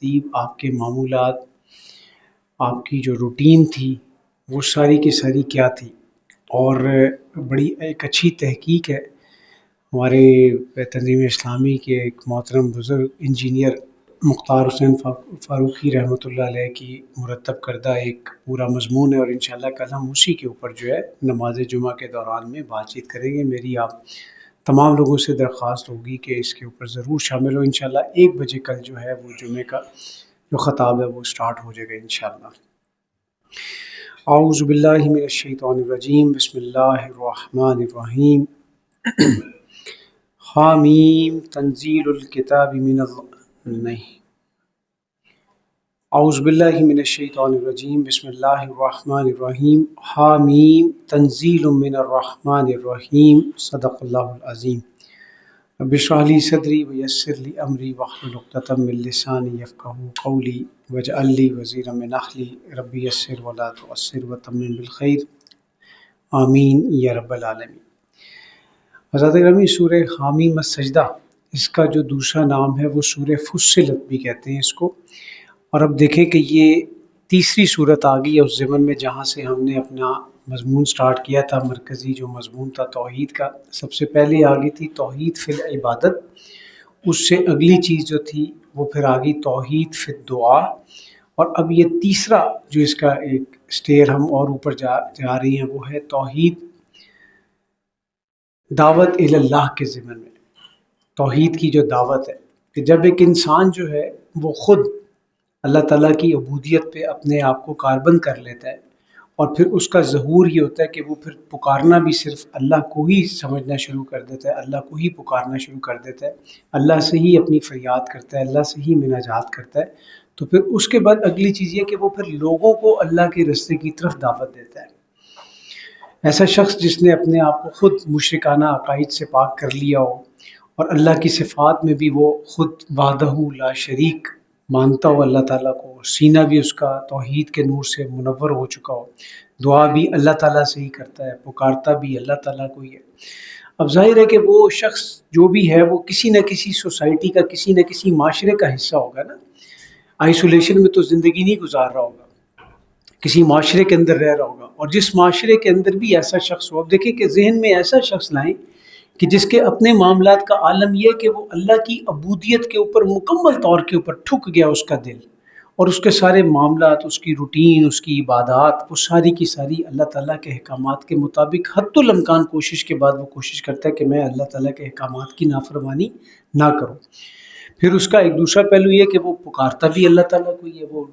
ترتیب، آپ کے معمولات، آپ کی جو روٹین تھی وہ ساری کی ساری کیا تھی. اور بڑی ایک اچھی تحقیق ہے ہمارے تنظیم اسلامی کے ایک محترم بزرگ انجینئر مختار حسین فاروقی رحمۃ اللہ علیہ کی مرتب کردہ ایک پورا مضمون ہے، اور انشاءاللہ کل ہم اسی کے اوپر جو ہے نماز جمعہ کے دوران میں بات چیت کریں گے. میری آپ تمام لوگوں سے درخواست ہوگی کہ اس کے اوپر ضرور شامل ہو. انشاءاللہ 1 بجے کل جو ہے وہ جمعے کا جو خطاب ہے وہ سٹارٹ ہو جائے گا انشاءاللہ. اعوذ باللہ من الشیطان الرجیم، بسم اللہ الرحمن الرحیم. حامیم تنزیل الکتاب من نہیں اعوذ باللہ من الشیطان الرجیم، بسم اللہ الرحمن الرحیم. حامیم تنزیل من الرحمن الرحیم. صدق اللہ العظیم. رب اشرح لی صدری ویسر لی امری واحلل عقدۃ من لسانی یفقہوا قولی واجعل لی وزیرا من اہلی رب یسر ولا تعسر وتمم بالخیر آمین یا رب العالمین. حضرت گرامی، سورہ حامیم السجدہ اس کا جو دوسرا نام ہے وہ سورہ فصلت بھی کہتے ہیں اس کو. اور اب دیکھیں کہ یہ تیسری صورت آ گئی ہے اس ضمن میں جہاں سے ہم نے اپنا مضمون سٹارٹ کیا تھا. مرکزی جو مضمون تھا توحید کا، سب سے پہلے آ گئی تھی توحید فی العبادت. اس سے اگلی چیز جو تھی وہ پھر آ گئی توحید فی الدعا. اور اب یہ تیسرا جو اس کا ایک سٹیئر ہم اور اوپر جا رہی ہیں وہ ہے توحید دعوت الی اللہ کے ضمن میں. توحید کی جو دعوت ہے کہ جب ایک انسان جو ہے وہ خود اللہ تعالیٰ کی عبودیت پہ اپنے آپ کو کاربند کر لیتا ہے، اور پھر اس کا ظہور یہ ہوتا ہے کہ وہ پھر پکارنا بھی صرف اللہ کو ہی سمجھنا شروع کر دیتا ہے، اللہ کو ہی پکارنا شروع کر دیتا ہے، اللہ سے ہی اپنی فریاد کرتا ہے، اللہ سے ہی مناجات کرتا ہے. تو پھر اس کے بعد اگلی چیز یہ کہ وہ پھر لوگوں کو اللہ کے رستے کی طرف دعوت دیتا ہے. ایسا شخص جس نے اپنے آپ کو خود مشرکانہ عقائد سے پاک کر لیا ہو اور اللہ کی صفات میں بھی وہ خود وحدہ لا شریک مانتا ہو اللہ تعالیٰ کو، سینہ بھی اس کا توحید کے نور سے منور ہو چکا ہو، دعا بھی اللہ تعالیٰ سے ہی کرتا ہے، پکارتا بھی اللہ تعالیٰ کو ہی ہے. اب ظاہر ہے کہ وہ شخص جو بھی ہے وہ کسی نہ کسی سوسائٹی کا، کسی نہ کسی معاشرے کا حصہ ہوگا نا. آئسولیشن میں تو زندگی نہیں گزار رہا ہوگا، کسی معاشرے کے اندر رہ رہا ہوگا. اور جس معاشرے کے اندر بھی ایسا شخص ہو، اب دیکھیں کہ ذہن میں ایسا شخص لائیں کہ جس کے اپنے معاملات کا عالم یہ کہ وہ اللہ کی عبودیت کے اوپر مکمل طور کے اوپر ٹھک گیا اس کا دل، اور اس کے سارے معاملات، اس کی روٹین، اس کی عبادات، وہ ساری کی ساری اللہ تعالیٰ کے احکامات کے مطابق حتی الامکان کوشش کے بعد وہ کوشش کرتا ہے کہ میں اللہ تعالیٰ کے احکامات کی نافرمانی نہ کروں. پھر اس کا ایک دوسرا پہلو یہ کہ وہ پکارتا بھی اللہ تعالیٰ کو ہی ہے، وہ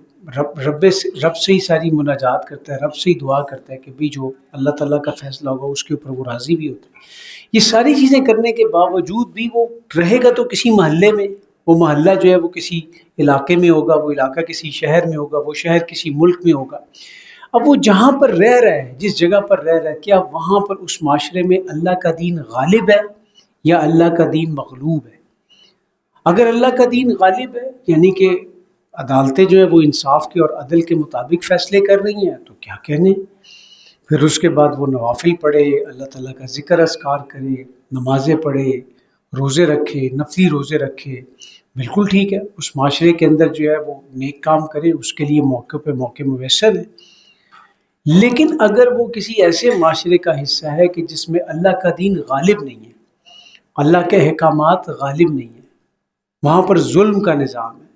رب سے ہی ساری مناجات کرتا ہے، رب سے ہی دعا کرتا ہے کہ بھی جو اللہ تعالیٰ کا فیصلہ ہوگا اس کے اوپر وہ راضی بھی ہوتا ہے. یہ ساری چیزیں کرنے کے باوجود بھی وہ رہے گا تو کسی محلے میں، وہ محلہ جو ہے وہ کسی علاقے میں ہوگا، وہ علاقہ کسی شہر میں ہوگا، وہ شہر کسی ملک میں ہوگا. اب وہ جہاں پر رہ رہا ہے، جس جگہ پر رہ رہا ہے، کیا وہاں پر اس معاشرے میں اللہ کا دین غالب ہے یا اللہ کا دین مغلوب ہے؟ اگر اللہ کا دین غالب ہے یعنی کہ عدالتیں جو ہیں وہ انصاف کے اور عدل کے مطابق فیصلے کر رہی ہیں تو کیا کہنے. پھر اس کے بعد وہ نوافل پڑھے، اللہ تعالیٰ کا ذکر اذکار کرے، نمازیں پڑھے، روزے رکھے، نفلی روزے رکھے، بالکل ٹھیک ہے. اس معاشرے کے اندر جو ہے وہ نیک کام کرے، اس کے لیے موقع پہ موقع میسر ہے. لیکن اگر وہ کسی ایسے معاشرے کا حصہ ہے کہ جس میں اللہ کا دین غالب نہیں ہے، اللہ کے احکامات غالب نہیں ہیں، وہاں پر ظلم کا نظام ہے،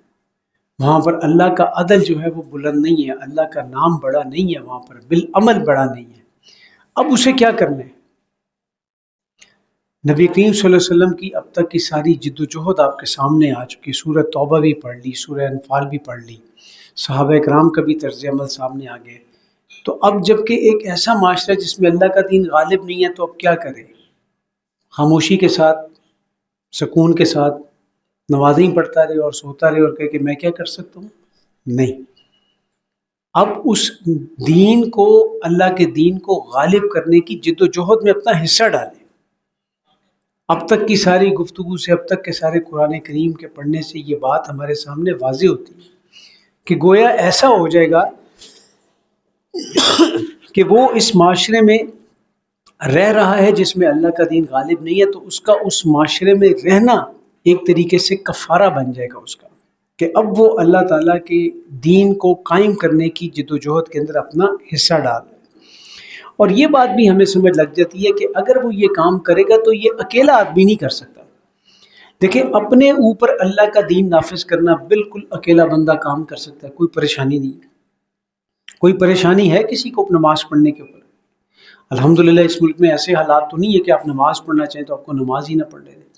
وہاں پر اللہ کا عدل جو ہے وہ بلند نہیں ہے، اللہ کا نام بڑا نہیں ہے، وہاں پر بالعمل بڑا نہیں ہے. اب اسے کیا کرنا ہے؟ نبی کریم صلی اللہ علیہ وسلم کی اب تک کی ساری جد و جہد آپ کے سامنے آ چکی. سورہ توبہ بھی پڑھ لی، سورہ انفال بھی پڑھ لی، صحابہ کرام کا بھی طرز عمل سامنے آ گئے. تو اب جب کہ ایک ایسا معاشرہ جس میں اللہ کا دین غالب نہیں ہے تو اب کیا کرے؟ خاموشی کے ساتھ، سکون کے ساتھ نمازیں پڑھتا رہے اور سوتا رہے اور کہے کہ میں کیا کر سکتا ہوں؟ نہیں. اب اس دین کو، اللہ کے دین کو غالب کرنے کی جد و جہد میں اپنا حصہ ڈالیں. اب تک کی ساری گفتگو سے، اب تک کے سارے قرآن کریم کے پڑھنے سے یہ بات ہمارے سامنے واضح ہوتی ہے کہ گویا ایسا ہو جائے گا کہ وہ اس معاشرے میں رہ رہا ہے جس میں اللہ کا دین غالب نہیں ہے، تو اس کا اس معاشرے میں رہنا ایک طریقے سے کفارہ بن جائے گا اس کا. کہ اب وہ اللہ تعالیٰ کے دین کو قائم کرنے کی جد و جہد کے اندر اپنا حصہ ڈال رہا ہے۔ اور یہ بات بھی ہمیں سمجھ لگ جاتی ہے کہ اگر وہ یہ کام کرے گا تو یہ اکیلا آدمی نہیں کر سکتا۔ دیکھیں، اپنے اوپر اللہ کا دین نافذ کرنا بالکل اکیلا بندہ کام کر سکتا ہے، کوئی پریشانی نہیں ہے۔ کوئی پریشانی ہے کسی کو نماز پڑھنے کے اوپر؟ الحمدللہ اس ملک میں ایسے حالات تو نہیں ہے کہ آپ نماز پڑھنا چاہیں تو آپ کو نماز ہی نہ پڑھنے دیں۔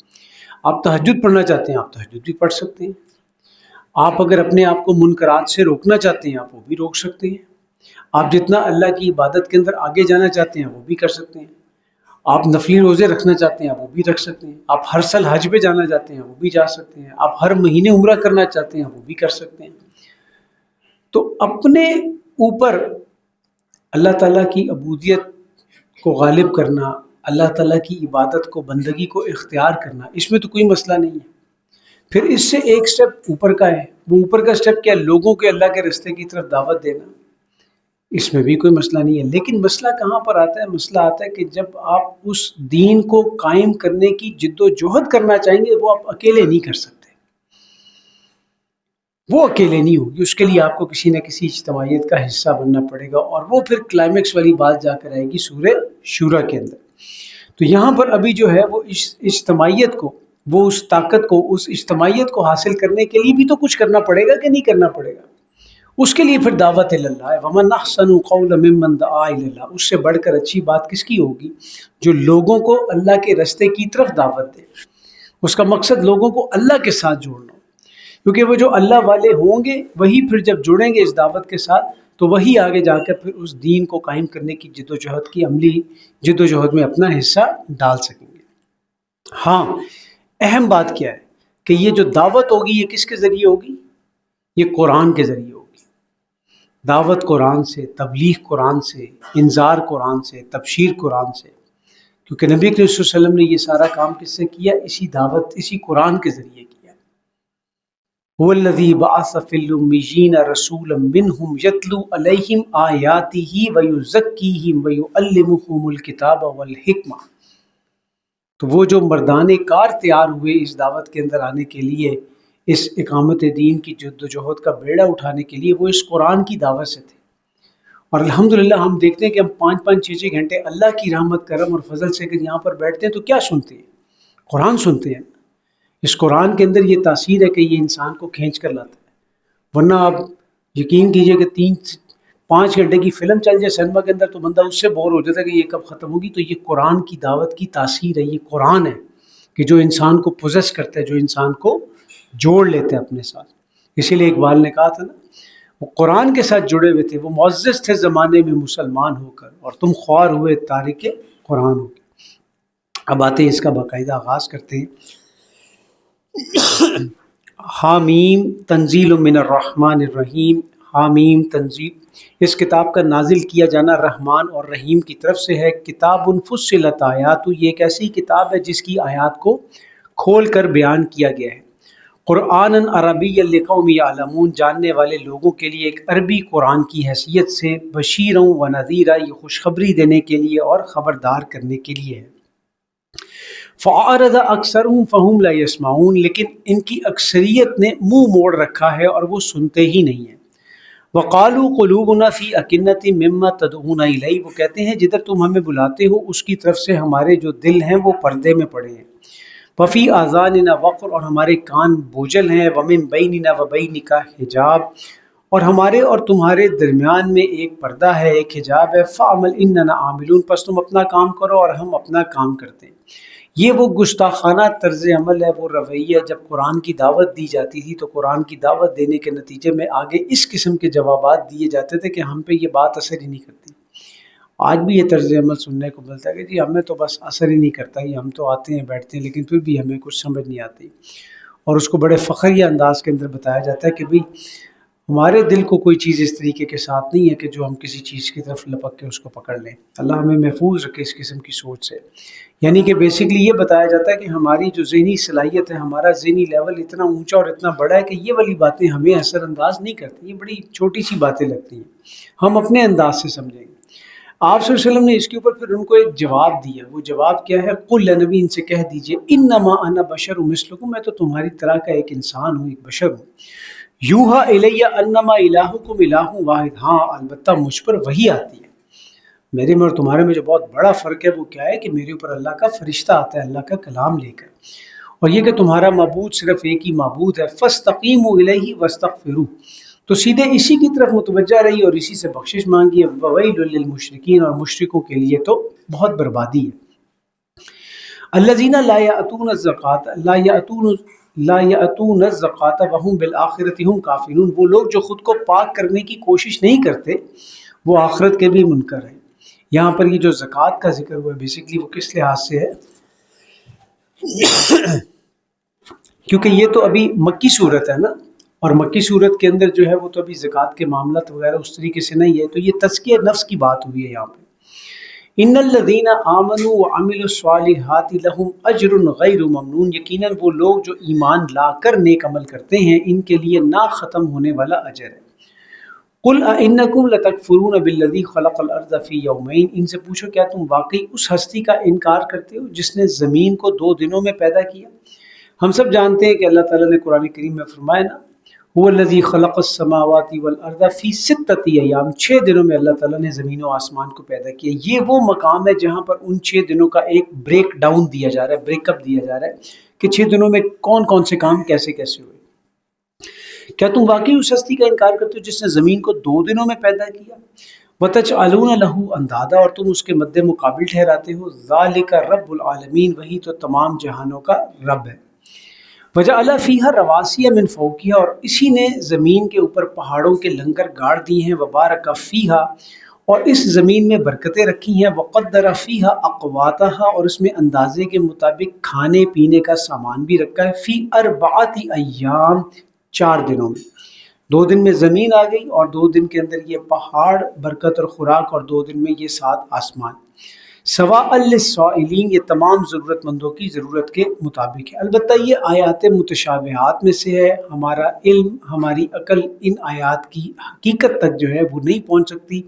آپ تہجد پڑھنا چاہتے ہیں، آپ تہجد بھی پڑھ سکتے ہیں۔ آپ اگر اپنے آپ کو منکرات سے روکنا چاہتے ہیں، آپ وہ بھی روک سکتے ہیں۔ آپ جتنا اللہ کی عبادت کے اندر آگے جانا چاہتے ہیں وہ بھی کر سکتے ہیں۔ آپ نفلی روزے رکھنا چاہتے ہیں، آپ وہ بھی رکھ سکتے ہیں۔ آپ ہر سال حج پہ جانا چاہتے ہیں، وہ بھی جا سکتے ہیں۔ آپ ہر مہینے عمرہ کرنا چاہتے ہیں، وہ بھی کر سکتے ہیں۔ تو اپنے اوپر اللہ تعالیٰ کی عبودیت کو غالب کرنا، اللہ تعالیٰ کی عبادت کو، بندگی کو اختیار کرنا، اس میں تو کوئی مسئلہ نہیں ہے۔ پھر اس سے ایک سٹیپ اوپر کا ہے، وہ اوپر کا سٹیپ کیا ہے؟ لوگوں کے اللہ کے راستے کی طرف دعوت دینا، اس میں بھی کوئی مسئلہ نہیں ہے۔ لیکن مسئلہ کہاں پر آتا ہے؟ مسئلہ آتا ہے کہ جب آپ اس دین کو قائم کرنے کی جد و جہد کرنا چاہیں گے، وہ آپ اکیلے نہیں کر سکتے، وہ اکیلے نہیں ہوگی، اس کے لیے آپ کو کسی نہ کسی اجتماعیت کا حصہ بننا پڑے گا، اور وہ پھر کلائمیکس والی بات جا کر آئے گی سورہ شورا کے اندر۔ تو یہاں پر ابھی جو ہے وہ اجتماعیت کو، وہ اس طاقت کو، اس اجتماعیت کو حاصل کرنے کے لیے بھی تو کچھ کرنا پڑے گا کہ نہیں کرنا پڑے گا؟ اس کے لیے پھر دعوت اللہ ہے، وَمَنْ أَحْسَنُ قَوْلًا مِمَّنْ دَعَا إِلَى اللَّهِ، اس سے بڑھ کر اچھی بات کس کی ہوگی؟ جو لوگوں کو اللہ کے راستے کی طرف دعوت دے۔ اس کا مقصد لوگوں کو اللہ کے ساتھ جوڑنا، کیونکہ وہ جو اللہ والے ہوں گے وہی پھر جب جڑیں گے اس دعوت کے ساتھ تو وہی آگے جا کر پھر اس دین کو قائم کرنے کی جد و جہد کی عملی جد و جہد میں اپنا حصہ ڈال سکیں گے۔ ہاں، اہم بات کیا ہے کہ یہ جو دعوت ہوگی یہ کس کے ذریعے ہوگی؟ یہ قرآن کے ذریعے ہوگی۔ دعوت قرآن سے، تبلیغ قرآن سے، انذار قرآن سے، تبشیر قرآن سے، کیونکہ نبی کریم صلی اللہ علیہ وسلم نے یہ سارا کام کس سے کیا؟ اسی دعوت، اسی قرآن کے ذریعے کیا۔ هو الذی بعث فی الامیین رسولا منہم یتلو علیہم آیاتہ ویزکیہم ویعلمہم الکتاب والحکمہ۔ تو وہ جو مردان کار تیار ہوئے اس دعوت کے اندر آنے کے لیے، اس اقامت دین کی جد و جہد کا بیڑا اٹھانے کے لیے، وہ اس قرآن کی دعوت سے تھے۔ اور الحمدللہ ہم دیکھتے ہیں کہ ہم 5-5 6-6 گھنٹے اللہ کی رحمت، کرم اور فضل سے اگر یہاں پر بیٹھتے ہیں تو کیا سنتے ہیں؟ قرآن سنتے ہیں۔ اس قرآن کے اندر یہ تاثیر ہے کہ یہ انسان کو کھینچ کر لاتا ہے، ورنہ آپ یقین کیجئے کہ 3-5 گھنٹے کی فلم چل جائے سینما کے اندر تو بندہ اس سے بور ہو جاتا ہے کہ یہ کب ختم ہوگی۔ تو یہ قرآن کی دعوت کی تاثیر ہے، یہ قرآن ہے کہ جو انسان کو پوزیس کرتا ہے، جو انسان کو جوڑ لیتے ہیں اپنے ساتھ۔ اسی لیے اقبال نے کہا تھا نا، وہ قرآن کے ساتھ جڑے ہوئے تھے، وہ معزز تھے زمانے میں مسلمان ہو کر، اور تم خوار ہوئے تارک قرآن ہو کے۔ اب آتے ہیں اس کا باقاعدہ آغاز کرتے ہیں۔ حامیم تنزیل من الرحمن الرحیم۔ حامیم تنزیل، اس کتاب کا نازل کیا جانا رحمان اور رحیم کی طرف سے ہے۔ کتاب فصلت آیات، یہ ایک ایسی کتاب ہے جس کی آیات کو کھول کر بیان کیا گیا ہے۔ قرآن عربی لقوم یعلمون، جاننے والے لوگوں کے لیے ایک عربی قرآن کی حیثیت سے، بشیرا و نذیرا، یہ خوشخبری دینے کے لیے اور خبردار کرنے کے لیے ہے۔ فَأَعْرَضَ أَكْثَرُهُمْ فَهُمْ لَا يَسْمَعُونَ، لیکن ان کی اکثریت نے منہ موڑ رکھا ہے اور وہ سنتے ہی نہیں ہیں۔ وَقَالُوا قُلُوبُنَا فِي أَكِنَّةٍ مِّمَّا تَدْعُونَا إِلَيْهِ، وہ کہتے ہیں جدھر تم ہمیں بلاتے ہو اس کی طرف سے ہمارے جو دل ہیں وہ پردے میں پڑے ہیں۔ وَفِي آذَانِنَا وَقْرٌ، اور ہمارے کان بوجھل ہیں۔ وَمِن بَيْنِنَا وَبَيْنِكَ حجاب، اور ہمارے اور تمہارے درمیان میں ایک پردہ ہے، ایک حجاب ہے۔ فَعْمَلْ إِنَّنَا عَامِلُونَ، پس تم اپنا کام کرو اور ہم اپنا کام کرتے ہیں۔ یہ وہ گستاخانہ طرز عمل ہے، وہ رویہ جب قرآن کی دعوت دی جاتی تھی تو قرآن کی دعوت دینے کے نتیجے میں آگے اس قسم کے جوابات دیے جاتے تھے کہ ہم پہ یہ بات اثر ہی نہیں کرتی۔ آج بھی یہ طرز عمل سننے کو ملتا ہے کہ جی ہمیں تو بس اثر ہی نہیں کرتا، یہ ہم تو آتے ہیں بیٹھتے ہیں لیکن پھر بھی ہمیں کچھ سمجھ نہیں آتی، اور اس کو بڑے فخریہ انداز کے اندر بتایا جاتا ہے کہ بھئی ہمارے دل کو کوئی چیز اس طریقے کے ساتھ نہیں ہے کہ جو ہم کسی چیز کی طرف لپک کے اس کو پکڑ لیں۔ اللہ ہمیں محفوظ رکھے اس قسم کی سوچ سے۔ یعنی کہ بیسکلی یہ بتایا جاتا ہے کہ ہماری جو ذہنی صلاحیت ہے، ہمارا ذہنی لیول اتنا اونچا اور اتنا بڑا ہے کہ یہ والی باتیں ہمیں اثر انداز نہیں کرتی، یہ بڑی چھوٹی سی باتیں لگتی ہیں، ہم اپنے انداز سے سمجھیں گے۔ آپ صلی اللہ علیہ وسلم نے اس کے اوپر پھر ان کو ایک جواب دیا. وہ جواب کیا ہے؟ قل نبی ان سے کہہ دیجئے انما انا بشر مثلکم، میں تو تمہاری طرح کا ایک انسان ہوں، ایک بشر ہوں. یوحا الی انما الہکم الہ واحد، ہاں البتہ مجھ پر وہی آتی ہے. میرے میں اور تمہارے میں جو بہت بڑا فرق ہے وہ کیا ہے کہ میرے اوپر اللہ کا فرشتہ آتا ہے اللہ کا کلام لے کر، اور یہ کہ تمہارا معبود صرف ایک ہی معبود ہے. فاستقیموا الیہ واستغفروہ، تو سیدھے اسی کی طرف متوجہ رہی اور اسی سے بخشش مانگی. وویل للمشرکین، اور مشرکوں کے لیے تو بہت بربادی ہے. الذین لا یأتون الزکاۃ وهم بالآخرۃ هم کافرون، وہ لوگ جو خود کو پاک کرنے کی کوشش نہیں کرتے وہ آخرت کے بھی منکر ہیں. یہاں پر یہ جو زکوٰۃ کا ذکر ہوا ہے بیسیکلی وہ کس لحاظ سے ہے؟ کیونکہ یہ تو ابھی مکی صورت ہے نا، اور مکی صورت کے اندر جو ہے وہ تو ابھی زکوٰۃ کے معاملات وغیرہ اس طریقے سے نہیں ہے، تو یہ تزکیہ نفس کی بات ہوئی ہے یہاں پہ. ان الذین آمنوا وعملوا الصالحات لهم اجر غیر ممنون، یقیناً وہ لوگ جو ایمان لا کر نیک عمل کرتے ہیں ان کے لیے نہ ختم ہونے والا اجر ہے. قل اانکم لتکفرون بالذی خلق الارض فی یومین، ان سے پوچھو کیا تم واقعی اس ہستی کا انکار کرتے ہو جس نے زمین کو 2 دنوں میں پیدا کیا؟ ہم سب جانتے ہیں کہ اللہ تعالیٰ نے قرآن کریم میں فرمایا نا، هو الذی خلق السماوات والارض فی 6 ایام، 6 دنوں میں اللہ تعالیٰ نے زمین و آسمان کو پیدا کیا. یہ وہ مقام ہے جہاں پر ان 6 دنوں کا ایک بریک ڈاؤن دیا جا رہا ہے، بریک اپ دیا جا رہا ہے کہ 6 دنوں میں کون کون سے کام کیسے کیسے ہوئے. کیا تم واقعی اس ہستی کا انکار کرتے ہو جس نے زمین کو 2 دنوں میں پیدا کیا؟ وَتَجْعَلُونَ لَهُ أَنْدَادًا، اور تم اس کے مد مقابل ٹھہراتے ہو. ذَلِكَ رَبُّ الْعَالَمِينَ، وہی تو تمام جہانوں کا رب ہے. وَجَعَلَ فِيهَا رَوَاسِيَ مِنْ فَوْقِهَا، اور اسی نے زمین کے اوپر پہاڑوں کے لنگر گاڑ دی ہیں. وَبَارَكَ فِيهَا، اور اس زمین میں برکتیں رکھی ہیں. وَقَدَّرَ فِيهَا أَقْوَاتَهَا، اور اس میں اندازے کے مطابق کھانے پینے کا سامان بھی رکھا ہے. فِي 4 أَيَّامٍ، 4 دنوں میں. 2 دن میں زمین آ گئی اور 2 دن کے اندر یہ پہاڑ برکت اور خوراک، اور 2 دن میں یہ 7 آسمان. سواء للسائلین، یہ تمام ضرورت مندوں کی ضرورت کے مطابق ہے. البتہ یہ آیات متشابہات میں سے ہے. ہمارا علم، ہماری عقل ان آیات کی حقیقت تک جو ہے وہ نہیں پہنچ سکتی.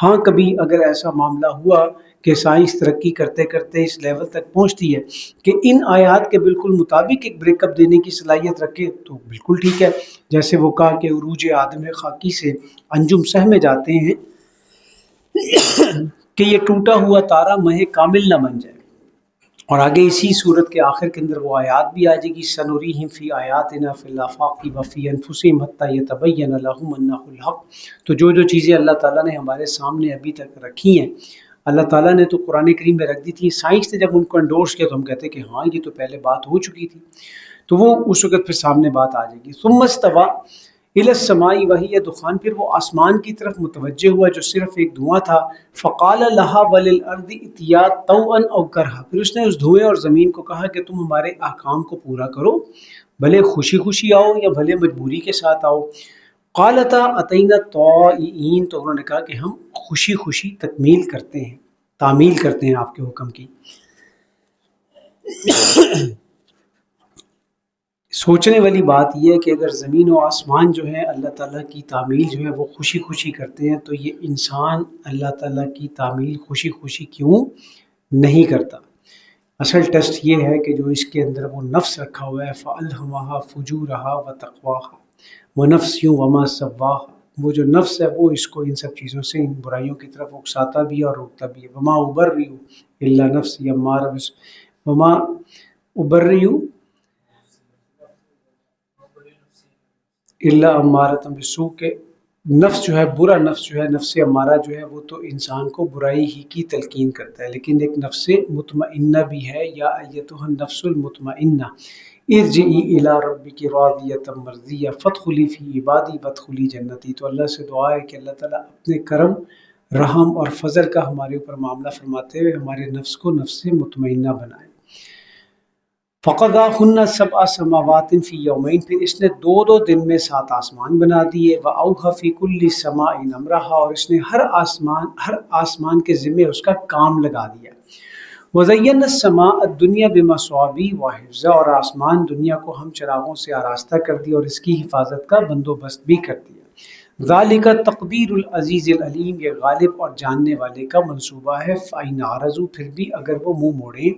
ہاں کبھی اگر ایسا معاملہ ہوا کہ سائنس ترقی کرتے کرتے اس لیول تک پہنچتی ہے کہ ان آیات کے بالکل مطابق ایک بریک اپ دینے کی صلاحیت رکھے تو بالکل ٹھیک ہے. جیسے وہ کہا کہ عروج آدم خاکی سے انجم سہمے جاتے ہیں کہ یہ ٹوٹا ہوا تارا مہ کامل نہ بن جائے. اور آگے اسی صورت کے آخر کے اندر وہ آیات بھی آ جائے گی، سنوریہم فی آیاتنا فی الآفاق وفی انفسہم حتی یتبین لہم انہ الحق. تو جو چیزیں اللہ تعالیٰ نے ہمارے سامنے ابھی تک رکھی ہیں، اللہ تعالیٰ نے تو قرآن کریم میں رکھ دی تھی. سائنس نے جب ان کو انڈورس کیا تو ہم کہتے ہیں کہ ہاں یہ تو پہلے بات ہو چکی تھی، تو وہ اس وقت پھر سامنے بات آ جائے گی. ثم استویٰ الی السماء وہی دخان، پھر وہ آسمان کی طرف متوجہ ہوا جو صرف ایک دھواں تھا. فقال لها وللارض ائتیا طوعا او کرہا، پھر اس نے اس دھوئیں اور زمین کو کہا کہ تم ہمارے احکام کو پورا کرو، بھلے خوشی خوشی آؤ یا بھلے مجبوری کے ساتھ آؤ. قالتا اتینا طائعین، تو انہوں نے کہا کہ ہم خوشی خوشی تکمیل کرتے ہیں، تعمیل کرتے ہیں آپ کے حکم کی. سوچنے والی بات یہ ہے کہ اگر زمین و آسمان جو ہے اللہ تعالیٰ کی تعمیل جو ہے وہ خوشی خوشی کرتے ہیں، تو یہ انسان اللہ تعالیٰ کی تعمیل خوشی خوشی کیوں نہیں کرتا؟ اصل ٹیسٹ یہ ہے کہ جو اس کے اندر وہ نفس رکھا ہوا ہے، فَأَلْهَمَهَا فُجُورَهَا وَتَقْوَاهَا وَنَفْسٍ وَمَا سَوَّاهَا، وہ جو نفس ہے وہ اس کو ان سب چیزوں سے، ان برائیوں کی طرف اکساتا بھی ہے اور روکتا بھی ہے. وَمَا أُبَرِّئُ إِلَّا نَفْسِي وَمَا أُبَرِّئُ الا امارۃ بالسوء، کہ نفس جو ہے، برا نفس جو ہے، نفس امارہ جو ہے وہ تو انسان کو برائی ہی کی تلقین کرتا ہے. لیکن ایک نفس مطمئنہ بھی ہے، یا ایتھا النفس المطمئنہ ارجعی الی ربک راضیۃ مرضیہ فادخلی فی عبادی وادخلی جنتی. تو اللہ سے دعا ہے کہ اللہ تعالیٰ اپنے کرم، رحم اور فضل کا ہمارے اوپر معاملہ فرماتے ہوئے ہمارے نفس کو نفس مطمئنہ بنائے. فَقَضَاهُنَّ سَبْعَ سَمَاوَاتٍ فِي يَوْمَيْنِ، پھر اس نے 2 دن میں 7 آسمان بنا دیے. وَأَوْحَىٰ فِي كُلِّ سَمَاءٍ أَمْرَهَا، اور اس نے ہر آسمان کے ذمے اس کا کام لگا دیا. وَزَيَّنَّا السَّمَاءَ الدُّنْيَا بِمَصَابِيحَ وَحِفْظًا، اور آسمان دنیا کو ہم چراغوں سے آراستہ کر دیا اور اس کی حفاظت کا بندوبست بھی کر دیا. ذالک تقدیر العزیز العلیم، یہ غالب اور جاننے والے کا منصوبہ ہے۔ فَإِنْ أَعْرَضُوا، پھر بھی اگر وہ منہ موڑیں،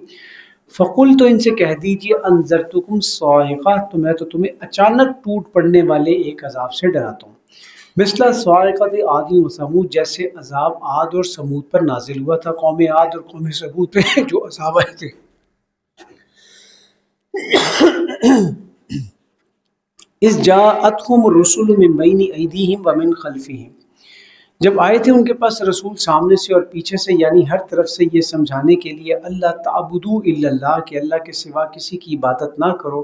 فقل، تو ان سے کہہ دیجئے انذرتکم صاعقہ، تو میں تو تمہیں اچانک ٹوٹ پڑنے والے ایک عذاب سے ڈراتا ہوں، مثل صاعقۃ عاد و ثمود، جیسے عذاب عاد اور سمود پر نازل ہوا تھا، قوم عاد اور قوم سمود پہ جو عذاب آئے تھے۔ اذ جاءتهم الرسل من بین ایدیہم ومن خلفہم، جب آئے تھے ان کے پاس رسول سامنے سے اور پیچھے سے، یعنی ہر طرف سے، یہ سمجھانے کے لیے اللہ تعبدوا الا اللہ، کہ اللہ کے سوا کسی کی عبادت نہ کرو۔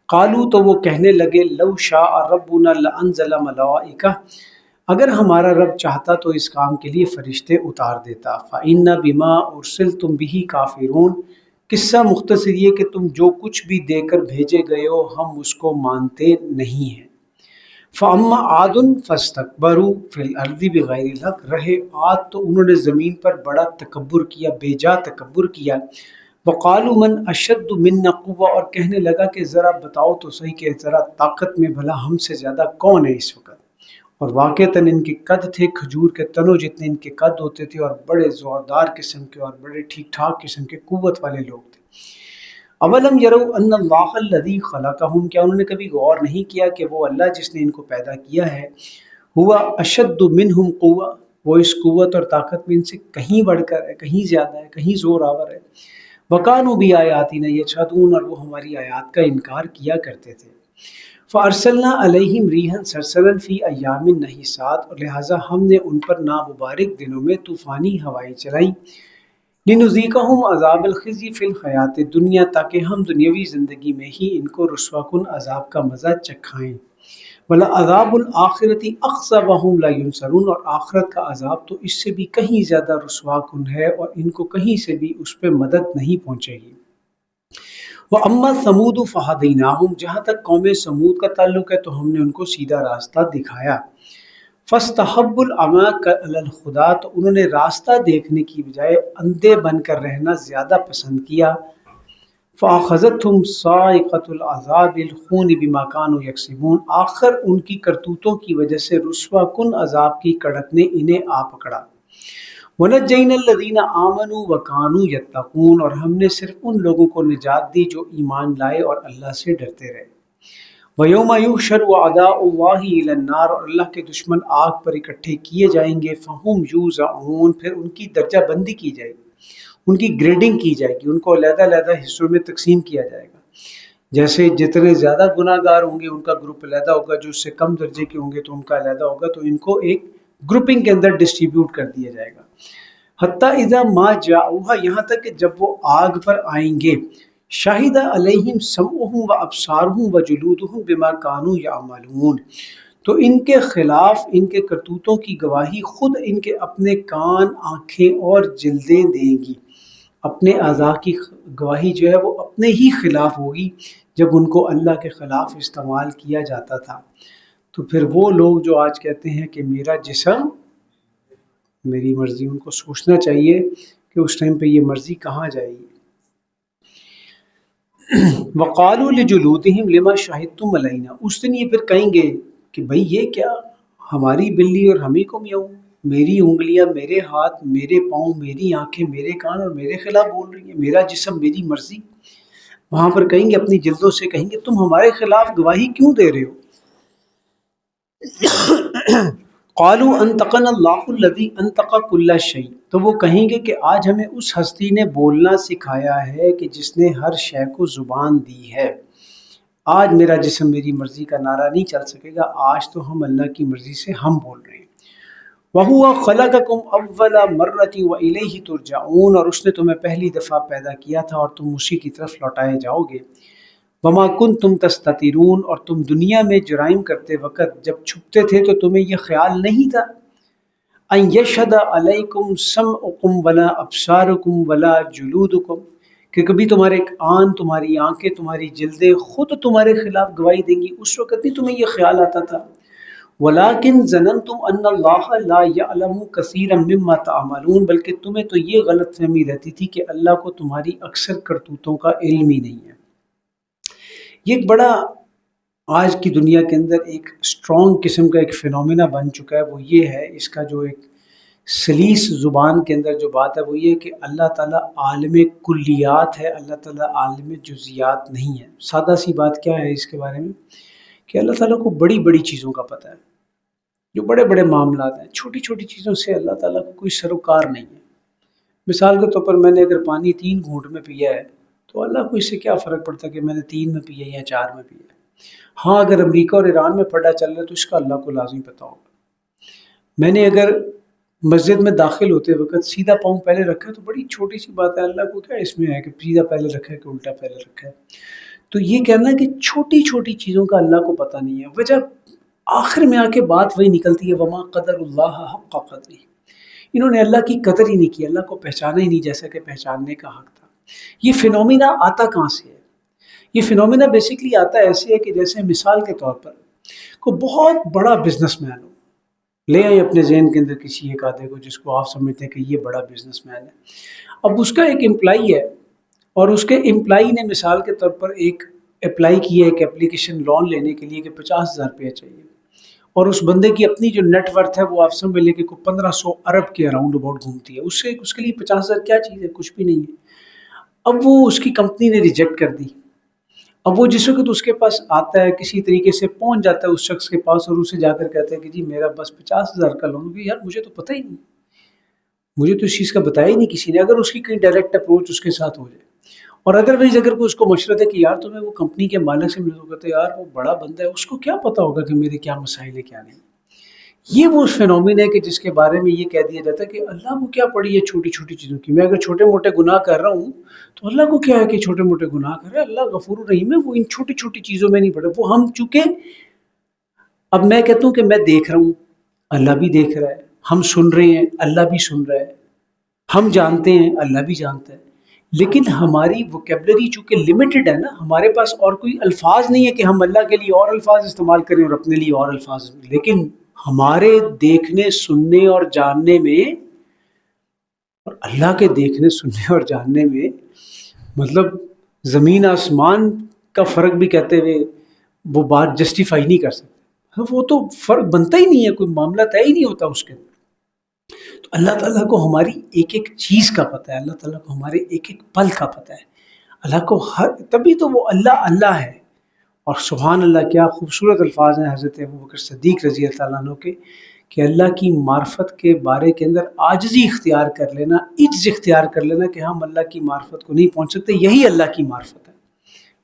قالوا، تو وہ کہنے لگے، لو شاء ربنا لانزل ملائکہ، اگر ہمارا رب چاہتا تو اس کام کے لیے فرشتے اتار دیتا۔ فإنا بما ارسلتم به کافرون، قصہ مختصر یہ کہ تم جو کچھ بھی دے کر بھیجے گئے ہو ہم اس کو مانتے نہیں ہیں۔ فَأَمَّا عَادٌ فَاسْتَكْبَرُوا فِي الْأَرْضِ بِغَيْرِ الْحَقِّ، رہے عاد تو انہوں نے زمین پر بڑا تکبر کیا، بے جا تکبر کیا۔ وَقَالُوا مَنْ أَشَدُّ مِنَّا قُوَّةً، اور کہنے لگا کہ ذرا بتاؤ تو صحیح کہ ذرا طاقت میں بھلا ہم سے زیادہ کون ہے اس وقت۔ اور واقعتاً ان کے قد تھے کھجور کے تنوں جتنے ان کے قد ہوتے تھے، اور بڑے زوردار قسم کے اور بڑے ٹھیک ٹھاک قسم کے قوت والے لوگ تھے۔ اولم یرو ان اللہ الذی خلقہم، کیا انہوں نے کبھی غور نہیں کیا کہ وہ اللہ جس نے ان کو پیدا کیا ہے، ہوا اشد منہم قوہ، وہ اس قوت اور طاقت میں ان سے کہیں بڑھ کر ہے، کہیں زیادہ ہے، کہیں زور آور ہے۔ وکانوا بآیاتنا یجحدون، اور وہ ہماری آیات کا انکار کیا کرتے تھے۔ فارسلنا علیہم ریحا سرسرا فی ایام نحسات، اور لہٰذا ہم نے ان پر نامبارک دنوں میں طوفانی ہوائیں چلائیں، لنذیقہم عذاب الخزی فی الحیات الدنیا، تاکہ ہم دنیاوی زندگی میں ہی ان کو رسوا کن عذاب کا مزہ چکھائیں۔ وَلَعَذَابُ الْآخِرَةِ أَخْزَىٰ وَهُمْ لَا يُنصَرُونَ، اور آخرت کا عذاب تو اس سے بھی کہیں زیادہ رسوا کن ہے اور ان کو کہیں سے بھی اس پہ مدد نہیں پہنچے گی۔ وَأَمَّا ثَمُودُ فَهَدَيْنَاهُمْ، جہاں تک قوم سمود کا تعلق ہے تو ہم نے ان کو سیدھا راستہ دکھایا۔ فَاسْتَحَبُّوا الْعَمَىٰ عَلَى الْهُدىٰ، تو انہوں نے راستہ دیکھنے کی بجائے اندھے بن کر رہنا زیادہ پسند کیا۔ فَأَخَذَتْهُمْ صَاعِقَةُ الْعَذَابِ الْخُونِ بِمَا كَانُوا يَكْسِبُونَ، آخر ان کی کرتوتوں کی وجہ سے رسوا کن عذاب کی کڑک نے انہیں آ پکڑا۔ وَنَجَّيْنَا الَّذِينَ آمَنُوا وَكَانُوا يَتَّقُونَ، اور ہم نے صرف ان لوگوں کو نجات دی جو ایمان لائے اور اللہ سے ڈرتے رہے۔ وَيَوْمَ يُحْشَرُ أَعْدَاءُ اللَّهِ إِلَى النَّارِ، اور اللہ کے دشمن آگ پر اکٹھے کیے جائیں گے۔ فَهُمْ يُوزَعُونَ، پھر ان کی درجہ بندی کی جائے گی، ان کی گریڈنگ کی جائے گی، ان کو علیحدہ علیحدہ حصوں میں تقسیم کیا جائے گا۔ جیسے جتنے زیادہ گناہ گار ہوں گے ان کا گروپ علیحدہ ہوگا، جو اس سے کم درجے کے ہوں گے تو ان کا علیحدہ ہوگا، تو ان کو ایک گروپنگ کے اندر ڈسٹریبیوٹ کر دیا جائے گا۔ حتیٰ اذا ما جاؤہا، یہاں تک کہ جب وہ آگ پر آئیں گے، شاہد علیہم سمعہم و ابصارہم و جلودہم بما کانوا یعملون، تو ان کے خلاف ان کے کرتوتوں کی گواہی خود ان کے اپنے کان، آنکھیں اور جلدیں دیں گی۔ اپنے اعضاء کی گواہی جو ہے وہ اپنے ہی خلاف ہوگی جب ان کو اللہ کے خلاف استعمال کیا جاتا تھا۔ تو پھر وہ لوگ جو آج کہتے ہیں کہ میرا جسم میری مرضی، ان کو سوچنا چاہیے کہ اس ٹائم پہ یہ مرضی کہاں جائے گی۔ وقالوا لجلودہم لما شہدتم علینا، اس دن یہ پھر کہیں گے کہ بھئی یہ کیا، ہماری بلی اور ہمیں کو میاؤں، میری انگلیاں، میرے ہاتھ، میرے پاؤں، میری آنکھیں، میرے کان اور میرے خلاف بول رہی ہیں، میرا جسم میری مرضی۔ وہاں پر کہیں گے، اپنی جلدوں سے کہیں گے، تم ہمارے خلاف گواہی کیوں دے رہے ہو؟ قالوا انطقنا اللہ الذی انطق کل شیء، تو وہ کہیں گے کہ آج ہمیں اس ہستی نے بولنا سکھایا ہے کہ جس نے ہر شے کو زبان دی ہے۔ آج میرا جسم میری مرضی کا نعرہ نہیں چل سکے گا، آج تو ہم اللہ کی مرضی سے ہم بول رہے ہیں۔ وَهُوَ خَلَقَكُمْ أَوَّلَ مَرَّةٍ وَإِلَيْهِ تُرْجَعُونَ، اور اس نے تمہیں پہلی دفعہ پیدا کیا تھا اور تم اسی کی طرف لوٹائے جاؤ گے۔ وَمَا كُنْتُمْ تَسْتَتِرُونَ، اور تم دنیا میں جرائم کرتے وقت جب چھپتے تھے تو تمہیں یہ خیال نہیں تھا أَن يَشْهَدَ عَلَيْكُمْ سَمْعُكُمْ وَلَا أَبْصَارُكُمْ وَلَا جُلُودُكُمْ، کہ کبھی تمہارے کان، تمہاری آنکھیں، تمہاری جلدیں خود تمہارے خلاف گواہی دیں گی، اس وقت نہیں تمہیں یہ خیال آتا تھا۔ وَلَٰكِن ظَنَنْتُمْ أَنَّ اللَّهَ لَا يَعْلَمُ كَثِيرًا مِّمَّا تَعْمَلُونَ، بلکہ تمہیں تو یہ غلط فہمی رہتی تھی کہ اللہ کو تمہاری اکثر کرتوتوں کا علم ہی نہیں ہے۔ یہ ایک بڑا آج کی دنیا کے اندر ایک اسٹرانگ قسم کا ایک فینومینا بن چکا ہے، وہ یہ ہے، اس کا جو ایک سلیس زبان کے اندر جو بات ہے وہ یہ کہ اللہ تعالیٰ عالم کلیات ہے، اللہ تعالیٰ عالم جزیات نہیں ہے۔ سادہ سی بات کیا ہے اس کے بارے میں کہ اللہ تعالیٰ کو بڑی بڑی چیزوں کا پتہ ہے، جو بڑے بڑے معاملات ہیں، چھوٹی چھوٹی چیزوں سے اللہ تعالیٰ کو کوئی سروکار نہیں ہے۔ مثال کے طور پر میں نے اگر پانی 3 گھونٹ میں پیا ہے تو اللہ کو اس سے کیا فرق پڑتا کہ میں نے 3 میں پیا یا 4 میں پیا ہے۔ ہاں اگر امریکہ اور ایران میں پڑا چل رہا ہے تو اس کا اللہ کو لازمی پتہ ہوگا۔ میں نے اگر مسجد میں داخل ہوتے وقت سیدھا پاؤں پہلے رکھا ہے تو بڑی چھوٹی سی بات ہے، اللہ کو کیا اس میں ہے کہ سیدھا پہلے رکھا ہے کہ الٹا پہلے رکھا ہے۔ تو یہ کہنا کہ چھوٹی چھوٹی چیزوں کا اللہ کو پتہ نہیں ہے، وجہ آخر میں آ کے بات وہی نکلتی ہے، وما قدر اللہ حق قدری، انہوں نے اللہ کی قدر ہی نہیں کی، اللہ کو پہچانا ہی نہیں جیسا کہ پہچاننے کا حق تھا۔ یہ فینومینا آتا کہاں سے ہے؟ یہ فینومینا بیسیکلی آتا ایسے ہے کہ جیسے مثال کے طور پر کوئی بہت بڑا بزنس مین ہو، لے آئے اپنے ذہن کے اندر کسی ایک آدھے کو جس کو آپ سمجھتے ہیں کہ یہ بڑا بزنس مین ہے، اب اس کا ایک امپلائی ہے اور اس کے امپلائی نے مثال کے طور پر ایک اپلائی کیا ایک اپلیکیشن لون لینے کے لیے کہ 50,000 روپیہ چاہیے، اور اس بندے کی اپنی جو نیٹ ورتھ ہے وہ آپ سمجھ لیں کہ 1500 ارب کے اراؤنڈ اباؤٹ گھومتی ہے، اس کے لیے 50,000 کیا چیز ہے؟ کچھ بھی نہیں ہے۔ اب وہ اس کی کمپنی نے ریجیکٹ کر دی۔ اب وہ جس وقت اس کے پاس آتا ہے کسی طریقے سے پہنچ جاتا ہے اس شخص کے پاس اور اسے جا کر کہتا ہے کہ جی میرا بس 50,000 کا لون، یار مجھے تو پتہ ہی نہیں، مجھے تو اس چیز کا بتایا ہی نہیں کسی نے۔ اگر اس کی کہیں ڈائریکٹ اپروچ اس کے ساتھ ہو جائے اور ادروائز اگر کوئی اس کو مشورہ دے کہ یار تمہیں وہ کمپنی کے مالک سے ملو، کہتے یار وہ بڑا بندہ ہے، اس کو کیا پتا ہوگا کہ میرے کیا مسائل ہے کیا نہیں۔ یہ وہ فینومین ہے کہ جس کے بارے میں یہ کہہ دیا جاتا ہے کہ اللہ کو کیا پڑی ہے چھوٹی چھوٹی چیزوں کی، میں اگر چھوٹے موٹے گناہ کر رہا ہوں تو اللہ کو کیا ہے کہ چھوٹے موٹے گناہ کر رہے ہیں، اللہ غفور الرحیم ہے، وہ ان چھوٹی چھوٹی چیزوں میں نہیں پڑے۔ وہ ہم چونکہ اب میں کہتا ہوں کہ میں دیکھ رہا ہوں، اللہ بھی دیکھ رہا ہے، ہم سن رہے ہیں، اللہ بھی سن رہا ہے، ہم جانتے ہیں، اللہ بھی جانتا ہے، لیکن ہماری ووکیبلری چونکہ لمیٹڈ ہے نا، ہمارے پاس اور کوئی الفاظ نہیں ہے کہ ہم اللہ کے لیے اور الفاظ استعمال کریں اور اپنے لیے اور الفاظ، لیکن ہمارے دیکھنے سننے اور جاننے میں اور اللہ کے دیکھنے سننے اور جاننے میں مطلب زمین آسمان کا فرق بھی کہتے ہوئے وہ بات جسٹیفائی نہیں کر سکتے، وہ تو فرق بنتا ہی نہیں ہے، کوئی معاملہ طے ہی نہیں ہوتا اس کے اندر۔ تو اللہ تعالیٰ کو ہماری ایک ایک چیز کا پتہ ہے، اللہ تعالیٰ کو ہمارے ایک ایک پل کا پتہ ہے، اللہ کو تبھی تو وہ اللہ اللہ ہے۔ اور سبحان اللہ کیا خوبصورت الفاظ ہیں حضرت ابوبکر صدیق رضی اللہ عنہ کے کہ اللہ کی معرفت کے بارے کے اندر عاجزی اختیار کر لینا، عجز اختیار کر لینا کہ ہم اللہ کی معرفت کو نہیں پہنچ سکتے، یہی اللہ کی معرفت ہے۔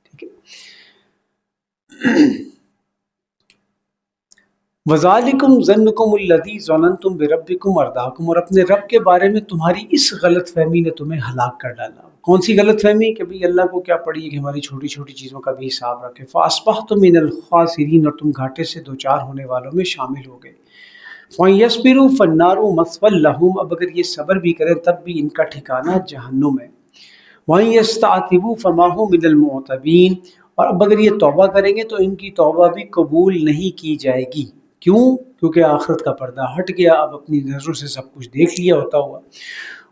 ٹھیک ہے، وَذَلِكُمْ ظَنُّكُمُ الَّذِي ظَنَنْتُمْ بِرَبِّكُمْ أَرْدَاكُمْ، اور اپنے رب کے بارے میں تمہاری اس غلط فہمی نے تمہیں ہلاک کر ڈالا۔ کون سی غلط فہمی؟ کہ بھئی اللہ کو کیا پڑی ہے کہ ہماری چھوٹی چھوٹی چیزوں کا بھی حساب رکھے۔ فَأَصْبَحْتُم مِّنَ الْخَاسِرِينَ، اور تم گھاٹے سے دوچار ہونے والوں میں شامل ہو گئے۔ وَإِن يَصْبِرُوا فَالنَّارُ مَثْوًى لَّهُمْ، اب اگر یہ صبر بھی کریں تب بھی ان کا ٹھکانہ جہنم ہے۔ وَإِن يَسْتَعْتِبُوا فَمَا هُم مِّنَ الْمُعْتَبِينَ، اور اب اگر یہ توبہ کریں گے تو ان کی توبہ بھی قبول نہیں کی جائے گی۔ کیوں؟ کیونکہ آخرت کا پردہ ہٹ گیا، اب اپنی نظروں سے سب کچھ دیکھ لیا ہوتا ہوا۔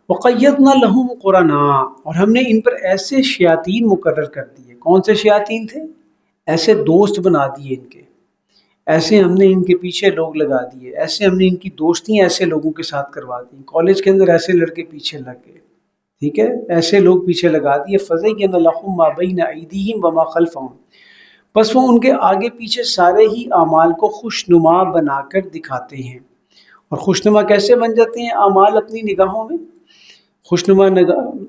وَقَيَّضْنَا لَهُمْ قُرَنَاءَ، اور ہم نے ان پر ایسے شیاطین مقرر کر دیے۔ کون سے شیاطین تھے؟ ایسے دوست بنا دیے ان کے، ایسے ہم نے ان کے پیچھے لوگ لگا دیے، ایسے ہم نے ان کی دوستیاں ایسے لوگوں کے ساتھ کروا دی، کالج کے اندر ایسے لڑکے پیچھے لگ گئے، ٹھیک ہے، ایسے لوگ پیچھے لگا دیے۔ فَزَيَّنَ لَهُم مَّا بَيْنَ أَيْدِيهِمْ وَمَا خَلْفَهُمْ، بس وہ ان کے آگے پیچھے سارے ہی اعمال کو خوشنما بنا کر دکھاتے ہیں۔ اور خوشنما کیسے بن جاتے ہیں اعمال اپنی نگاہوں میں؟ خوشنما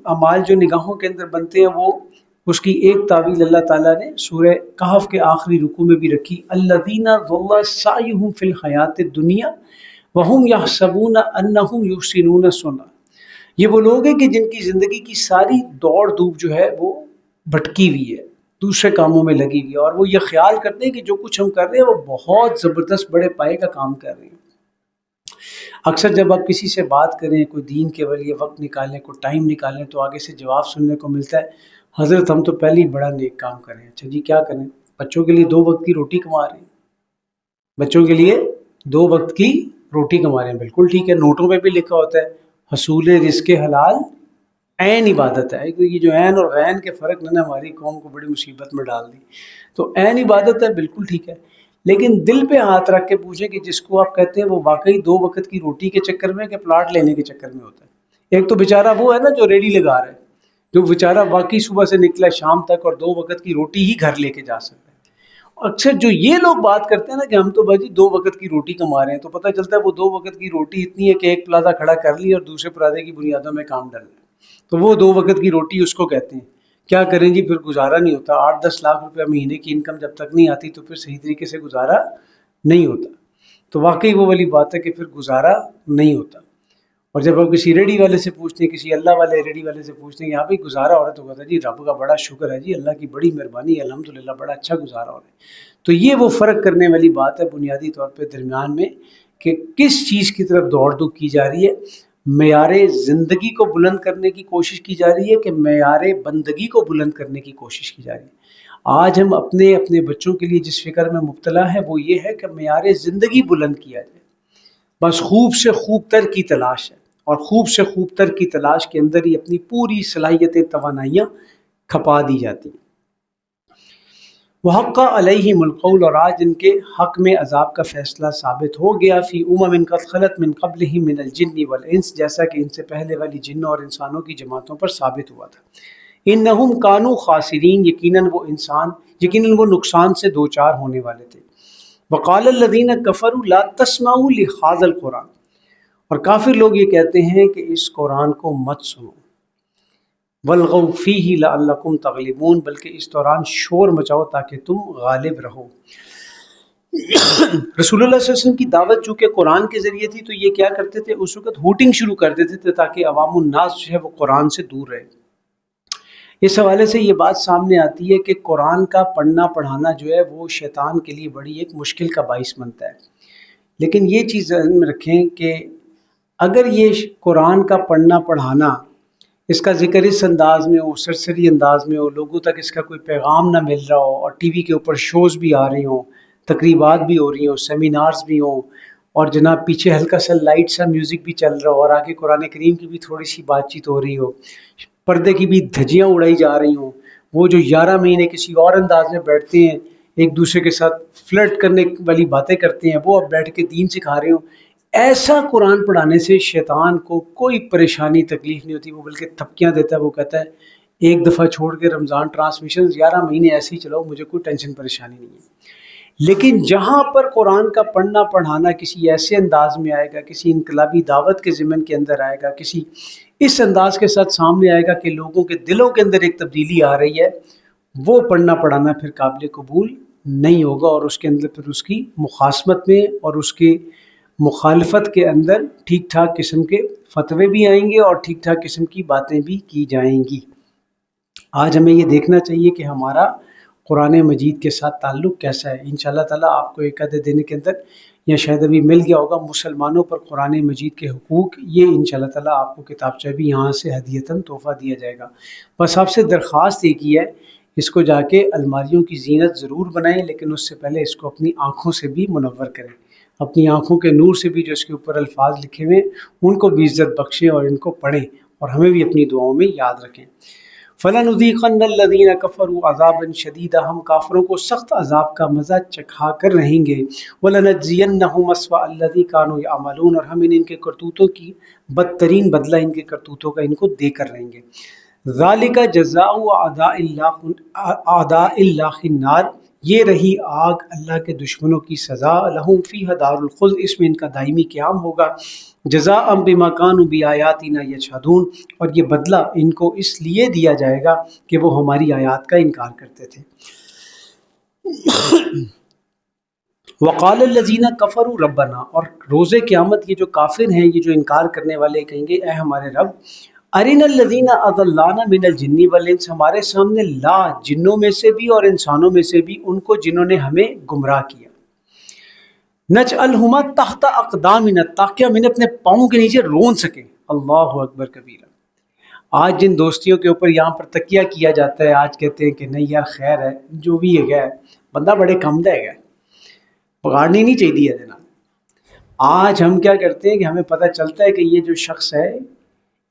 اعمال جو نگاہوں کے اندر بنتے ہیں وہ اس کی ایک تعویل اللہ تعالیٰ نے سورہ کہف کے آخری رکوع میں بھی رکھی، الذین ضل سعیہم فی الحیات الدنیا وہم یحسبون انہم یحسنون صنعا، یہ وہ لوگ ہیں کہ جن کی زندگی کی ساری دوڑ دھوپ جو ہے وہ بھٹکی ہوئی ہے، دوسرے کاموں میں لگی ہوئی ہے، اور وہ یہ خیال کرتے ہیں کہ جو کچھ ہم کر رہے ہیں وہ بہت زبردست بڑے پائے کا کام کر رہے ہیں۔ اکثر جب آپ کسی سے بات کریں، کوئی دین کے لیے وقت نکالیں، کوئی ٹائم نکالیں، تو آگے سے جواب سننے کو ملتا ہے حضرت ہم تو پہلے ہی بڑا نیک کام کریں۔ اچھا جی کیا کریں؟ بچوں کے لیے 2 وقت کی روٹی کما رہے ہیں، بچوں کے لیے 2 وقت کی روٹی کما رہے ہیں، بالکل ٹھیک ہے، نوٹوں پہ بھی لکھا ہوتا ہے حصول رزق حلال عین عبادت ہے. یہ جو عین اور غین کے فرق نے ہماری قوم کو بڑی مصیبت میں ڈال دی. تو عین عبادت ہے، بالکل ٹھیک ہے، لیکن دل پہ ہاتھ رکھ کے پوچھیں کہ جس کو آپ کہتے ہیں وہ واقعی 2 وقت کی روٹی کے چکر میں کہ پلاٹ لینے کے چکر میں ہوتا ہے. ایک تو بیچارہ وہ ہے نا جو ریڈی لگا رہا ہے، جو بیچارہ واقعی صبح سے نکلا شام تک اور 2 وقت کی روٹی ہی گھر لے کے جا سکتا ہے. اکثر جو یہ لوگ بات کرتے ہیں نا کہ ہم تو بھائی 2 وقت کی روٹی کما رہے ہیں، تو پتہ چلتا ہے وہ 2 وقت کی روٹی اتنی ہے کہ ایک پلازا کھڑا کر لی اور دوسرے پلازے کی بنیادوں میں کام ڈل رہا ہے. تو وہ 2 وقت کی روٹی اس کو کہتے ہیں. کیا کریں جی، پھر گزارا نہیں ہوتا. 8-10 لاکھ روپے مہینے کی انکم جب تک نہیں آتی تو پھر صحیح طریقے سے گزارا نہیں ہوتا. تو واقعی وہ والی بات ہے کہ پھر گزارا نہیں ہوتا. اور جب آپ کسی ریڈی والے سے پوچھتے ہیں، کسی اللہ والے ریڈی والے سے پوچھتے ہیں یہاں پہ گزارا ہو رہا ہے، تو کہتا ہے جی رب کا بڑا شکر ہے جی، اللہ کی بڑی مہربانی ہے، الحمدللہ بڑا اچھا گزارا ہو رہا ہے. تو یہ وہ فرق کرنے والی بات ہے بنیادی طور پہ درمیان میں کہ کس چیز کی طرف دوڑ دھوپ کی جا رہی ہے. معیار زندگی کو بلند کرنے کی کوشش کی جا رہی ہے کہ معیار بندگی کو بلند کرنے کی کوشش کی جا رہی ہے. آج ہم اپنے بچوں کے لیے جس فکر میں مبتلا ہے وہ یہ ہے کہ معیار زندگی بلند کیا جائے. بس خوب سے خوب تر کی تلاش ہے، اور خوب سے خوب تر کی تلاش کے اندر ہی اپنی پوری صلاحیتیں توانائیاں کھپا دی جاتی ہیں. وحق علیہم القول، اور آج ان کے حق میں عذاب کا فیصلہ ثابت ہو گیا، فی امم قد خلت من قبلہم من الجن والانس، جیسا کہ ان سے پہلے والی جنوں اور انسانوں کی جماعتوں پر ثابت ہوا تھا. انہم کانوا خاسرین، یقیناً وہ نقصان سے دوچار ہونے والے تھے. وقال الذین کفروا لا تسمعوا لهذا القرآن، اور کافر لوگ یہ کہتے ہیں کہ اس قرآن کو مت سنو. والغوا فیہ لعلکم تغلبون، بلکہ اس دوران شور مچاؤ تاکہ تم غالب رہو. رسول اللہ صلی اللہ علیہ وسلم کی دعوت چونکہ قرآن کے ذریعے تھی تو یہ کیا کرتے تھے، اس وقت ہوٹنگ شروع کر دیتے تھے تاکہ عوام الناس جو ہے وہ قرآن سے دور رہے. اس حوالے سے یہ بات سامنے آتی ہے کہ قرآن کا پڑھنا پڑھانا جو ہے وہ شیطان کے لیے بڑی ایک مشکل کا باعث بنتا ہے. لیکن یہ چیز ذہن میں رکھیں کہ اگر یہ قرآن کا پڑھنا پڑھانا اس کا ذکر اس انداز میں ہو، سرسری انداز میں ہو، لوگوں تک اس کا کوئی پیغام نہ مل رہا ہو، اور ٹی وی کے اوپر شوز بھی آ رہے ہوں، تقریبات بھی ہو رہی ہوں، سیمینارز بھی ہوں، اور جناب پیچھے ہلکا سا لائٹ سا میوزک بھی چل رہا ہو، اور آگے قرآن کریم کی بھی تھوڑی سی بات چیت ہو رہی ہو، پردے کی بھی دھجیاں اڑائی جا رہی ہوں، وہ جو 11 مہینے کسی اور انداز میں بیٹھتے ہیں ایک دوسرے کے ساتھ فلرٹ کرنے والی باتیں کرتے ہیں، وہ اب بیٹھ کے دین سکھا رہے ہوں. ایسا قرآن پڑھانے سے شیطان کو کوئی پریشانی تکلیف نہیں ہوتی، وہ بلکہ تھپکیاں دیتا ہے. وہ کہتا ہے ایک دفعہ چھوڑ کے رمضان ٹرانسمیشن 11 مہینے ایسے ہی چلاؤ، مجھے کوئی ٹینشن پریشانی نہیں ہے. لیکن جہاں پر قرآن کا پڑھنا پڑھانا کسی ایسے انداز میں آئے گا، کسی انقلابی دعوت کے ضمن کے اندر آئے گا، کسی اس انداز کے ساتھ سامنے آئے گا کہ لوگوں کے دلوں کے اندر ایک تبدیلی آ رہی ہے، وہ پڑھنا پڑھانا پھر قابل قبول نہیں ہوگا، اور اس کے اندر پھر اس کی مخاصمت میں اور اس کی مخالفت کے اندر ٹھیک ٹھاک قسم کے فتوے بھی آئیں گے اور ٹھیک ٹھاک قسم کی باتیں بھی کی جائیں گی. آج ہمیں یہ دیکھنا چاہیے کہ ہمارا قرآن مجید کے ساتھ تعلق کیسا ہے. انشاءاللہ تعالیٰ آپ کو ایک آدھے دن کے اندر یا شاید ابھی مل گیا ہوگا مسلمانوں پر قرآن مجید کے حقوق، یہ انشاءاللہ تعالیٰ آپ کو کتابچہ بھی یہاں سے ہدیتاً تحفہ دیا جائے گا. بس آپ سے درخواست ایک ہی ہے، اس کو جا کے الماریوں کی زینت ضرور بنائیں، لیکن اس سے پہلے اس کو اپنی آنکھوں سے بھی منور کریں. اپنی آنکھوں کے نور سے بھی جو اس کے اوپر الفاظ لکھے ہوئے ان کو بھی عزت بخشیں اور ان کو پڑھیں، اور ہمیں بھی اپنی دعاؤں میں یاد رکھیں. فَلَنُذِيقَنَّ الَّذِينَ كَفَرُوا عَذَابًا شَدِيدًا، ہم کافروں کو سخت عذاب کا مزہ چکھا کر رہیں گے. وَلَنَجْزِيَنَّهُمْ أَسْوَأَ الَّذِي كَانُوا يَعْمَلُونَ، اور ہم ان کے کرتوتوں کی بدترین بدلہ ان کے کرتوتوں کا ان کو دے کر رہیں گے. ذَلِكَ جَزَاءُ أَعْدَاءِ اللَّهِ النَّارِ، یہ رہی آگ اللہ کے دشمنوں کی سزا. لَهُمْ فِيهَا دَارُ الْخُلْدِ، اس میں ان کا دائمی قیام ہوگا. جزاء بما كانوا بآیاتنا یجحدون، اور یہ بدلہ ان کو اس لیے دیا جائے گا کہ وہ ہماری آیات کا انکار کرتے تھے. وقال الذین کفروا ربنا، اور روز قیامت یہ جو کافر ہیں، یہ جو انکار کرنے والے کہیں گے اے ہمارے رب، ارنا الذین اضلانا من الجن والانس، ہمارے سامنے لا جنوں میں سے بھی اور انسانوں میں سے بھی ان کو جنہوں نے ہمیں گمراہ کیا. نجعلہما تحت اقدامنا، تاکہ ہم انہیں اپنے پاؤں کے نیچے رون سکیں. اللہ اکبر کبیرہ. آج جن دوستیوں کے اوپر یہاں پر تکیہ کیا جاتا ہے، آج کہتے ہیں کہ نہیں یار خیر ہے جو بھی ہے، بندہ بڑے کم دے گا، پکڑنی نہیں چاہیے ہے جناب. آج ہم کیا کرتے ہیں کہ ہمیں پتہ چلتا ہے کہ یہ جو شخص ہے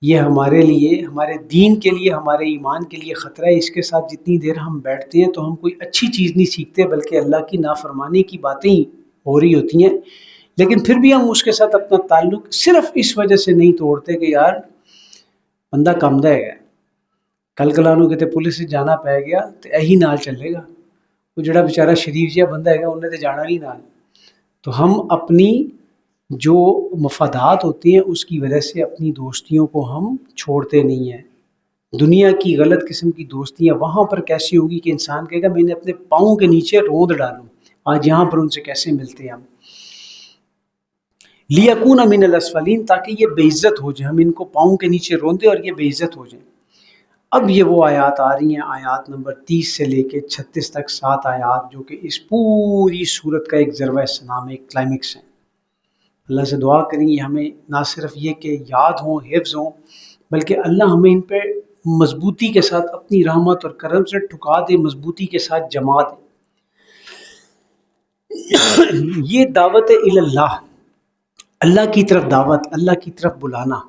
یہ ہمارے لیے، ہمارے دین کے لیے، ہمارے ایمان کے لیے خطرہ ہے۔ اس کے ساتھ جتنی دیر ہم بیٹھتے ہیں تو ہم کوئی اچھی چیز نہیں سیکھتے، بلکہ اللہ کی نافرمانی کی باتیں ہی ہو رہی ہوتی ہیں۔ لیکن پھر بھی ہم اس کے ساتھ اپنا تعلق صرف اس وجہ سے نہیں توڑتے کہ یار بندہ کم دے گا، کل کلانو کتے پولیس سے جانا پی گیا تو یہی نال چلے گا، وہ جڑا بیچارہ شریف جہا بندہ ہے انہیں تو جانا نہیں نال۔ تو ہم اپنی جو مفادات ہوتی ہیں اس کی وجہ سے اپنی دوستیوں کو ہم چھوڑتے نہیں ہیں۔ دنیا کی غلط قسم کی دوستیاں وہاں پر کیسی ہوگی کہ انسان کہے گا میں نے اپنے پاؤں کے نیچے روند ڈالوں، آج یہاں پر ان سے کیسے ملتے ہیں ہم۔ لیکون من الاسفلین، تاکہ یہ بے عزت ہو جائے، ہم ان کو پاؤں کے نیچے روندے اور یہ بے عزت ہو جائیں۔ اب یہ وہ آیات آ رہی ہیں، آیات نمبر 30 سے لے کے 36 تک 7 آیات، جو کہ اس پوری صورت کا ایک ذروہ سنام، ایک کلائمیکس ہے۔ اللہ سے دعا کریں یہ ہمیں نہ صرف یہ کہ یاد ہوں، حفظ ہوں، بلکہ اللہ ہمیں ان پہ مضبوطی کے ساتھ اپنی رحمت اور کرم سے ٹھکا دے، مضبوطی کے ساتھ جما دے۔ یہ دعوت اللہ، اللہ کی طرف دعوت، اللہ کی طرف بلانا،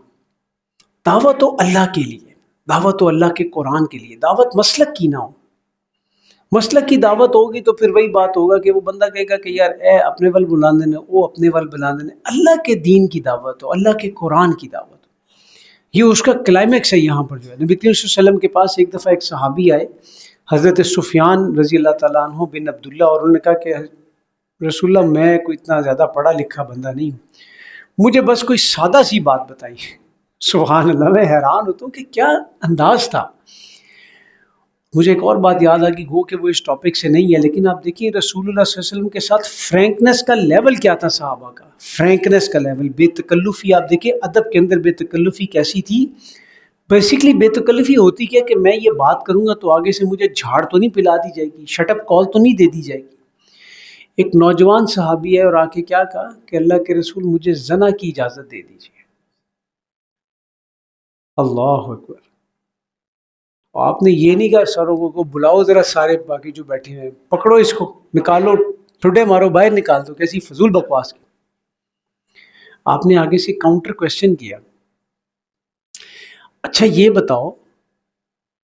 دعوت تو اللہ کے لیے، دعوت تو اللہ کے قرآن کے لیے، دعوت مسلک کی نہ ہو۔ مسلک کی دعوت ہوگی تو پھر وہی بات ہوگا کہ وہ بندہ کہے گا کہ یار اے اپنے ول بلاندے نے، وہ اپنے ول بلاندے نے۔ اللہ کے دین کی دعوت ہو، اللہ کے قرآن کی دعوت ہو، یہ اس کا کلائمیکس ہے۔ یہاں پر جو ہے نبی کریم صلی اللہ علیہ وسلم کے پاس ایک دفعہ ایک صحابی آئے، حضرت سفیان رضی اللہ تعالیٰ عنہ بن عبداللہ، اور انہوں نے کہا کہ رسول اللہ میں کوئی اتنا زیادہ پڑھا لکھا بندہ نہیں ہوں، مجھے بس کوئی سادہ سی بات بتائیے۔ سبحان اللہ، میں حیران ہوتا ہوں کہ کیا انداز تھا۔ مجھے ایک اور بات یاد آ گئی، گو کہ وہ اس ٹاپک سے نہیں ہے، لیکن آپ دیکھیے رسول اللہ صلی اللہ علیہ وسلم کے ساتھ فرینکنس کا لیول کیا تھا صحابہ کا، فرینکنس کا لیول، بے تکلفی۔ آپ دیکھیے ادب کے اندر بے تکلفی کیسی تھی۔ بیسیکلی بے تکلفی ہوتی کیا کہ میں یہ بات کروں گا تو آگے سے مجھے جھاڑ تو نہیں پلا دی جائے گی، شٹ اپ کال تو نہیں دے دی جائے گی۔ ایک نوجوان صحابی ہے اور آ کے کیا کہا کہ اللہ کے رسول مجھے زنا کی اجازت دے دیجیے۔ اللہ اکبر۔ آپ نے یہ نہیں کہا ساروں کو بلاؤ ذرا، سارے باقی جو بیٹھے ہیں پکڑو اس کو، نکالو، ٹھڈے مارو، باہر نکال دو، کیسی فضول بکواس کی۔ آپ نے آگے سے کاؤنٹر کوشچن کیا، اچھا یہ بتاؤ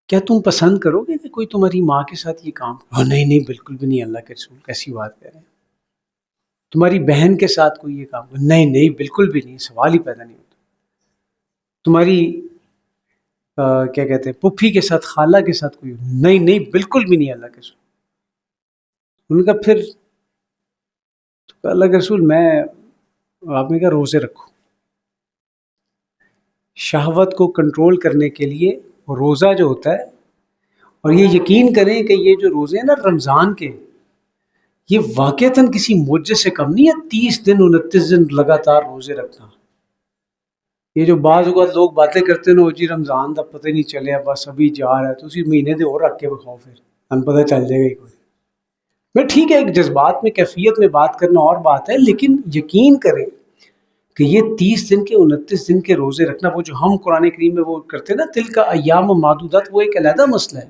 کیا تم پسند کرو گے کہ کوئی تمہاری ماں کے ساتھ یہ کام؟ نہیں نہیں بالکل بھی نہیں، اللہ کے رسول کیسی بات کہہ رہے ہیں۔ تمہاری بہن کے ساتھ کوئی یہ کام؟ نہیں نہیں بالکل بھی نہیں، سوال ہی پیدا نہیں ہوتا۔ تمہاری کیا کہتے ہیں پھوپھی کے ساتھ، خالہ کے ساتھ کوئی؟ نہیں نہیں بالکل بھی نہیں، اللہ کے رسول۔ ان کا پھر اللہ کے رسول میں، آپ نے کہا روزے رکھو۔ شہوت کو کنٹرول کرنے کے لیے روزہ جو ہوتا ہے، اور یہ یقین کریں کہ یہ جو روزے ہیں نا رمضان کے، یہ واقعتاً کسی معجزے سے کم نہیں ہے۔ 30 دن 29 دن لگاتار روزے رکھنا۔ یہ جو بعض اوقات لوگ باتیں کرتے ہیں نا، جی رمضان کا پتہ نہیں چلیا، بس ابھی جا رہا ہے، تو اسی مہینے دے اور رکھ کے بکھاؤ، پھر ہم پتہ چل جائے گا کوئی۔ میں ٹھیک ہے ایک جذبات میں کیفیت میں بات کرنا اور بات ہے، لیکن یقین کریں کہ یہ 30 دن کے 29 دن کے روزے رکھنا، وہ جو ہم قرآن کریم میں وہ کرتے ہیں نا تل کا ایام معدودات، وہ ایک علیحدہ مسئلہ ہے۔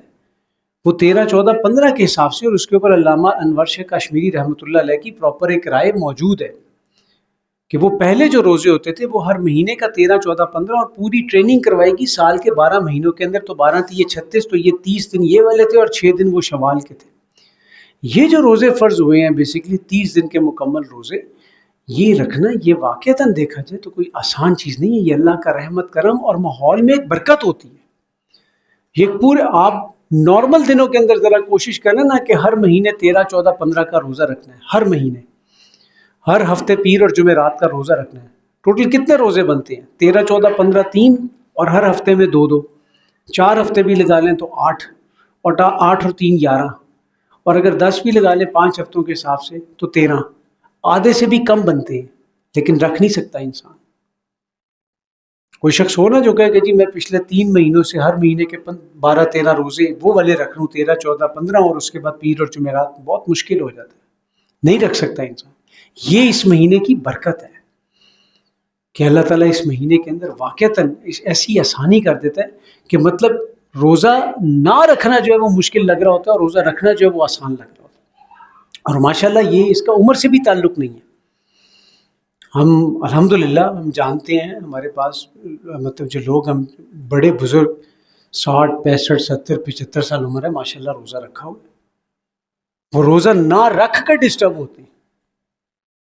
وہ 13 14 15 کے حساب سے، اور اس کے اوپر علامہ انور شاہ کشمیری رحمۃ اللہ علیہ کی پراپر ایک رائے موجود ہے کہ وہ پہلے جو روزے ہوتے تھے وہ ہر مہینے کا 13 14 15، اور پوری ٹریننگ کروائی گی سال کے 12 مہینوں کے اندر، تو 12 تھی یہ 36، تو یہ 30 دن یہ والے تھے اور 6 دن وہ شوال کے تھے۔ یہ جو روزے فرض ہوئے ہیں بیسیکلی 30 دن کے مکمل روزے، یہ رکھنا، یہ واقعتاً دیکھا جائے تو کوئی آسان چیز نہیں ہے۔ یہ اللہ کا رحمت کرم اور ماحول میں ایک برکت ہوتی ہے۔ یہ پورے آپ نارمل دنوں کے اندر ذرا کوشش کرنا نا کہ ہر مہینے 13 14 15 کا روزہ رکھنا ہے، ہر مہینے، ہر ہفتے پیر اور جمعرات کا روزہ رکھنا ہے۔ ٹوٹل کتنے روزے بنتے ہیں؟ 13 14 15 3، اور ہر ہفتے میں 2 2، 4 ہفتے بھی لگا لیں تو 8، اور 8 اور 3 11، اور اگر 10 بھی لگا لیں 5 ہفتوں کے حساب سے تو 13، آدھے سے بھی کم بنتے ہیں، لیکن رکھ نہیں سکتا انسان۔ کوئی شخص ہو نا جو کہے کہ جی میں پچھلے 3 مہینوں سے ہر مہینے کے 12 13 روزے وہ والے رکھ رہا ہوں، 13 14 15، اور اس کے بعد پیر اور جمعرات، بہت مشکل ہو جاتا ہے، نہیں رکھ سکتا انسان۔ یہ اس مہینے کی برکت ہے کہ اللہ تعالیٰ اس مہینے کے اندر واقعتاً ایسی آسانی کر دیتا ہے کہ مطلب روزہ نہ رکھنا جو ہے وہ مشکل لگ رہا ہوتا ہے، اور روزہ رکھنا جو ہے وہ آسان لگ رہا ہوتا ہے۔ اور ماشاءاللہ یہ اس کا عمر سے بھی تعلق نہیں ہے۔ ہم الحمدللہ ہم جانتے ہیں ہمارے پاس مطلب جو لوگ ہم بڑے بزرگ 60 65 70 75 سال عمر ہے ماشاء اللہ روزہ رکھا ہوا ہے، وہ روزہ نہ رکھ کر ڈسٹرب ہوتے ہیں.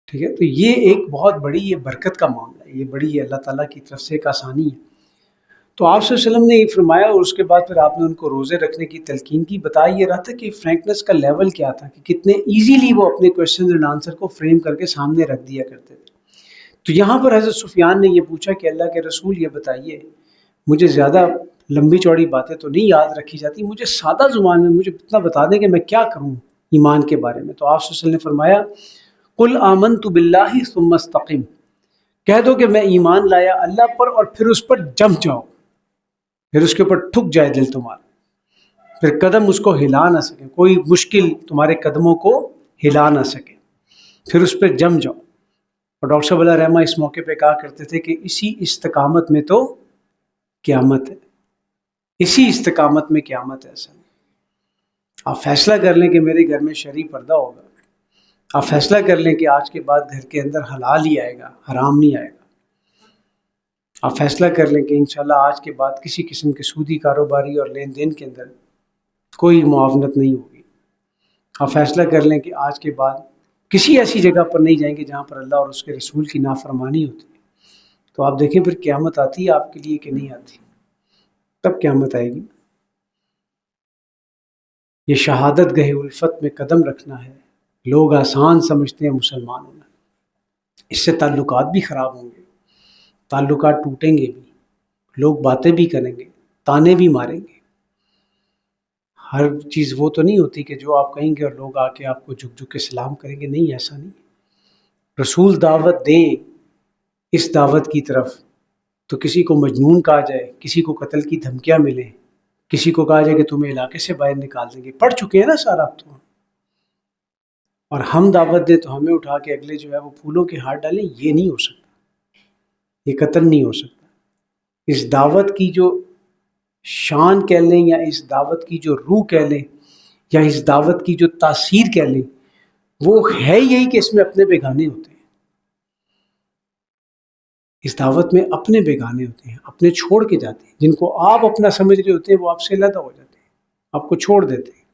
ٹھیک ہے، تو یہ ایک بہت بڑی یہ برکت کا معاملہ ہے، یہ بڑی یہ اللہ تعالیٰ کی طرف سے ایک آسانی ہے. تو آپ صلی اللہ علیہ وسلم نے یہ فرمایا اور اس کے بعد پھر آپ نے ان کو روزے رکھنے کی تلقین کی. بتایا یہ رہا تھا کہ فرینکنس کا لیول کیا تھا، کہ کتنے ایزیلی وہ اپنے کوشچنز اینڈ آنسر کو فریم کر کے سامنے رکھ دیا کرتے تھے. تو یہاں پر حضرت سفیان نے یہ پوچھا کہ اللہ کے رسول یہ بتائیے، مجھے زیادہ لمبی چوڑی باتیں تو نہیں یاد رکھی جاتی، مجھے سادہ زبان میں مجھے اتنا بتا دیں کہ میں کیا کروں ایمان کے بارے میں. تو آپ صلی اللہ علیہ وسلم نے فرمایا قل آمنت باللہ ثم استقم، کہہ دو کہ میں ایمان لایا اللہ پر اور پھر اس پر جم جاؤ، پھر اس کے اوپر ٹھک جائے دل تمہارا، پھر قدم اس کو ہلا نہ سکے، کوئی مشکل تمہارے قدموں کو ہلا نہ سکے، پھر اس پہ جم جاؤ. اور ڈاکٹر صاحب اللہ رحمہ اس موقع پہ کہا کرتے تھے کہ اسی استقامت میں تو قیامت ہے، اسی استقامت میں قیامت ہے. اصل آپ فیصلہ کر لیں کہ میرے گھر میں شرعی پردہ ہوگا، آپ فیصلہ کر لیں کہ آج کے بعد گھر کے اندر حلال ہی آئے گا، حرام نہیں آئے گا. آپ فیصلہ کر لیں کہ انشاءاللہ آج کے بعد کسی قسم کے سودی کاروباری اور لین دین کے اندر کوئی معاونت نہیں ہوگی. آپ فیصلہ کر لیں کہ آج کے بعد کسی ایسی جگہ پر نہیں جائیں گے جہاں پر اللہ اور اس کے رسول کی نافرمانی ہوتی ہے. تو آپ دیکھیں پھر قیامت آتی ہے آپ کے لیے کہ نہیں آتی، تب قیامت آئے گی. یہ شہادت گہ الفت میں قدم رکھنا ہے، لوگ آسان سمجھتے ہیں مسلمان ہونا، اس سے تعلقات بھی خراب ہوں گے، تعلقات ٹوٹیں گے بھی، لوگ باتیں بھی کریں گے، تانے بھی ماریں گے. ہر چیز وہ تو نہیں ہوتی کہ جو آپ کہیں گے اور لوگ آ کے آپ کو جھک جھک کے سلام کریں گے، نہیں ایسا نہیں. رسول دعوت دیں اس دعوت کی طرف تو کسی کو مجنون کہا جائے، کسی کو قتل کی دھمکیاں ملیں، کسی کو کہا جائے کہ تمہیں علاقے سے باہر نکال دیں گے، پڑھ چکے ہیں نا سارا اب تو. اور ہم دعوت دیں تو ہمیں اٹھا کے اگلے جو ہے وہ پھولوں کے ہاتھ ڈالیں، یہ نہیں ہو سکتا، یہ قتل نہیں ہو سکتا. اس دعوت کی جو شان کہہ لیں یا اس دعوت کی جو روح کہہ لیں یا اس دعوت کی جو تاثیر کہہ لیں، وہ ہے یہی کہ اس میں اپنے بیگانے ہوتے ہیں. اس دعوت میں اپنے بیگانے ہوتے ہیں، اپنے چھوڑ کے جاتے ہیں، جن کو آپ اپنا سمجھ رہے ہوتے ہیں وہ آپ سے علیحدہ ہو جاتے ہیں، آپ کو چھوڑ دیتے ہیں.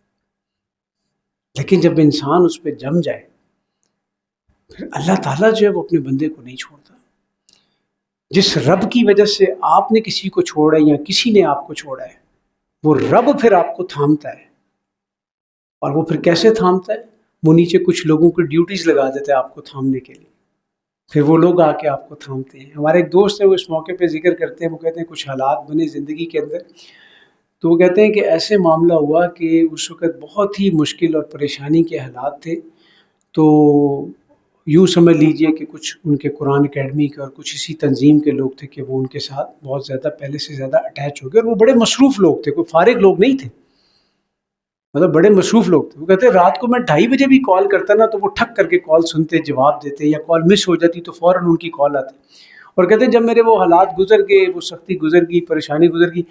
لیکن جب انسان اس پہ جم جائے پھر اللہ تعالیٰ جو ہے وہ اپنے بندے کو نہیں چھوڑتا. جس رب کی وجہ سے آپ نے کسی کو چھوڑا ہے یا کسی نے آپ کو چھوڑا ہے، وہ رب پھر آپ کو تھامتا ہے. اور وہ پھر کیسے تھامتا ہے؟ وہ نیچے کچھ لوگوں کی ڈیوٹیز لگا دیتا ہے آپ کو تھامنے کے لیے، پھر وہ لوگ آ کے آپ کو تھامتے ہیں. ہمارے ایک دوست ہیں وہ اس موقع پہ ذکر کرتے ہیں، وہ کہتے ہیں کچھ حالات بنے زندگی کے اندر، تو وہ کہتے ہیں کہ ایسے معاملہ ہوا کہ اس وقت بہت ہی مشکل اور پریشانی کے حالات تھے. تو یوں سمجھ لیجئے کہ کچھ ان کے قرآن اکیڈمی کے اور کچھ اسی تنظیم کے لوگ تھے کہ وہ ان کے ساتھ بہت زیادہ پہلے سے زیادہ اٹیچ ہو گئے، اور وہ بڑے مصروف لوگ تھے، کوئی فارغ لوگ نہیں تھے، مطلب بڑے مصروف لوگ تھے. وہ کہتے ہیں رات کو میں 2:30 بجے بھی کال کرتا نا تو وہ ٹھک کر کے کال سنتے، جواب دیتے، یا کال مس ہو جاتی تو فوراً ان کی کال آتی. اور کہتے ہیں جب میرے وہ حالات گزر گئے، وہ سختی گزر گئی، پریشانی گزر گئی،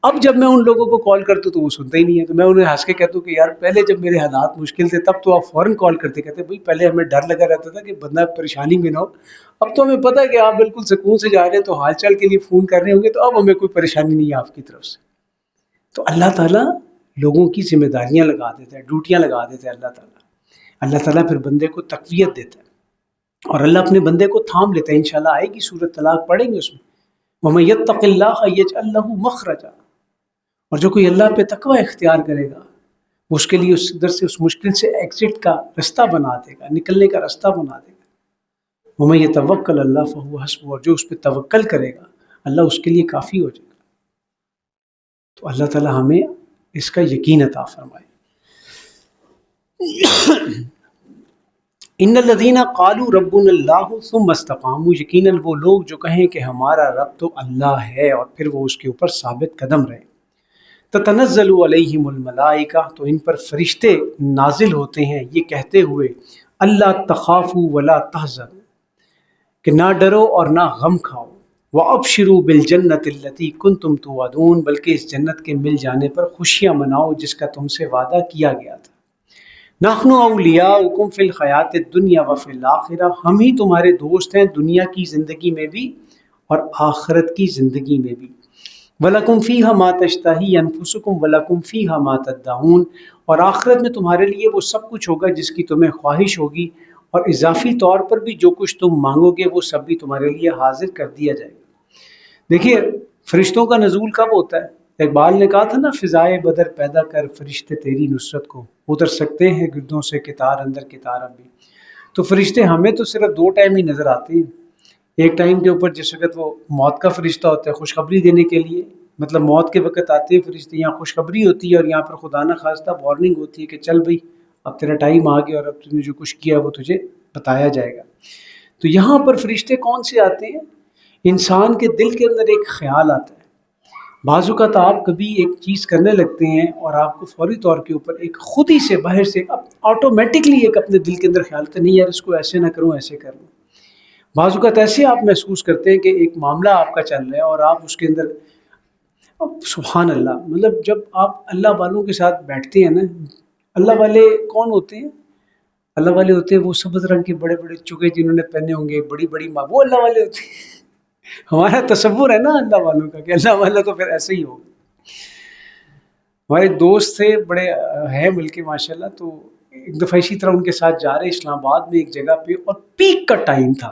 اب جب میں ان لوگوں کو کال کرتا ہوں تو وہ سنتا ہی نہیں ہے. تو میں انہیں ہنس کے کہتا ہوں کہ یار پہلے جب میرے حالات مشکل تھے تب تو آپ فوراً کال کرتے. کہتے بھائی پہلے ہمیں ڈر لگا رہتا تھا کہ بندہ پریشانی میں نہ ہو، اب تو ہمیں پتہ ہے کہ آپ بالکل سکون سے جا رہے ہیں تو حال چال کے لیے فون کر رہے ہوں گے، تو اب ہمیں کوئی پریشانی نہیں ہے آپ کی طرف سے. تو اللہ تعالیٰ لوگوں کی ذمہ داریاں لگا دیتا ہے، ڈیوٹیاں لگا دیتا ہے. اللہ تعالیٰ پھر بندے کو تقویت دیتا ہے اور اللہ اپنے بندے کو تھام لیتا ہے. انشاءاللہ آئے گی سورۃ طلاق، پڑھیں گے اس میں وَمَن يَتَّقِ اللَّهَ يَجْعَل لَّهُ مَخْرَجًا، اور جو کوئی اللہ پہ تقوی اختیار کرے گا وہ اس کے لیے اس در سے اس مشکل سے ایگزٹ کا رستہ بنا دے گا، نکلنے کا رستہ بنا دے گا. وَمَن يَتَوَکَّلْ عَلَى اللَّهِ فَهُوَ حَسْبُهُ، اور جو اس پہ توکل کرے گا اللہ اس کے لیے کافی ہو جائے گا. تو اللہ تعالیٰ ہمیں اس کا یقین عطا فرمائے. ان الذین قالوا ربنا اللہ ثم استقاموا، یقیناً وہ لوگ جو کہیں کہ ہمارا رب تو اللہ ہے اور پھر وہ اس کے اوپر ثابت قدم رہے. تتنزل علیہم الملائکہ، تو ان پر فرشتے نازل ہوتے ہیں یہ کہتے ہوئے اللہ تخافوا ولا تحزنوا، کہ نہ ڈرو اور نہ غم کھاؤ. وابشروا بالجنۃ التی کنتم توعدون، بلکہ اس جنت کے مل جانے پر خوشیاں مناؤ جس کا تم سے وعدہ کیا گیا تھا. نحن اولیاؤکم فی الحیات الدنیا و فی الآخرہ، ہم ہی تمہارے دوست ہیں دنیا کی زندگی میں بھی اور آخرت کی زندگی میں بھی۔ وَلَكُمْ فِيهَا مَا تَشْتَهِي أَنفُسُكُمْ وَلَكُمْ فِيهَا مَا تَدَّعُونَ، اور آخرت میں تمہارے لیے وہ سب کچھ ہوگا جس کی تمہیں خواہش ہوگی، اور اضافی طور پر بھی جو کچھ تم مانگو گے وہ سب بھی تمہارے لیے حاضر کر دیا جائے گا۔ دیکھیے فرشتوں کا نزول کب ہوتا ہے؟ اقبال نے کہا تھا نا، فضائے بدر پیدا کر فرشتے تیری نصرت کو، اتر سکتے ہیں گردوں سے کتار اندر کتار اب بھی۔ تو فرشتے ہمیں تو صرف دو ٹائم ہی نظر آتے ہیں، ایک ٹائم کے اوپر جس وقت وہ موت کا فرشتہ ہوتا ہے خوشخبری دینے کے لیے، مطلب موت کے وقت آتے ہیں فرشتے، یہاں خوشخبری ہوتی ہے، اور یہاں پر خدا نہ خواستہ وارننگ ہوتی ہے کہ چل بھئی اب تیرا ٹائم آ گیا اور اب تم نے جو کچھ کیا وہ تجھے بتایا جائے گا۔ تو یہاں پر فرشتے کون سے آتے ہیں؟ انسان کے دل کے اندر ایک خیال آتا ہے۔ بعض اوقات آپ کبھی ایک چیز کرنے لگتے ہیں اور آپ کو فوری طور کے اوپر ایک خود ہی سے باہر سے آٹومیٹکلی ایک اپنے دل کے اندر خیال آتا ہے، نہیں یار اس کو ایسے نہ کروں ایسے کر لوں۔ بعض اوقات ایسے آپ محسوس کرتے ہیں کہ ایک معاملہ آپ کا چل رہا ہے اور آپ اس کے اندر، اب سبحان اللہ، مطلب جب آپ اللہ والوں کے ساتھ بیٹھتے ہیں نا، اللہ والے کون ہوتے ہیں؟ اللہ والے ہوتے ہیں وہ سبز رنگ کے بڑے بڑے چگے جنہوں نے پہنے ہوں گے، بڑی بڑی ماں، وہ اللہ والے ہوتے ہیں۔ ہمارا تصور ہے نا اللہ والوں کا کہ اللہ والا تو پھر ایسے ہی ہوگا۔ ہمارے دوست تھے بڑے ہیں بلکہ ماشاء اللہ، تو ایک دفعہ اسی طرح ان کے ساتھ جا رہے اسلام آباد میں ایک جگہ پہ، اور پیک کا ٹائم تھا،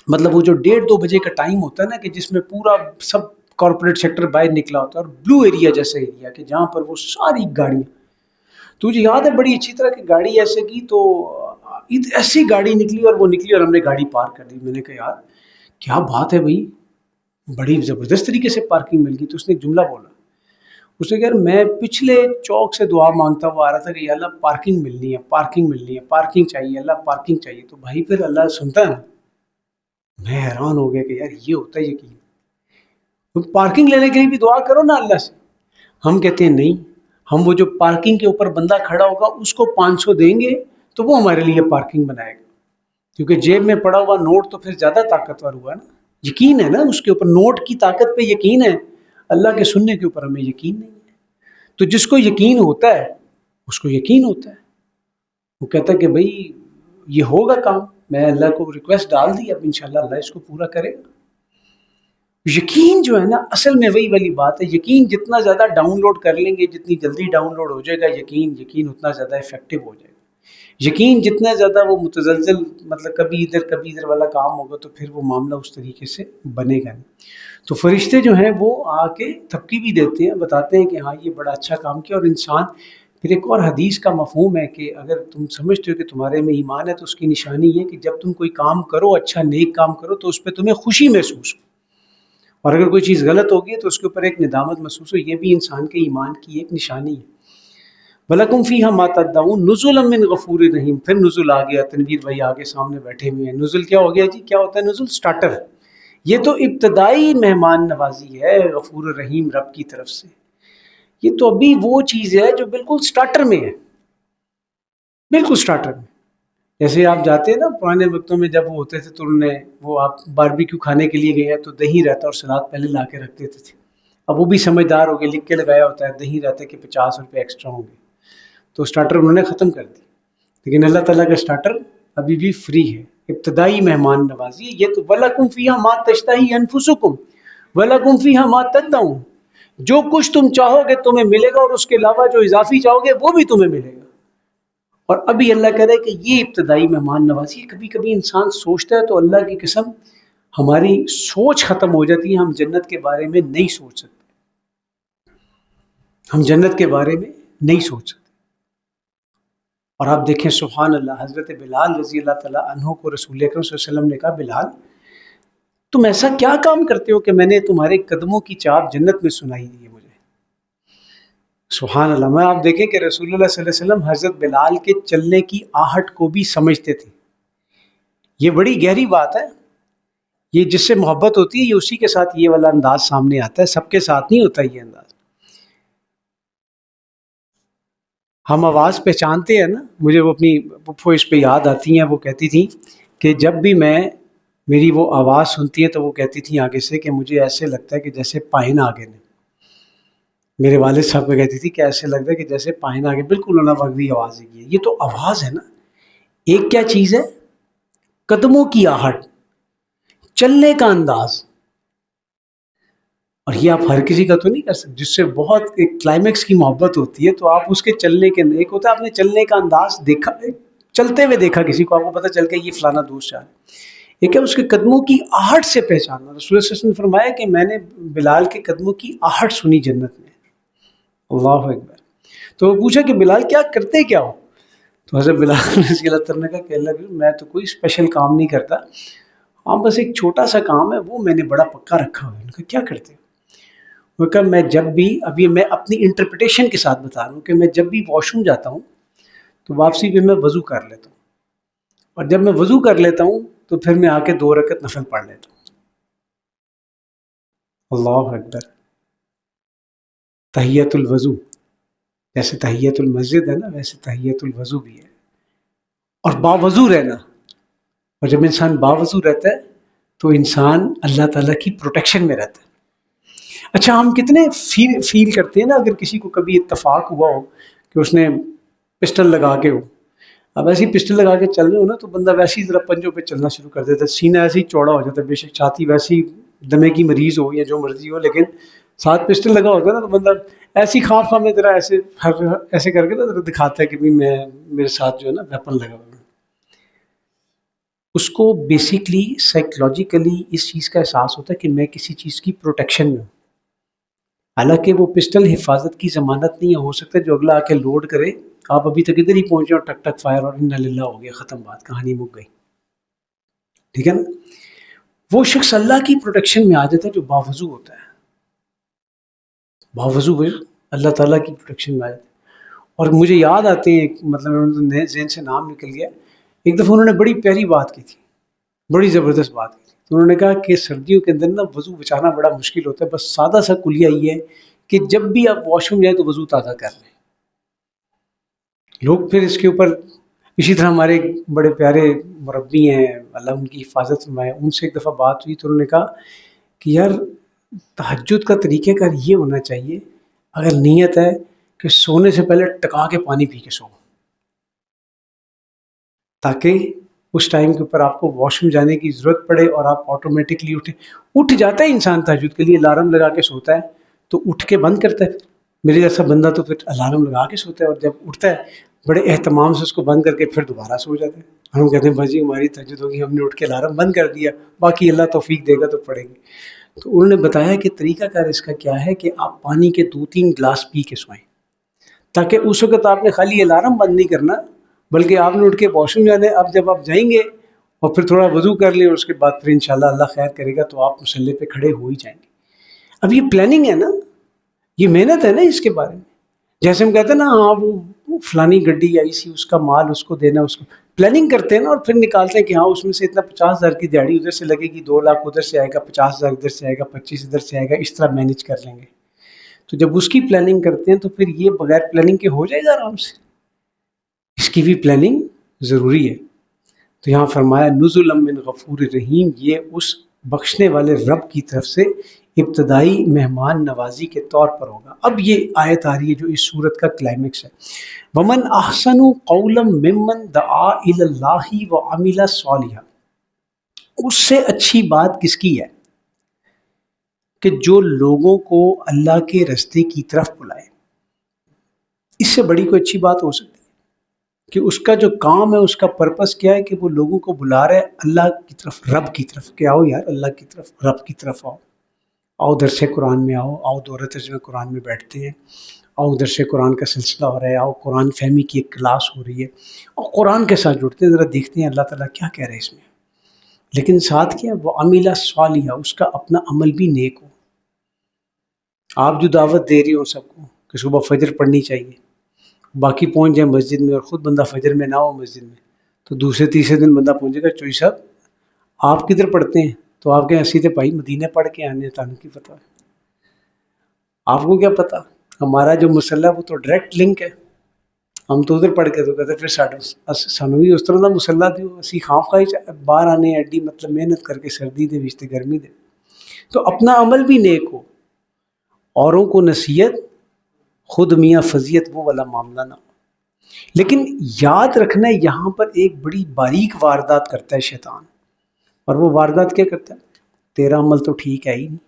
مطلب وہ جو 1:30-2 بجے کا ٹائم ہوتا ہے نا کہ جس میں پورا سب کارپوریٹ سیکٹر باہر نکلا ہوتا ہے، اور بلو ایریا جیسا ایریا کہ جہاں پر وہ ساری گاڑیاں، تو مجھے یاد ہے بڑی اچھی طرح کہ گاڑی ایسے کی تو ایسی گاڑی نکلی اور وہ نکلی اور ہم نے گاڑی پارک کر دی۔ میں نے کہا یار کیا بات ہے بھائی، بڑی زبردست طریقے سے پارکنگ مل گئی۔ تو اس نے ایک جملہ بولا، اس نے کہا یار میں پچھلے چوک سے دعا مانگتا ہوا آ رہا تھا کہ یا اللہ پارکنگ ملنی ہے، پارکنگ ملنی ہے، پارکنگ چاہیے اللہ، پارکنگ چاہیے۔ تو بھائی پھر اللہ سنتا ہے نا۔ میں حیران ہو گیا کہ یار یہ ہوتا ہے یقین، تم پارکنگ لینے کے لیے بھی دعا کرو نا اللہ سے۔ ہم کہتے ہیں نہیں، ہم وہ جو پارکنگ کے اوپر بندہ کھڑا ہوگا اس کو 500 دیں گے تو وہ ہمارے لیے پارکنگ بنائے گا، کیونکہ جیب میں پڑا ہوا نوٹ تو پھر زیادہ طاقتور ہوا نا، یقین ہے نا اس کے اوپر، نوٹ کی طاقت پہ یقین ہے، اللہ کے سننے کے اوپر ہمیں یقین نہیں ہے۔ تو جس کو یقین ہوتا ہے اس کو یقین ہوتا ہے، وہ کہتا ہے کہ بھئی یہ ہوگا کام، میں اللہ کو ریکویسٹ ڈال دی، اب انشاءاللہ اللہ اس کو پورا کرے گا۔ یقین جو ہے نا اصل میں وہی والی بات ہے، یقین جتنا زیادہ ڈاؤن لوڈ کر لیں گے، جتنی جلدی ڈاؤن لوڈ ہو جائے گا یقین اتنا زیادہ افیکٹو ہو جائے گا۔ یقین جتنا زیادہ وہ متزلزل، مطلب کبھی ادھر والا کام ہوگا تو پھر وہ معاملہ اس طریقے سے بنے گا نہیں۔ تو فرشتے جو ہیں وہ آ کے تھپکی بھی دیتے ہیں، بتاتے ہیں کہ ہاں یہ بڑا اچھا کام کیا۔ اور انسان، پھر ایک اور حدیث کا مفہوم ہے کہ اگر تم سمجھتے ہو کہ تمہارے میں ایمان ہے تو اس کی نشانی یہ کہ جب تم کوئی کام کرو، اچھا نیک کام کرو، تو اس پہ تمہیں خوشی محسوس ہو، اور اگر کوئی چیز غلط ہوگی تو اس کے اوپر ایک ندامت محسوس ہو، یہ بھی انسان کے ایمان کی ایک نشانی ہے۔ وَلَكُمْ فِيهَا مَا تَدَّعُونَ نُزُلًا مِّن غَفُورٍ رَحِيمٍ، پھر نزل آ گیا، تنویر بھائی آگے سامنے بیٹھے ہوئے ہیں۔ نزل کیا ہو گیا جی؟ کیا ہوتا ہے نزل؟ سٹارٹر۔ یہ تو ابتدائی مہمان نوازی ہے غفور الرحیم رب کی طرف سے، یہ تو ابھی وہ چیز ہے جو بالکل سٹارٹر میں ہے، بالکل سٹارٹر میں۔ جیسے آپ جاتے ہیں نا پرانے وقتوں میں جب وہ ہوتے تھے تو انہوں نے وہ آپ باربیکیو کھانے کے لیے گئے ہیں تو دہی رہتا اور سلاد پہلے لا کے رکھ دیتے تھے۔ اب وہ بھی سمجھدار ہو گئے، لکھ کے لگایا ہوتا ہے دہی رہتے کہ 50 روپے ایکسٹرا ہوں گے، تو سٹارٹر انہوں نے ختم کر دی۔ لیکن اللہ تعالیٰ کا سٹارٹر ابھی بھی فری ہے، ابتدائی مہمان نوازی ہے۔ یہ تو وَلَكُمْ فِيهَا مَا تَشْتَهِي أَنفُسُكُمْ وَلَكُمْ فِيهَا مَا تَدَّعُونَ، جو کچھ تم چاہو گے تمہیں ملے گا، اور اس کے علاوہ جو اضافی چاہو گے وہ بھی تمہیں ملے گا۔ اور ابھی اللہ کہہ رہا ہے کہ یہ ابتدائی مہمان نوازی ہے۔ کبھی کبھی انسان سوچتا ہے تو اللہ کی قسم ہماری سوچ ختم ہو جاتی ہے، ہم جنت کے بارے میں نہیں سوچ سکتے، ہم جنت کے بارے میں نہیں سوچ سکتے۔ اور آپ دیکھیں سبحان اللہ، حضرت بلال رضی اللہ تعالیٰ عنہ کو رسول اکرم صلی اللہ علیہ وسلم نے کہا بلال تم ایسا کیا کام کرتے ہو کہ میں نے تمہارے قدموں کی چاپ جنت میں سنائی دی ہے مجھے۔ سبحان اللہ، میں آپ دیکھیں کہ رسول اللہ صلی اللہ علیہ وسلم حضرت بلال کے چلنے کی آہٹ کو بھی سمجھتے تھے۔ یہ بڑی گہری بات ہے، یہ جس سے محبت ہوتی ہے یہ اسی کے ساتھ یہ والا انداز سامنے آتا ہے، سب کے ساتھ نہیں ہوتا یہ انداز۔ ہم آواز پہچانتے ہیں نا، مجھے وہ اپنی پھپھو اس پہ یاد آتی ہیں، وہ کہتی تھیں کہ جب بھی میں میری وہ آواز سنتی ہے تو وہ کہتی تھیں آگے سے کہ مجھے ایسے لگتا ہے کہ جیسے پائن آگے نے، میرے والد صاحب کو کہتی تھی کہ ایسے لگتا ہے کہ جیسے پائنا آگے بالکل انہوں وقت بھی آواز ہی کی ہے. یہ تو آواز ہے نا. ایک کیا چیز ہے؟ قدموں کی آہٹ، چلنے کا انداز. اور یہ آپ ہر کسی کا تو نہیں کر سکتے. جس سے بہت ایک کلائمیکس کی محبت ہوتی ہے تو آپ اس کے چلنے کے، ایک ہوتا ہے آپ نے چلنے کا انداز دیکھا، چلتے ہوئے دیکھا کسی کو، آپ کو پتہ چل گیا یہ فلانا دوست جا رہا ہے. ایک ہے اس کے قدموں کی آہٹ سے پہچاننا. رسول اللہ صلی اللہ علیہ وسلم نے فرمایا کہ میں نے بلال کے قدموں کی آہٹ سنی جنت میں. اللہ اکبر. تو وہ پوچھا کہ بلال کیا کرتے کیا ہو؟ تو حضرت بلال رضی اللہ تعالیٰ نے کہا کہ اللہ میں تو کوئی اسپیشل کام نہیں کرتا، ہاں بس ایک چھوٹا سا کام ہے وہ میں نے بڑا پکا رکھا ہوا ہے. کہا کیا کرتے ہو؟ وہ کہا میں جب بھی، ابھی میں اپنی انٹرپریٹیشن کے ساتھ بتا رہا ہوں کہ میں جب بھی واش روم جاتا ہوں تو واپسی پہ میں وضو کر لیتا ہوں، اور جب میں وضو کر لیتا ہوں تو پھر میں آ کے 2 رکعت نفل پڑھ لیتا ہوں. اللہ اکبر. تحیت الوضو، جیسے تحیت المسجد ہے نا ویسے تحیت الوضو بھی ہے. اور باوضو رہنا. اور جب انسان باوضو رہتا ہے تو انسان اللہ تعالیٰ کی پروٹیکشن میں رہتا ہے. اچھا ہم کتنے فیل کرتے ہیں نا اگر کسی کو کبھی اتفاق ہوا ہو کہ اس نے پسٹل لگا کے ہو. اب ایسی پسٹل لگا کے چل رہے ہو نا تو بندہ ویسے ہی ذرا پنجوں پہ چلنا شروع کر دیتا ہے، سینہ ایسے ہی چوڑا ہو جاتا ہے، بے شک چھاتی ویسی دمے کی مریض ہو یا جو مرضی ہو، لیکن ساتھ پسٹل لگا ہوتا ہے نا تو بندہ ایسی خواہ خواہ میں ذرا ایسے ایسے کر کے نا ذرا دکھاتا ہے کہ بھی میں، میرے ساتھ جو ہے نا ویپن لگا ہوا ہے. اس کو بیسکلی سائیکولوجیکلی اس چیز کا احساس ہوتا ہے کہ میں کسی چیز کی پروٹیکشن میں ہوں. حالانکہ وہ پسٹل حفاظت کی ضمانت نہیں ہو سکتا. جو اگلا آ کے لوڈ کرے، آپ ابھی تک ادھر ہی پہنچے اور ٹک ٹک فائر اور انا للہ ہو گیا، ختم بات، کہانی مک گئی. ٹھیک ہے نا. وہ شخص اللہ کی پروٹیکشن میں آ جاتا ہے جو باوضو ہوتا ہے. باوضو اللہ تعالیٰ کی پروٹیکشن میں آ جاتا ہے. اور مجھے یاد آتے ہیں، مطلب ذہن سے نام نکل گیا، ایک دفعہ انہوں نے بڑی پیاری بات کی تھی، بڑی زبردست بات کی تھی. تو انہوں نے کہا کہ سردیوں کے اندر نا وضو بچانا بڑا مشکل ہوتا ہے، بس سادہ سا کلیہ یہ ہے کہ جب بھی آپ واش روم جائیں تو وضو تازہ کر لیں. لوگ پھر اس کے اوپر، اسی طرح ہمارے بڑے پیارے مربی ہیں، اللہ ان کی حفاظت فرمائے، ان سے ایک دفعہ بات ہوئی تو انہوں نے کہا کہ یار تہجد کا طریقہ کار یہ ہونا چاہیے، اگر نیت ہے کہ سونے سے پہلے ٹکا کے پانی پی کے سو، تاکہ اس ٹائم کے اوپر آپ کو واش روم جانے کی ضرورت پڑے اور آپ آٹومیٹکلی اٹھ جاتا ہے. انسان تہجد کے لیے الارم لگا کے سوتا ہے تو اٹھ کے بند کرتا ہے. میرے جیسا بندہ تو پھر الارم لگا کے سوتا ہے اور جب اٹھتا ہے بڑے اہتمام سے اس کو بند کر کے پھر دوبارہ سو جاتا ہے. ہم کہتے ہیں بھاجی ہماری تہجد ہوگی، ہم نے اٹھ کے الارم بند کر دیا، باقی اللہ توفیق دے گا تو پڑے گی. تو انہوں نے بتایا کہ طریقہ کار اس کا کیا ہے کہ آپ پانی کے 2-3 گلاس پی کے سوئیں، تاکہ اس وقت آپ نے خالی الارم بند نہیں کرنا بلکہ آپ نے اٹھ کے واش روم جانے. اب جب آپ جائیں گے اور پھر تھوڑا وضو کر لیں اور اس کے بعد پھر انشاءاللہ اللہ خیر کرے گا تو آپ مصلی پہ کھڑے ہو ہی جائیں گے. اب یہ پلاننگ ہے نا، یہ محنت ہے نا اس کے بارے میں. جیسے ہم کہتے ہیں نا ہاں وہ فلانی گڈی آئی سی، اس کا مال اس کو دینا، اس کو پلاننگ کرتے ہیں نا، اور پھر نکالتے ہیں کہ ہاں اس میں سے اتنا 50,000 کی دیہڑی ادھر سے لگے گی، 2 لاکھ ادھر سے آئے گا، 50,000 ادھر سے آئے گا، 25 ادھر سے آئے گا، اس طرح مینیج کر لیں گے. تو جب اس کی پلاننگ کرتے ہیں تو پھر یہ بغیر پلاننگ کے ہو جائے گا آرام سے. اس کی بھی پلاننگ ضروری ہے. تو یہاں فرمایا نزلا من غفور الرحیم، یہ اس بخشنے والے رب کی طرف سے ابتدائی مہمان نوازی کے طور پر ہوگا. اب یہ آیت آ رہی ہے جو اس صورت کا کلائمیکس ہے. ومن احسن قولا ممن دعا الی اللہ وعمل صالحا، اس سے اچھی بات کس کی ہے کہ جو لوگوں کو اللہ کے راستے کی طرف بلائے. اس سے بڑی کوئی اچھی بات ہو سکتی ہے کہ اس کا جو کام ہے، اس کا پرپس کیا ہے کہ وہ لوگوں کو بلا رہا ہے اللہ کی طرف، رب کی طرف، کہ آؤ یار اللہ کی طرف، رب کی طرف آؤ، آؤ درس قرآن میں آؤ، آؤ دورہ ترجمہ قرآن میں بیٹھتے ہیں، آؤ درس قرآن کا سلسلہ ہو رہا ہے، آؤ قرآن فہمی کی ایک کلاس ہو رہی ہے، اور قرآن کے ساتھ جڑتے ہیں، ذرا دیکھتے ہیں اللہ تعالیٰ کیا کہہ رہے ہیں اس میں. لیکن ساتھ کیا، وہ عمل صالحا، اس کا اپنا عمل بھی نیک ہو. آپ جو دعوت دے رہی ہو سب کو کہ صبح فجر پڑھنی چاہیے، باقی پہنچ جائیں مسجد میں اور خود بندہ فجر میں نہ ہو مسجد میں، تو دوسرے تیسرے دن بندہ پہنچے گا چوئی صاحب آپ کدھر پڑھتے ہیں؟ تو آپ کے سیدھے بھائی مدینے پڑھ کے آنے، تعلق کی پتہ ہے. آپ کو کیا پتا، ہمارا جو مسئلہ ہے وہ تو ڈائریکٹ لنک ہے. ہم تو ادھر پڑھ کے تو کہتے پھر سانو بھی اس طرح کا مسئلہ دیو، اسی خواہ خواہ باہر آنے ایڈی مطلب محنت کر کے سردی دے وچ تے گرمی دے. تو اپنا عمل بھی نیک ہو، اوروں کو نصیحت خود میاں فضیت وہ والا معاملہ نہ ہو۔ لیکن یاد رکھنا ہے یہاں پر ایک بڑی باریک واردات کرتا ہے شیطان، اور وہ واردات کیا کرتا ہے؟ تیرا عمل تو ٹھیک ہے ہی نہیں،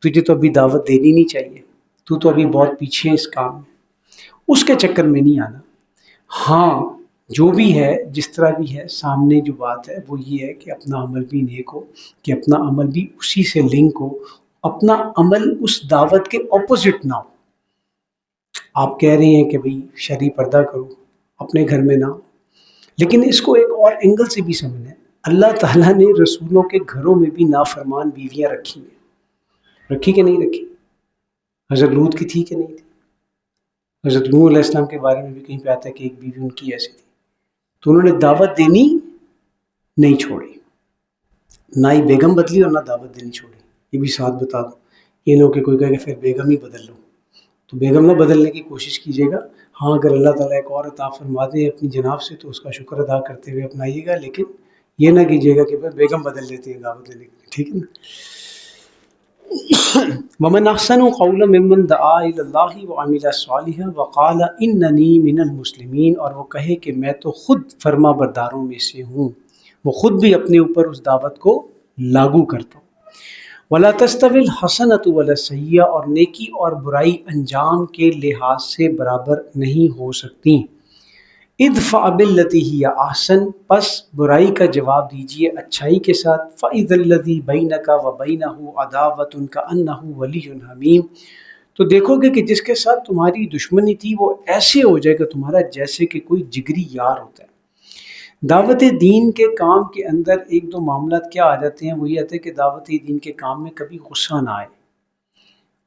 تجھے تو ابھی دعوت دینی نہیں چاہیے، تو ابھی بہت پیچھے ہے اس کام میں، اس کے چکر میں نہیں آنا۔ ہاں جو بھی ہے، جس طرح بھی ہے، سامنے جو بات ہے وہ یہ ہے کہ اپنا عمل بھی نیک ہو، کہ اپنا عمل بھی اسی سے لنک ہو، اپنا عمل اس دعوت کے اپوزٹ نہ ہو۔ آپ کہہ رہے ہیں کہ بھئی شرعی پردہ کرو، اپنے گھر میں نہ ہو، لیکن اس کو ایک اور اینگل سے بھی سمجھنا ہے۔ اللہ تعالیٰ نے رسولوں کے گھروں میں بھی نافرمان بیویاں رکھی ہیں، رکھی کہ نہیں رکھی؟ حضرت لوط کی تھی کہ نہیں تھی؟ حضرت نوح علیہ السلام کے بارے میں بھی کہیں پہ آتا ہے کہ ایک بیوی ان کی ایسی تھی، تو انہوں نے دعوت دینی نہیں چھوڑی، نہ ہی بیگم بدلی اور نہ دعوت دینی چھوڑی۔ یہ بھی ساتھ بتا دو، یہ نہ ہو کہ کوئی کہے کہ پھر بیگم ہی بدل لو، تو بیگم نہ بدلنے کی کوشش کیجیے گا۔ ہاں اگر اللہ تعالیٰ ایک اور عطا فرما دے اپنی جناب سے تو اس کا شکر ادا کرتے ہوئے اپنائیے گا، لیکن یہ نہ کیجیے گا کہ پھر بیگم بدل لیتے ہیں دعوت دینے کے لیے، ٹھیک ہے نا؟ ومن احسن قولا ممن دعا الی اللہ وعمل صالحا وقال اننی من المسلمین، اور وہ کہے کہ میں تو خود فرما برداروں میں سے ہوں، وہ خود بھی اپنے اوپر اس دعوت کو لاگو کرتا ہوں۔ ولا تستوی الحسنۃ ولا السیئۃ، اور نیکی اور برائی انجام کے لحاظ سے برابر نہیں ہو سکتی۔ ادفع بالتی ہی احسن، پس برائی کا جواب دیجیے اچھائی کے ساتھ۔ فاذا الذی بینک وبینہ عداوۃ کانہ ولی حمیم، تو دیکھو گے کہ جس کے ساتھ تمہاری دشمنی تھی وہ ایسے ہو جائے گا تمہارا جیسے کہ کوئی جگری یار ہوتا ہے۔ دعوت دین کے کام کے اندر ایک دو معاملات کیا آ جاتے ہیں، وہ یہ آتے ہیں کہ دعوت دین کے کام میں کبھی غصہ نہ آئے۔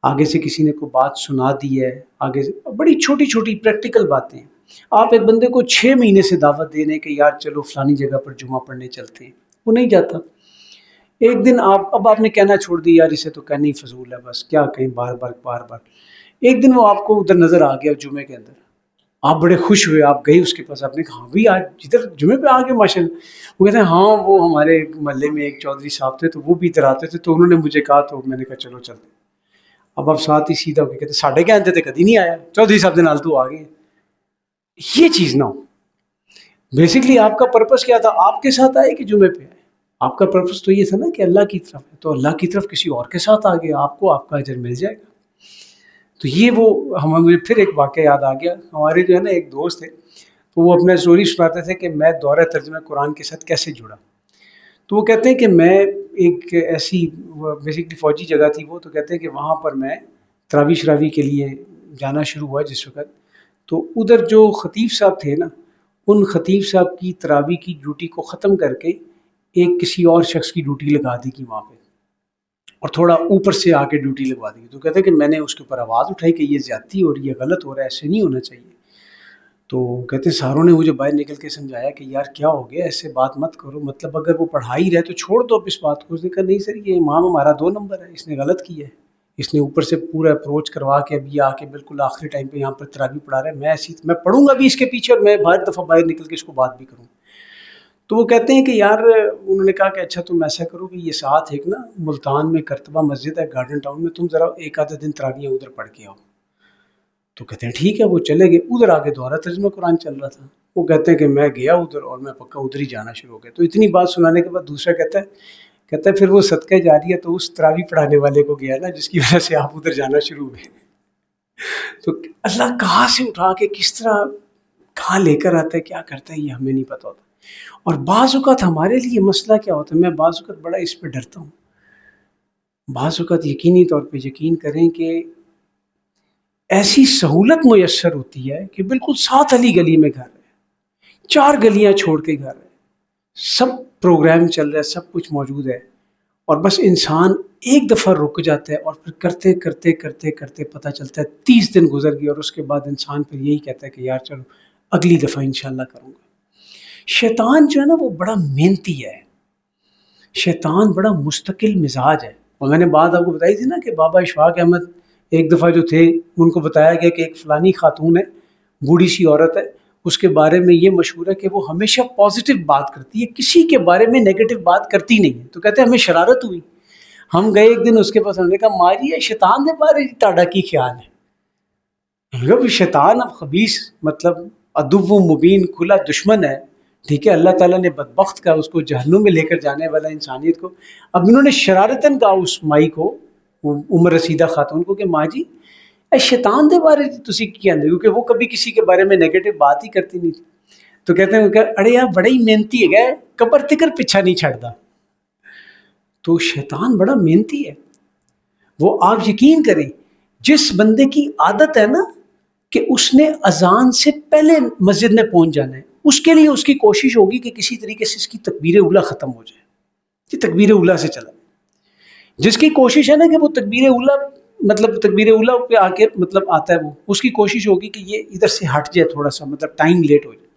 آگے سے کسی نے کوئی بات سنا دی ہے، آگے سے بڑی چھوٹی چھوٹی پریکٹیکل باتیں ہیں، آپ ایک بندے کو 6 مہینے سے دعوت دے رہے ہیں کہ یار چلو فلانی جگہ پر جمعہ پڑھنے چلتے ہیں، وہ نہیں جاتا۔ ایک دن آپ نے کہنا چھوڑ دیا، یار اسے تو کہنا ہی فضول ہے، بس کیا کہیں بار بار۔ ایک دن وہ آپ کو ادھر نظر آ گیا جمعے کے اندر، آپ بڑے خوش ہوئے، آپ گئے اس کے پاس، آپ نے کہا ہاں بھائی آج ادھر جمعے پہ آ گئے ماشاء اللہ۔ وہ کہتے ہیں ہاں وہ ہمارے محلے میں ایک چودھری صاحب تھے تو وہ بھی ادھر آتے تھے، تو انہوں نے مجھے کہا تو میں نے کہا چلو چلتے۔ اب آپ ساتھ ہی سیدھا ہو کے کہتے ساڈے کیا آتے تھے، کدی نہیں آیا، چودھری صاحب دے نال تو آ گئے۔ یہ چیز نہ ہو۔ بیسکلی آپ کا پرپس کیا تھا، آپ کے ساتھ آئے کہ جمعے پہ آئے؟ آپ کا پرپس تو یہ تھا نا کہ اللہ کی طرف ہے، تو اللہ کی طرف کسی اور کے ساتھ آ گیا، آپ کو آپ کا اجر مل جائے گا۔ تو یہ وہ ہمیں پھر ایک واقعہ یاد آ گیا، ہمارے جو ہے نا ایک دوست تھے، تو وہ اپنا اسٹوری سناتے تھے کہ میں دورہ ترجمہ قرآن کے ساتھ کیسے جڑا۔ تو وہ کہتے ہیں کہ میں ایک ایسی بیسکلی فوجی جگہ تھی وہ، تو کہتے ہیں کہ وہاں پر میں تراویح شراوی کے لیے جانا شروع ہوا جس وقت، تو ادھر جو خطیب صاحب تھے نا، ان خطیب صاحب کی تراویح کی ڈیوٹی کو ختم کر کے ایک کسی اور شخص کی ڈیوٹی لگا دی گئی وہاں پہ، اور تھوڑا اوپر سے آ کے ڈیوٹی لگوا دی گئی۔ تو کہتے ہیں کہ میں نے اس کے اوپر آواز اٹھائی کہ یہ زیادتی ہو رہی ہے، غلط ہو رہا ہے، ایسے نہیں ہونا چاہیے۔ تو کہتے ہیں ساروں نے مجھے باہر نکل کے سمجھایا کہ یار کیا ہو گیا، ایسے بات مت کرو، مطلب اگر وہ پڑھا ہی رہے تو چھوڑ دو اب اس بات کو۔ اس نے کہا نہیں سر، یہ امام ہمارا 2 نمبر ہے، اس نے غلط کیا ہے، اس نے اوپر سے پورا اپروچ کروا کے اب یہ آ کے بالکل آخری ٹائم پہ یہاں پر تراویح پڑھا رہا ہے، میں پڑھوں گا بھی اس کے پیچھے، اور میں باہر دفعہ باہر نکل کے اس کو بات بھی کروں۔ تو وہ کہتے ہیں کہ یار، انہوں نے کہا کہ اچھا تم ایسا کرو کہ یہ ساتھ ایک نا ملتان میں کرتبہ مسجد ہے گارڈن ٹاؤن میں، تم ذرا ایک آدھا دن تراویح ادھر پڑھ کے آؤ۔ تو کہتے ہیں ٹھیک ہے، وہ چلے گئے، ادھر آگے دورہ ترجمہ قرآن چل رہا تھا۔ وہ کہتے ہیں کہ میں گیا ادھر اور میں پکا ادھر ہی جانا شروع ہو گیا۔ تو اتنی بات سنانے کے بعد دوسرا کہتا ہے پھر وہ صدقہ جاریہ تو اس تراویح پڑھانے والے کو گیا نا جس کی وجہ سے آپ ادھر جانا شروع ہوئے۔ تو اللہ کہاں سے اٹھا کے کس طرح کہاں لے کر آتا ہے، کیا کرتا ہے، یہ ہمیں نہیں پتہ ہوتا۔ اور بعض اوقات ہمارے لیے مسئلہ کیا ہوتا ہے، میں بعض اوقات بڑا اس پہ ڈرتا ہوں۔ بعض اوقات یقینی طور پہ یقین کریں کہ ایسی سہولت میسر ہوتی ہے کہ بالکل ساتھ علی گلی میں گھر ہے، 4 گلیاں چھوڑ کے گھر ہے، سب پروگرام چل رہا ہے، سب کچھ موجود ہے، اور بس انسان ایک دفعہ رک جاتا ہے اور پھر کرتے کرتے کرتے کرتے پتہ چلتا ہے 30 دن گزر گئے، اور اس کے بعد انسان پھر یہی کہتا ہے کہ یار چلو اگلی دفعہ انشاءاللہ کروں گا۔ شیطان جو ہے نا وہ بڑا محنتی ہے، شیطان بڑا مستقل مزاج ہے۔ اور میں نے بات آپ کو بتائی تھی نا کہ بابا اشفاق احمد ایک دفعہ جو تھے ان کو بتایا گیا کہ ایک فلانی خاتون ہے، بوڑھی سی عورت ہے، اس کے بارے میں یہ مشہور ہے کہ وہ ہمیشہ پازیٹیو بات کرتی ہے، کسی کے بارے میں نیگیٹو بات کرتی نہیں ہے۔ تو کہتے ہیں ہمیں شرارت ہوئی، ہم گئے ایک دن اس کے پاس، ہم نے کہا ماری ہے شیطان دے بارے تاڑا کی خیال ہے؟ مطلب شیطان اب خبیث، مطلب عدو مبین، کھلا دشمن ہے، ٹھیک ہے، اللہ تعالیٰ نے بدبخت کا اس کو جہنم میں لے کر جانے والا انسانیت کو. اب انہوں نے شرارتاً کہا اس مائی کو، وہ عمر رسیدہ خاتون کو، کہ ماں جی اے شیطان دے بارے تسی کی کہندے، کیونکہ وہ کبھی کسی کے بارے میں نیگیٹو بات ہی کرتی نہیں تھی. تو کہتے ہیں کہ اڑے یار بڑا ہی محنتی ہے، قبر تکر پیچھا نہیں چھڑتا. تو شیطان بڑا محنتی ہے. وہ آپ یقین کریں، جس بندے کی عادت ہے نا کہ اس نے اذان سے پہلے مسجد میں پہنچ جانا ہے، اس کے لیے اس کی کوشش ہوگی کہ کسی طریقے سے اس کی تکبیر اولا ختم ہو جائے، کہ تکبیر اولا سے چلا. جس کی کوشش ہے نا کہ وہ تکبیر اولا، مطلب تکبیر اولا پہ آ کے مطلب آتا ہے، وہ اس کی کوشش ہوگی کہ یہ ادھر سے ہٹ جائے تھوڑا سا، مطلب ٹائم لیٹ ہو جائے.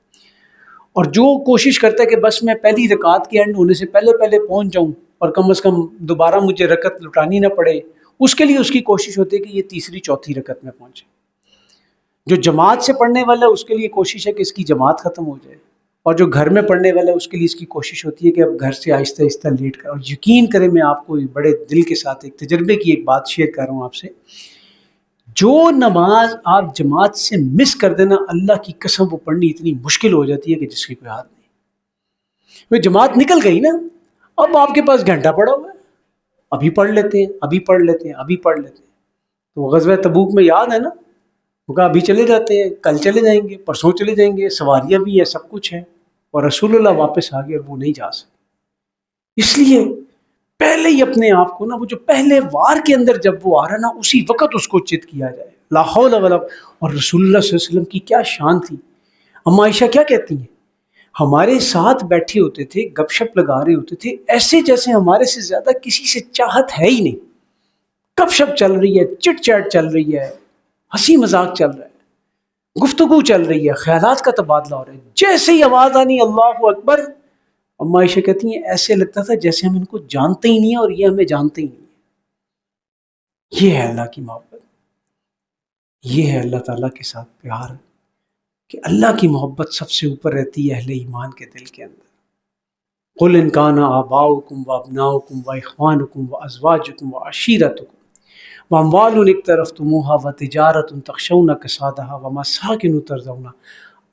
اور جو کوشش کرتا ہے کہ بس میں پہلی رکعت کے اینڈ ہونے سے پہلے پہلے پہنچ جاؤں اور کم از کم دوبارہ مجھے رکعت لٹانی نہ پڑے، اس کے لیے اس کی کوشش ہوتی ہے کہ یہ تیسری چوتھی رکعت میں پہنچے. جو جماعت سے پڑھنے والا ہے اس کے لیے کوشش ہے کہ اس کی جماعت ختم ہو جائے، اور جو گھر میں پڑھنے والا ہے اس کے لیے اس کی کوشش ہوتی ہے کہ اب گھر سے آہستہ آہستہ لیٹ کر. اور یقین کریں میں آپ کو بڑے دل کے ساتھ ایک تجربے کی ایک بات شیئر کر رہا ہوں آپ سے. جو نماز آپ جماعت سے مس کر دینا، اللہ کی قسم وہ پڑھنی اتنی مشکل ہو جاتی ہے کہ جس کی کوئی حد نہیں. وہ جماعت نکل گئی نا، اب آپ کے پاس گھنٹہ پڑا ہوا ہے، ابھی پڑھ لیتے ہیں، ابھی پڑھ لیتے ہیں، ابھی پڑھ لیتے ہیں. تو غزوہ تبوک میں یاد ہے نا، وہ کہا ابھی چلے جاتے ہیں، کل چلے جائیں گے، پرسوں چلے جائیں گے، سواریاں بھی ہیں، سب کچھ ہے، اور رسول اللہ واپس آ گئے اور وہ نہیں جا سکے. اس لیے پہلے ہی اپنے آپ کو نا، وہ جو پہلے وار کے اندر جب وہ آ رہا ہے نا، اسی وقت اس کو چت کیا جائے. لا حول ولا. اور رسول اللہ صلی اللہ علیہ وسلم کی کیا شان تھی. اما عائشہ کیا کہتی ہیں، ہمارے ساتھ بیٹھے ہوتے تھے، گپ شپ لگا رہے ہوتے تھے، ایسے جیسے ہمارے سے زیادہ کسی سے چاہت ہے ہی نہیں. گپ شپ چل رہی ہے، چٹ چیٹ چل رہی ہے، ہنسی مذاق چل رہا ہے، گفتگو چل رہی ہے، خیالات کا تبادلہ ہو رہا ہے. جیسے ہی آواز آنی اللہ اکبر، اما عائشہ کہتی ہیں ایسے لگتا تھا جیسے ہم ان کو جانتے ہی نہیں ہیں اور یہ ہمیں جانتے ہی نہیں ہیں. یہ ہے اللہ کی محبت، یہ ہے اللہ تعالیٰ کے ساتھ پیار، کہ اللہ کی محبت سب سے اوپر رہتی ہے اہل ایمان کے دل کے اندر. قل ان کان آباؤکم وابناؤکم واخوانکم وازواجکم وعشیرتکم واموال اقترفتموها وتجارت تخشون کسادها ومساکن ترضون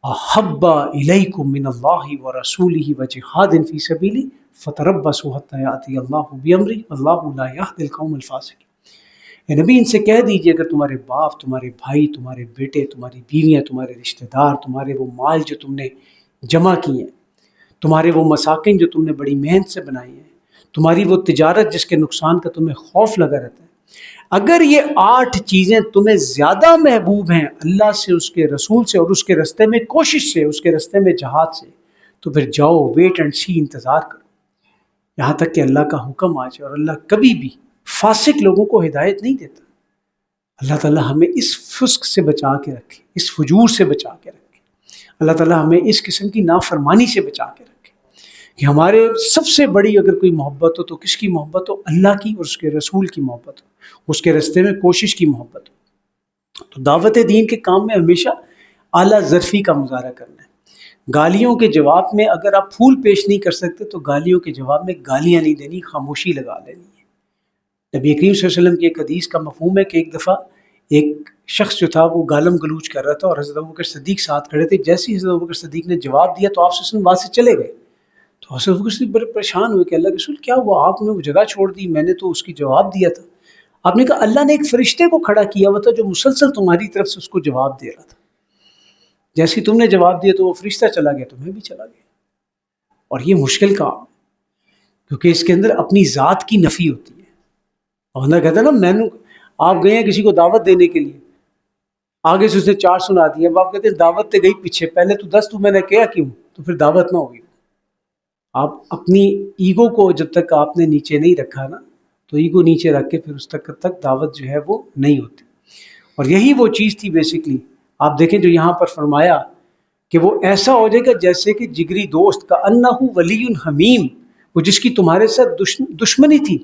احب الیکم من اللہ ورسولہ وجہاد فی سبیلہ فتربصوا حتی یأتی اللہ بامرہ واللہ لا یہدی القوم الفاسقین. اے نبی ان سے کہہ دیجئے اگر تمہارے باپ، تمہارے بھائی، تمہارے بیٹے، تمہاری بیویاں، تمہارے رشتہ دار، تمہارے وہ مال جو تم نے جمع کیے ہیں، تمہارے وہ مساکن جو تم نے بڑی محنت سے بنائی ہیں، تمہاری وہ تجارت جس کے نقصان کا تمہیں خوف لگا رہتا ہے، اگر یہ 8 چیزیں تمہیں زیادہ محبوب ہیں اللہ سے، اس کے رسول سے، اور اس کے رستے میں کوشش سے، اس کے رستے میں جہاد سے، تو پھر جاؤ، ویٹ اینڈ سی، انتظار کرو یہاں تک کہ اللہ کا حکم آ جائے. اور اللہ کبھی بھی فاسق لوگوں کو ہدایت نہیں دیتا. اللہ تعالیٰ ہمیں اس فسق سے بچا کے رکھے، اس فجور سے بچا کے رکھے. اللہ تعالیٰ ہمیں اس قسم کی نافرمانی سے بچا کے رکھے، کہ ہمارے سب سے بڑی اگر کوئی محبت ہو تو کس کی محبت ہو؟ اللہ کی اور اس کے رسول کی محبت ہو، اس کے رستے میں کوشش کی محبت ہو. تو دعوت دین کے کام میں ہمیشہ اعلیٰ ظرفی کا مظاہرہ کرنا ہے. گالیوں کے جواب میں اگر آپ پھول پیش نہیں کر سکتے تو گالیوں کے جواب میں گالیاں نہیں دینی، خاموشی لگا لینی ہے. نبی کریم صلی اللہ علیہ وسلم کی ایک حدیث کا مفہوم ہے کہ ایک دفعہ ایک شخص جو تھا وہ گالم گلوچ کر رہا تھا اور حضرت ابوبکر صدیق ساتھ کھڑے تھے. جیسے ہی حضرت ابوبکر صدیق نے جواب دیا تو آپ صلی اللہ علیہ وسلم وہاں سے چلے گئے. تو حضرت ابوبکر صدیق بڑے پریشان ہوئے کہ اللہ کے رسول کیا ہوا، آپ نے وہ جگہ چھوڑ دی، میں نے تو اس کی جواب دیا تھا. آپ نے کہا اللہ نے ایک فرشتے کو کھڑا کیا ہوا تھا جو مسلسل تمہاری طرف سے اس کو جواب دے رہا تھا. جیسے ہی تم نے جواب دیا تو وہ فرشتہ چلا گیا، تمہیں بھی چلا گیا. اور یہ مشکل کام ہے کیونکہ اس کے اندر اپنی ذات کی نفی ہوتی ہے. اور بندہ کہتا ہے نا میں نے، آپ گئے ہیں کسی کو دعوت دینے کے لیے، آگے سے اس نے 4 سنا دی. اب آپ کہتے ہیں دعوت تے گئی پیچھے، پہلے تو 10 تو میں نے کیا کیوں، تو پھر دعوت نہ ہوگی. آپ اپنی ایگو کو جب تک آپ نے نیچے نہیں رکھا نا، تو ایگو نیچے رکھ کے پھر اس تک دعوت جو ہے وہ نہیں ہوتی. اور یہی وہ چیز تھی بیسکلی. آپ دیکھیں جو یہاں پر فرمایا کہ وہ ایسا ہو جائے گا جیسے کہ جگری دوست کا انہ ولی حمیم، وہ جس کی تمہارے ساتھ دشمنی تھی.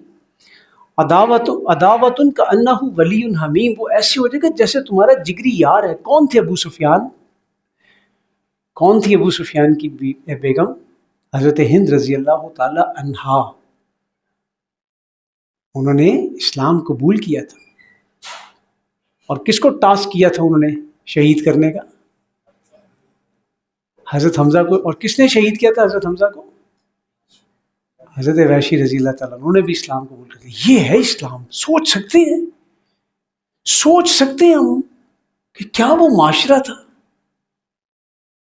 عداوت کا انہ ولی حمیم، وہ ایسی ہو جائے گا جیسے تمہارا جگری یار ہے. کون تھے ابو سفیان؟ کون تھی ابو سفیان کی بیگم؟ حضرت ہند رضی اللہ تعالی عنہا. انہوں نے اسلام قبول کیا تھا. اور کس کو ٹاسک کیا تھا انہوں نے؟ شہید کرنے کا؟ حضرت حمزہ کو، اور کس نے شہید کیا تھا حضرت حمزہ کو؟ حضرت وحشی رضی اللہ تعالیٰ، انہوں نے بھی اسلام قبول کر لیا۔ یہ ہے اسلام۔ سوچ سکتے ہیں، سوچ سکتے ہیں ہم کہ کیا وہ معاشرہ تھا؟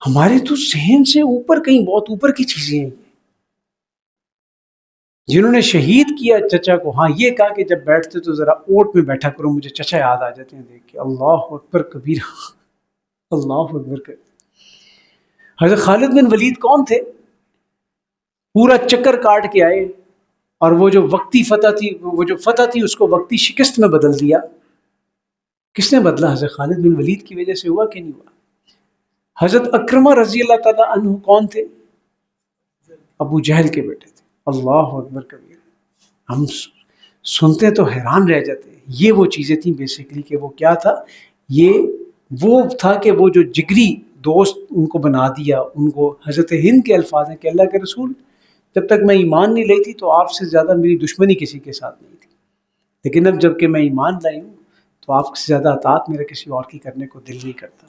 ہمارے تو ذہن سے اوپر، کہیں بہت اوپر کی چیزیں ہیں جنہوں نے شہید کیا چچا کو۔ ہاں یہ کہا کہ جب بیٹھتے تو ذرا اوٹ میں بیٹھا کرو، مجھے چچا یاد آ جاتے ہیں دیکھ کے۔ اللہ اکبر کبیرہ، اللہ اکبر کبیرہ۔ حضرت خالد بن ولید کون تھے؟ پورا چکر کاٹ کے آئے، اور وہ جو وقتی فتح تھی، وہ جو فتح تھی اس کو وقتی شکست میں بدل دیا۔ کس نے بدلا؟ حضرت خالد بن ولید کی وجہ سے ہوا کہ نہیں ہوا؟ حضرت اکرمہ رضی اللہ تعالیٰ عنہ کون تھے؟ ابو جہل کے بیٹے تھے۔ اللہ اکبر کبیر۔ ہم سنتے تو حیران رہ جاتے ہیں۔ یہ وہ چیزیں تھیں بیسیکلی کہ وہ کیا تھا؟ یہ وہ تھا کہ وہ جو جگری دوست ان کو بنا دیا ان کو۔ حضرت ہند کے الفاظ ہیں کہ اللہ کے رسول، جب تک میں ایمان نہیں لائی تھی تو آپ سے زیادہ میری دشمنی کسی کے ساتھ نہیں تھی، لیکن اب جب کہ میں ایمان لائی ہوں تو آپ سے زیادہ اطاعت میرا کسی اور کی کرنے کو دل نہیں کرتا۔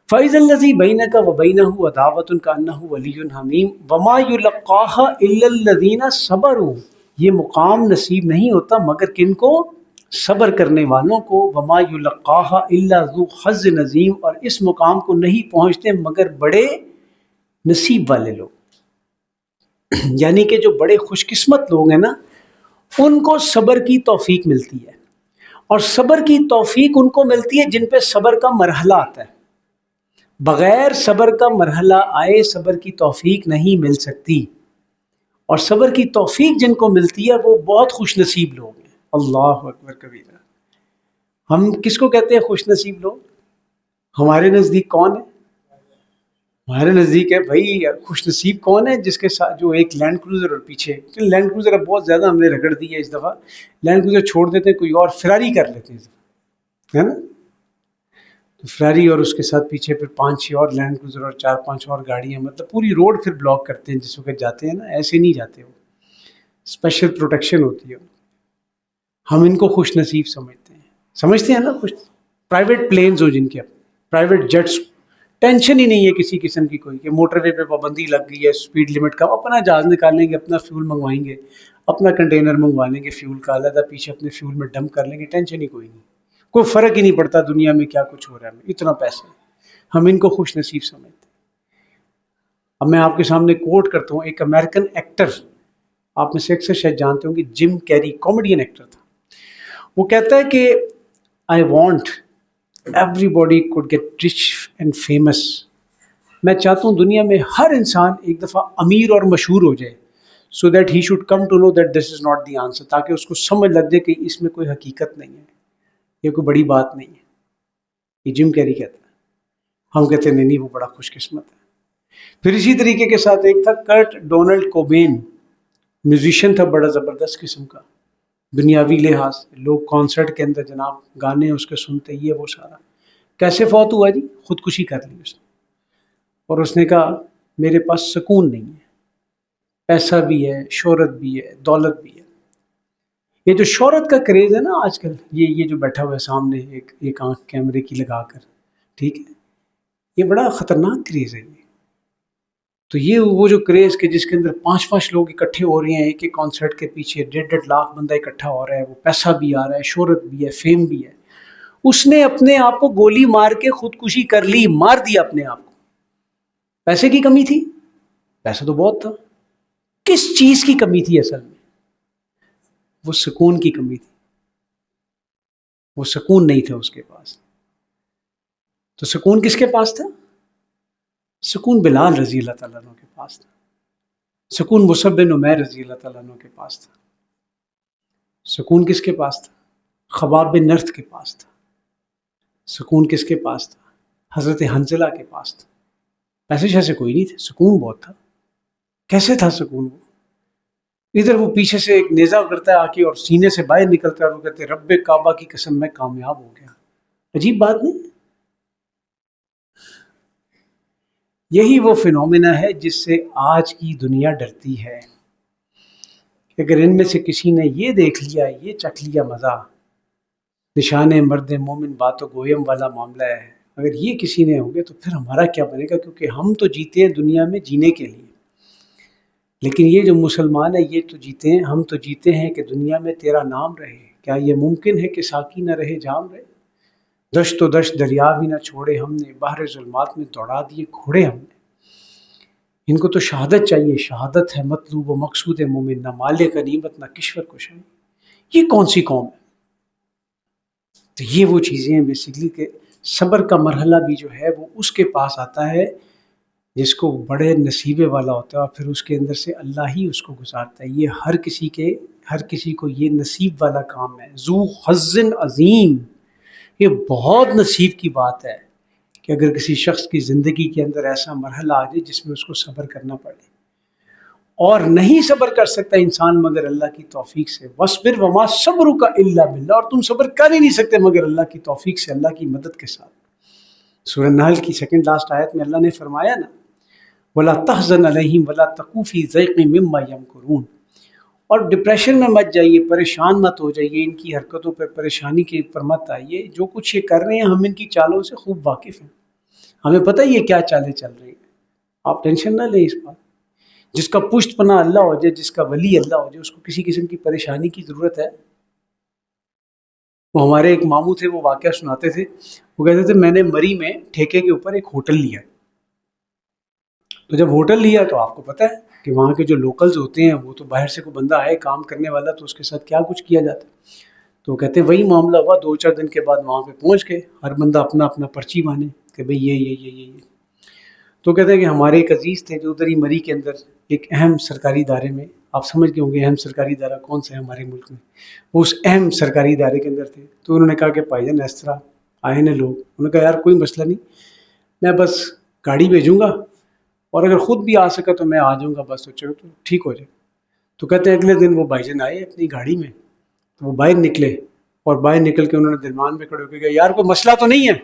فَإِذَا الَّذِي بَيْنَكَ وَبَيْنَهُ عَدَاوَةٌ كَأَنَّهُ وَلِيٌّ حَمِيمٌ وَمَا يُلَقَّاهَا إِلَّا الَّذِينَ صَبَرُوا۔ یہ مقام نصیب نہیں ہوتا مگر کن کو؟ صبر کرنے والوں کو۔ وَمَا يُلَقَّاهَا إِلَّا ذُو حَظٍّ عَظِيمٍ، اور اس مقام کو نہیں پہنچتے مگر بڑے نصیب والے لوگ، یعنی کہ جو بڑے خوش قسمت لوگ ہیں نا، ان کو صبر کی توفیق ملتی ہے۔ اور صبر کی توفیق ان کو ملتی ہے جن پہ صبر کا مرحلہ آتا ہے۔ بغیر صبر کا مرحلہ آئے صبر کی توفیق نہیں مل سکتی، اور صبر کی توفیق جن کو ملتی ہے وہ بہت خوش نصیب لوگ ہیں۔ اللہ اکبر کبیرہ۔ ہم کس کو کہتے ہیں خوش نصیب لوگ؟ ہمارے نزدیک کون ہے؟ ہمارے نزدیک ہے بھائی خوش نصیب کون ہے؟ جس کے ساتھ جو ایک لینڈ کروزر اور پیچھے، لینڈ کروزر اب بہت زیادہ ہم نے رگڑ دی ہے اس دفعہ، لینڈ کروزر چھوڑ دیتے ہیں کوئی اور فراری کر لیتے ہیں اس دفعہ، ہے نا؟ تو فراری اور اس کے ساتھ پیچھے پھر 5-6 اور لینڈ کروزر اور 4-5 اور گاڑیاں، مطلب پوری روڈ پھر بلاک کرتے ہیں جس وقت جاتے ہیں نا۔ ایسے نہیں جاتے، وہ اسپیشل پروٹیکشن ہوتی ہے۔ ہم ان کو خوش نصیب سمجھتے ہیں نا، خوش پرائیویٹ پلینز ہو جن کے، پرائیویٹ جیٹس، ٹینشن ہی نہیں ہے کسی قسم کی کوئی کہ موٹر وے پہ پابندی لگ گئی ہے سپیڈ لمٹ کا، اپنا جہاز نکالیں گے، اپنا فیول منگوائیں گے، اپنا کنٹینر منگوا لیں گے فیول کا، علیحدہ پیچھے اپنے فیول میں ڈمپ کر لیں گے، ٹینشن ہی کوئی نہیں، کوئی فرق ہی نہیں پڑتا دنیا میں کیا کچھ ہو رہا ہے، اتنا پیسہ ہے۔ ہم ان کو خوش نصیب سمجھتے ہیں۔ اب میں آپ کے سامنے کوٹ کرتا ہوں، ایک امریکن ایکٹر، آپ میں سے اکثر شاید جانتے ہوں گے، جم کیری، کامیڈین ایکٹر تھا۔ وہ کہتا ہے کہ I want everybody could get rich and famous. میں چاہتا ہوں دنیا میں ہر انسان ایک دفعہ امیر اور مشہور ہو جائے، so that he should come to know that this is not the answer, تاکہ اس کو سمجھ لگ جائے کہ اس میں کوئی حقیقت نہیں ہے، یہ کوئی بڑی بات نہیں ہے۔ یہ جم کیری کہتا ہے۔ ہم کہتے ہیں نہیں وہ بڑا خوش قسمت ہے۔ پھر اسی طریقے کے ساتھ ایک تھا کرٹ ڈونلڈ کوبین، میوزیشین تھا بڑا زبردست قسم کا، دنیاوی لحاظ سے لوگ کانسرٹ کے اندر جناب گانے اس کے سنتے، یہ وہ سارا۔ کیسے فوت ہوا جی؟ خودکشی کر لی اس نے، اور اس نے کہا میرے پاس سکون نہیں ہے، پیسہ بھی ہے، شہرت بھی ہے، دولت بھی ہے۔ یہ جو شہرت کا کریز ہے نا آج کل، یہ جو بیٹھا ہوا ہے سامنے ایک آنکھ کیمرے کی لگا کر، ٹھیک ہے، یہ بڑا خطرناک کریز ہے یہ۔ تو یہ وہ جو کریز کہ جس کے اندر 5-5 لوگ اکٹھے ہو رہے ہیں ایک ایک کانسرٹ کے پیچھے، 1.5 لاکھ بندہ اکٹھا ہو رہا ہے، وہ پیسہ بھی آ رہا ہے، شہرت بھی ہے، فیم بھی ہے۔ اس نے اپنے آپ کو گولی مار کے خودکشی کر لی، مار دیا اپنے آپ کو۔ پیسے کی کمی تھی؟ پیسہ تو بہت تھا۔ کس چیز کی کمی تھی اصل میں؟ وہ سکون کی کمی تھی، وہ سکون نہیں تھا اس کے پاس۔ تو سکون کس کے پاس تھا؟ سکون بلال رضی اللہ تعالیٰ عنہ کے پاس تھا، سکون مصعب بن عمیر رضی اللہ تعالیٰ عنہ کے پاس تھا، سکون کس کے پاس تھا؟ خباب بن نرد کے پاس تھا، سکون کس کے پاس تھا؟ حضرت حنزلہ کے پاس تھا۔ پیسے شیسے کوئی نہیں تھے، سکون بہت تھا۔ کیسے تھا سکون؟ وہ ادھر وہ پیچھے سے ایک نیزہ کرتا ہے آ کے اور سینے سے باہر نکلتا ہے، اور وہ کہتے ہیں رب کعبہ کی قسم میں کامیاب ہو گیا۔ عجیب بات نہیں؟ یہی وہ فینومینا ہے جس سے آج کی دنیا ڈرتی ہے کہ اگر ان میں سے کسی نے یہ دیکھ لیا، یہ چکھ لیا مزہ، نشان مرد مومن بات و گویم والا معاملہ ہے. اگر یہ کسی نے ہوں گے تو پھر ہمارا کیا بنے گا؟ کیونکہ ہم تو جیتے ہیں دنیا میں جینے کے لیے، لیکن یہ جو مسلمان ہے یہ تو جیتے ہیں، ہم تو جیتے ہیں کہ دنیا میں تیرا نام رہے. کیا یہ ممکن ہے کہ ساقی نہ رہے جام رہے؟ دشت و دشت دریا بھی نہ چھوڑے ہم نے، بحر ظلمات میں دوڑا دیے گھوڑے ہم نے. ان کو تو شہادت چاہیے، شہادت ہے مطلوب و مقصود مومن، نہ مال غنیمت نہ کشور کشائی. یہ کون سی قوم ہے؟ تو یہ وہ چیزیں ہیں بیسیکلی کہ صبر کا مرحلہ بھی جو ہے وہ اس کے پاس آتا ہے جس کو بڑے نصیبے والا ہوتا ہے، اور پھر اس کے اندر سے اللہ ہی اس کو گزارتا ہے. یہ ہر کسی کو یہ نصیب والا کام ہے. ذو حظ عظیم، یہ بہت نصیب کی بات ہے کہ اگر کسی شخص کی زندگی کے اندر ایسا مرحلہ آ جائے جس میں اس کو صبر کرنا پڑے. اور نہیں صبر کر سکتا انسان مگر اللہ کی توفیق سے. وَاصْبِرْ وَمَا صَبْرُكَ إِلَّا بِاللَّهِ، اور تم صبر کر ہی نہیں سکتے مگر اللہ کی توفیق سے، اللہ کی مدد کے ساتھ. سورہ نحل کی سیکنڈ لاسٹ آیت میں اللہ نے فرمایا نا وَلَا تَحْزَنْ عَلَيْهِمْ وَلَا تَكُ فِي ضَيْقٍ مِّمَّا يَمْكُرُونَ، اور ڈپریشن میں مت جائیے، پریشان مت ہو جائیے، ان کی حرکتوں پہ پریشانی کے پر مت آئیے. جو کچھ یہ کر رہے ہیں ہم ان کی چالوں سے خوب واقف ہیں، ہمیں پتہ ہے یہ کیا چالیں چل رہی ہیں. آپ ٹینشن نہ لیں اس بات. جس کا پشت پناہ اللہ ہو جائے، جس کا ولی اللہ ہو جائے، اس کو کسی قسم کی پریشانی کی ضرورت ہے؟ وہ ہمارے ایک ماموں تھے، وہ واقعہ سناتے تھے. وہ کہتے تھے میں نے مری میں ٹھیکے کے اوپر ایک ہوٹل لیا. تو جب ہوٹل لیا تو آپ کو پتہ ہے کہ وہاں کے جو لوکلز ہوتے ہیں وہ تو باہر سے کوئی بندہ آئے کام کرنے والا تو اس کے ساتھ کیا کچھ کیا جاتا ہے. تو وہ کہتے ہیں وہی معاملہ ہوا. 2-4 دن کے بعد وہاں پہ پہنچ گئے، ہر بندہ اپنا اپنا پرچی بانے کہ بھئی یہ. تو کہتے ہیں کہ ہمارے ایک عزیز تھے جو ادھر ہی مری کے اندر ایک اہم سرکاری ادارے میں، آپ سمجھ گئے ہوں گے اہم سرکاری ادارہ کون سا ہے ہمارے ملک میں، وہ اس اہم سرکاری ادارے کے اندر تھے. تو انہوں نے کہا کہ بھائی جان اس طرح آئے ہیں لوگ. انہوں نے کہا یار کوئی مسئلہ نہیں، میں بس گاڑی بھیجوں گا اور اگر خود بھی آ سکا تو میں آ جاؤں گا، بس تو چلو تو ٹھیک ہو جائے. تو کہتے ہیں اگلے دن وہ بھائی جان آئے اپنی گاڑی میں، تو وہ باہر نکلے اور باہر نکل کے انہوں نے درمیان میں کھڑے ہو کے کہا یار کوئی مسئلہ تو نہیں ہے،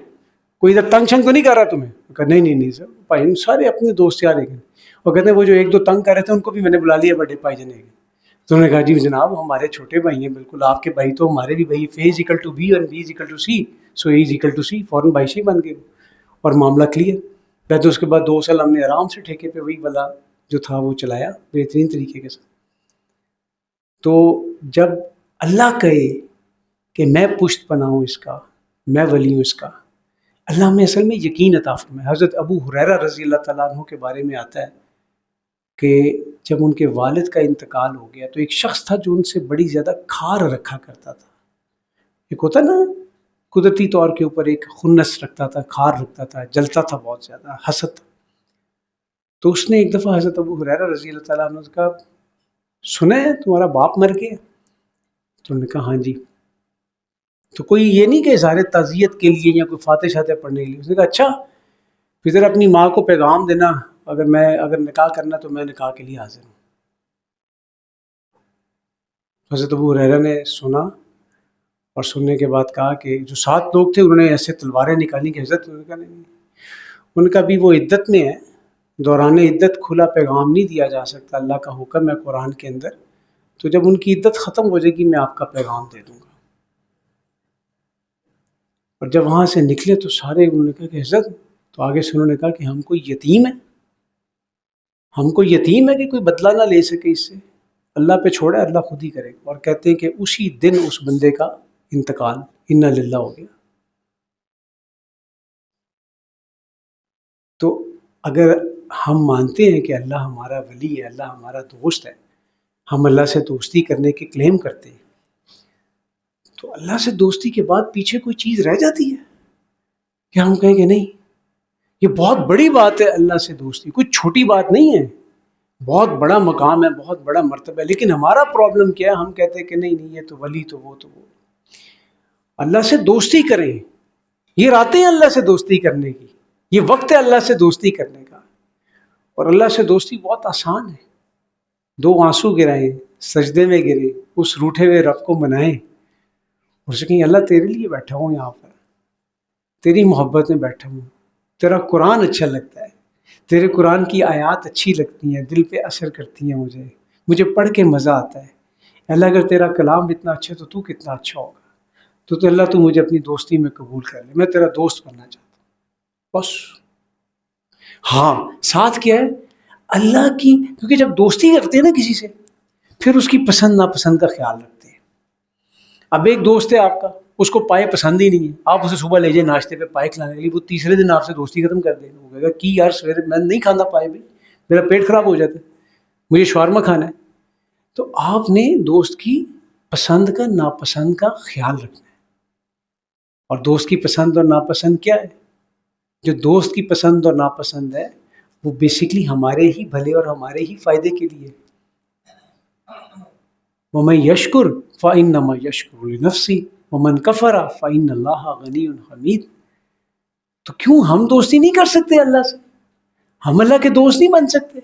کوئی ادھر تنگ شنگ تو نہیں کر رہا تمہیں؟ کہا نہیں سر. بھائی سارے اپنے دوست یار ہیں. اور کہتے ہیں وہ جو 1-2 تنگ کر رہے تھے ان کو بھی میں نے بلا لیا بڑے بھائی جان. تو انہوں نے کہا جی جناب ہمارے چھوٹے بھائی ہیں، بالکل آپ کے بھائی تو ہمارے بھی بھائی، A is equal to B اور B is equal to C، so A is equal to C، فوراً بھائی سے ہی بن گئے اور معاملہ کلیئر. کہتے اس کے بعد 2 سال ہم نے آرام سے ٹھیکے پہ وہی والا جو تھا وہ چلایا بہترین طریقے کے ساتھ. تو جب اللہ کہے کہ میں پشت پناہ ہوں اس کا، میں ولی ہوں اس کا، اللہ میں اصل میں یقین عطا فرمائے. حضرت ابو ہریرہ رضی اللہ تعالیٰ عنہ کے بارے میں آتا ہے کہ جب ان کے والد کا انتقال ہو گیا تو ایک شخص تھا جو ان سے بڑی زیادہ کھار رکھا کرتا تھا. ایک ہوتا نا قدرتی طور کے اوپر ایک خنس رکھتا تھا، کھار رکھتا تھا، جلتا تھا بہت زیادہ، حسد. تو اس نے ایک دفعہ حضرت ابو ہریرہ رضی اللہ تعالیٰ عنہ کا سنا ہے تمہارا باپ مر گیا؟ تو انہوں نے کہا ہاں جی. تو کوئی یہ نہیں کہ اظہار تعزیت کے لیے یا کوئی فاتح شاتح پڑھنے کے لیے. اس نے کہا اچھا پھر ذرا اپنی ماں کو پیغام دینا، اگر نکاح کرنا تو میں نکاح کے لیے حاضر ہوں. حضرت ابو ہریرہ نے سنا اور سننے کے بعد کہا کہ جو 7 لوگ تھے انہوں نے ایسے تلواریں نکالی کہ حضرت، انہوں نے کہا نہیں، ان کا بھی وہ عدت میں ہے، دوران عدت کھلا پیغام نہیں دیا جا سکتا، اللہ کا حکم ہے قرآن کے اندر، تو جب ان کی عدت ختم ہو جائے گی میں آپ کا پیغام دے دوں گا. اور جب وہاں سے نکلے تو سارے انہوں نے کہا کہ حضرت، تو آگے سے انہوں نے کہا کہ ہم کوئی یتیم ہے، ہم کو یتیم ہے کہ کوئی بدلہ نہ لے سکے اس سے، اللہ پہ چھوڑا اللہ خود ہی کرے. اور کہتے ہیں کہ اسی دن اس بندے کا انتقال انا للہ ہو گیا. تو اگر ہم مانتے ہیں کہ اللہ ہمارا ولی ہے، اللہ ہمارا دوست ہے، ہم اللہ سے دوستی کرنے کے کلیم کرتے ہیں، تو اللہ سے دوستی کے بعد پیچھے کوئی چیز رہ جاتی ہے کہ ہم کہیں کہ نہیں یہ بہت بڑی بات ہے، اللہ سے دوستی کوئی چھوٹی بات نہیں ہے، بہت بڑا مقام ہے، بہت بڑا مرتبہ ہے. لیکن ہمارا پرابلم کیا ہے؟ ہم کہتے ہیں کہ نہیں یہ تو ولی تو وہ. اللہ سے دوستی کریں، یہ راتیں ہیں اللہ سے دوستی کرنے کی، یہ وقت ہے اللہ سے دوستی کرنے کا. اور اللہ سے دوستی بہت آسان ہے. 2 آنسو گرائیں، سجدے میں گرے، اس روٹھے ہوئے رب کو منائیں اور اسے کہیں اللہ تیرے لیے بیٹھا ہوں یہاں پر، تیری محبت میں بیٹھا ہوں، تیرا قرآن اچھا لگتا ہے، تیرے قرآن کی آیات اچھی لگتی ہیں، دل پہ اثر کرتی ہیں، مجھے پڑھ کے مزہ آتا ہے. اللہ اگر تیرا کلام اتنا اچھا ہے تو تو کتنا اچھا ہوگا. تو اللہ تو مجھے اپنی دوستی میں قبول کر لے، میں تیرا دوست بننا چاہتا ہوں بس۔ ہاں ساتھ کیا ہے، اللہ کی، کیونکہ جب دوستی کرتے ہیں نا کسی سے، پھر اس کی پسند ناپسند کا خیال رکھتے ہیں۔ اب ایک دوست ہے آپ کا، اس کو پائے پسند ہی نہیں ہے، آپ اسے صبح لے جائیں ناشتے پہ پائے کھلانے کے لیے، وہ تیسرے دن آپ سے دوستی ختم کر دے گا، وہ کہے گا کہ یار سویرے میں نہیں کھانا پائے بھائی، میرا پیٹ خراب ہو جاتا ہے، مجھے شاورما کھانا ہے۔ تو آپ نے دوست کی پسند کا ناپسند کا خیال رکھنا ہے۔ اور دوست کی پسند اور ناپسند کیا ہے؟ جو دوست کی پسند اور ناپسند ہے وہ بیسکلی ہمارے ہی بھلے اور ہمارے ہی فائدے کے لیے۔ وَمَن يَشْكُرْ فَإِنَّمَا يَشْكُرُ لِنَفْسِهِ وَمَن كَفَرَ فَإِنَّ اللَّهَ غَنِيٌّ حَمِيدٌ۔ تو کیوں ہم دوستی نہیں کر سکتے اللہ سے؟ ہم اللہ کے دوست نہیں بن سکتے؟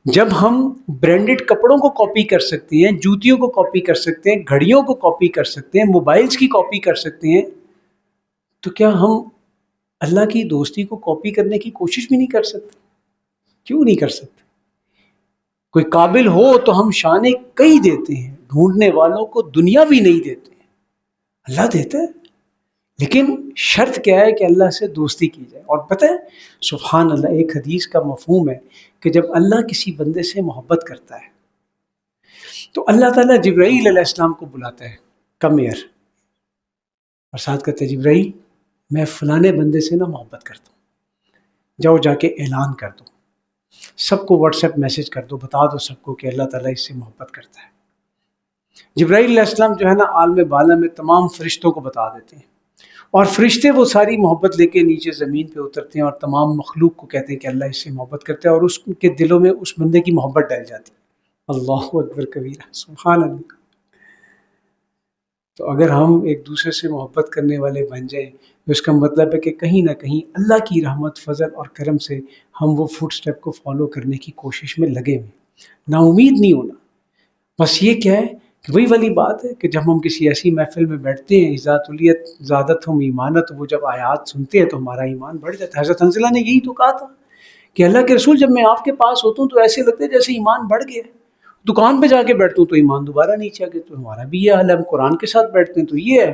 جب ہم برانڈڈ کپڑوں کو کاپی کر سکتے ہیں، جوتیوں کو کاپی کر سکتے ہیں، گھڑیوں کو کاپی کر سکتے ہیں، موبائلز کی کاپی کر سکتے ہیں، تو کیا ہم اللہ کی دوستی کو کاپی کرنے کی کوشش بھی نہیں کر سکتے؟ کیوں نہیں کر سکتے؟ کوئی قابل ہو تو ہم شانے کئی دیتے ہیں، ڈھونڈنے والوں کو دنیا بھی نہیں دیتے، اللہ دیتا ہے۔ لیکن شرط کیا ہے کہ اللہ سے دوستی کی جائے۔ اور پتہ ہے سبحان اللہ، ایک حدیث کا مفہوم ہے کہ جب اللہ کسی بندے سے محبت کرتا ہے تو اللہ تعالیٰ جبرائیل علیہ السلام کو بلاتا ہے، کم ایئر، اور ساتھ کہتے ہیں جبرائیل میں فلانے بندے سے نا محبت کرتا ہوں، جاؤ جا کے اعلان کر دو، سب کو واٹس ایپ میسج کر دو، بتا دو سب کو کہ اللہ تعالیٰ اس سے محبت کرتا ہے۔ جبرائیل علیہ السلام جو ہے نا عالم بالا میں تمام فرشتوں کو بتا دیتے ہیں، اور فرشتے وہ ساری محبت لے کے نیچے زمین پہ اترتے ہیں اور تمام مخلوق کو کہتے ہیں کہ اللہ اس سے محبت کرتا ہے، اور اس کے دلوں میں اس بندے کی محبت ڈل جاتی ہے۔ اللہ اکبر کبیرہ، سبحان اللہ۔ تو اگر ہم ایک دوسرے سے محبت کرنے والے بن جائیں تو اس کا مطلب ہے کہ کہیں نہ کہیں اللہ کی رحمت، فضل اور کرم سے ہم وہ فٹ سٹیپ کو فالو کرنے کی کوشش میں لگے ہوئے، نا امید نہیں ہونا۔ بس یہ کیا ہے کہ وہی والی بات ہے کہ جب ہم کسی ایسی محفل میں بیٹھتے ہیں، اذا تلیت زادتہم ایمانا، تو وہ جب آیات سنتے ہیں تو ہمارا ایمان بڑھ جاتا ہے۔ حضرت حنظلہ نے یہی تو کہا تھا کہ اللہ کے رسول جب میں آپ کے پاس ہوتا ہوں تو ایسے لگتا ہے جیسے ایمان بڑھ گیا ہے، دکان پہ جا کے بیٹھتا ہوں تو ایمان دوبارہ نیچے آ گیا۔ تو ہمارا بھی یہ حال ہے، ہم قرآن کے ساتھ بیٹھتے ہیں تو یہ ہے،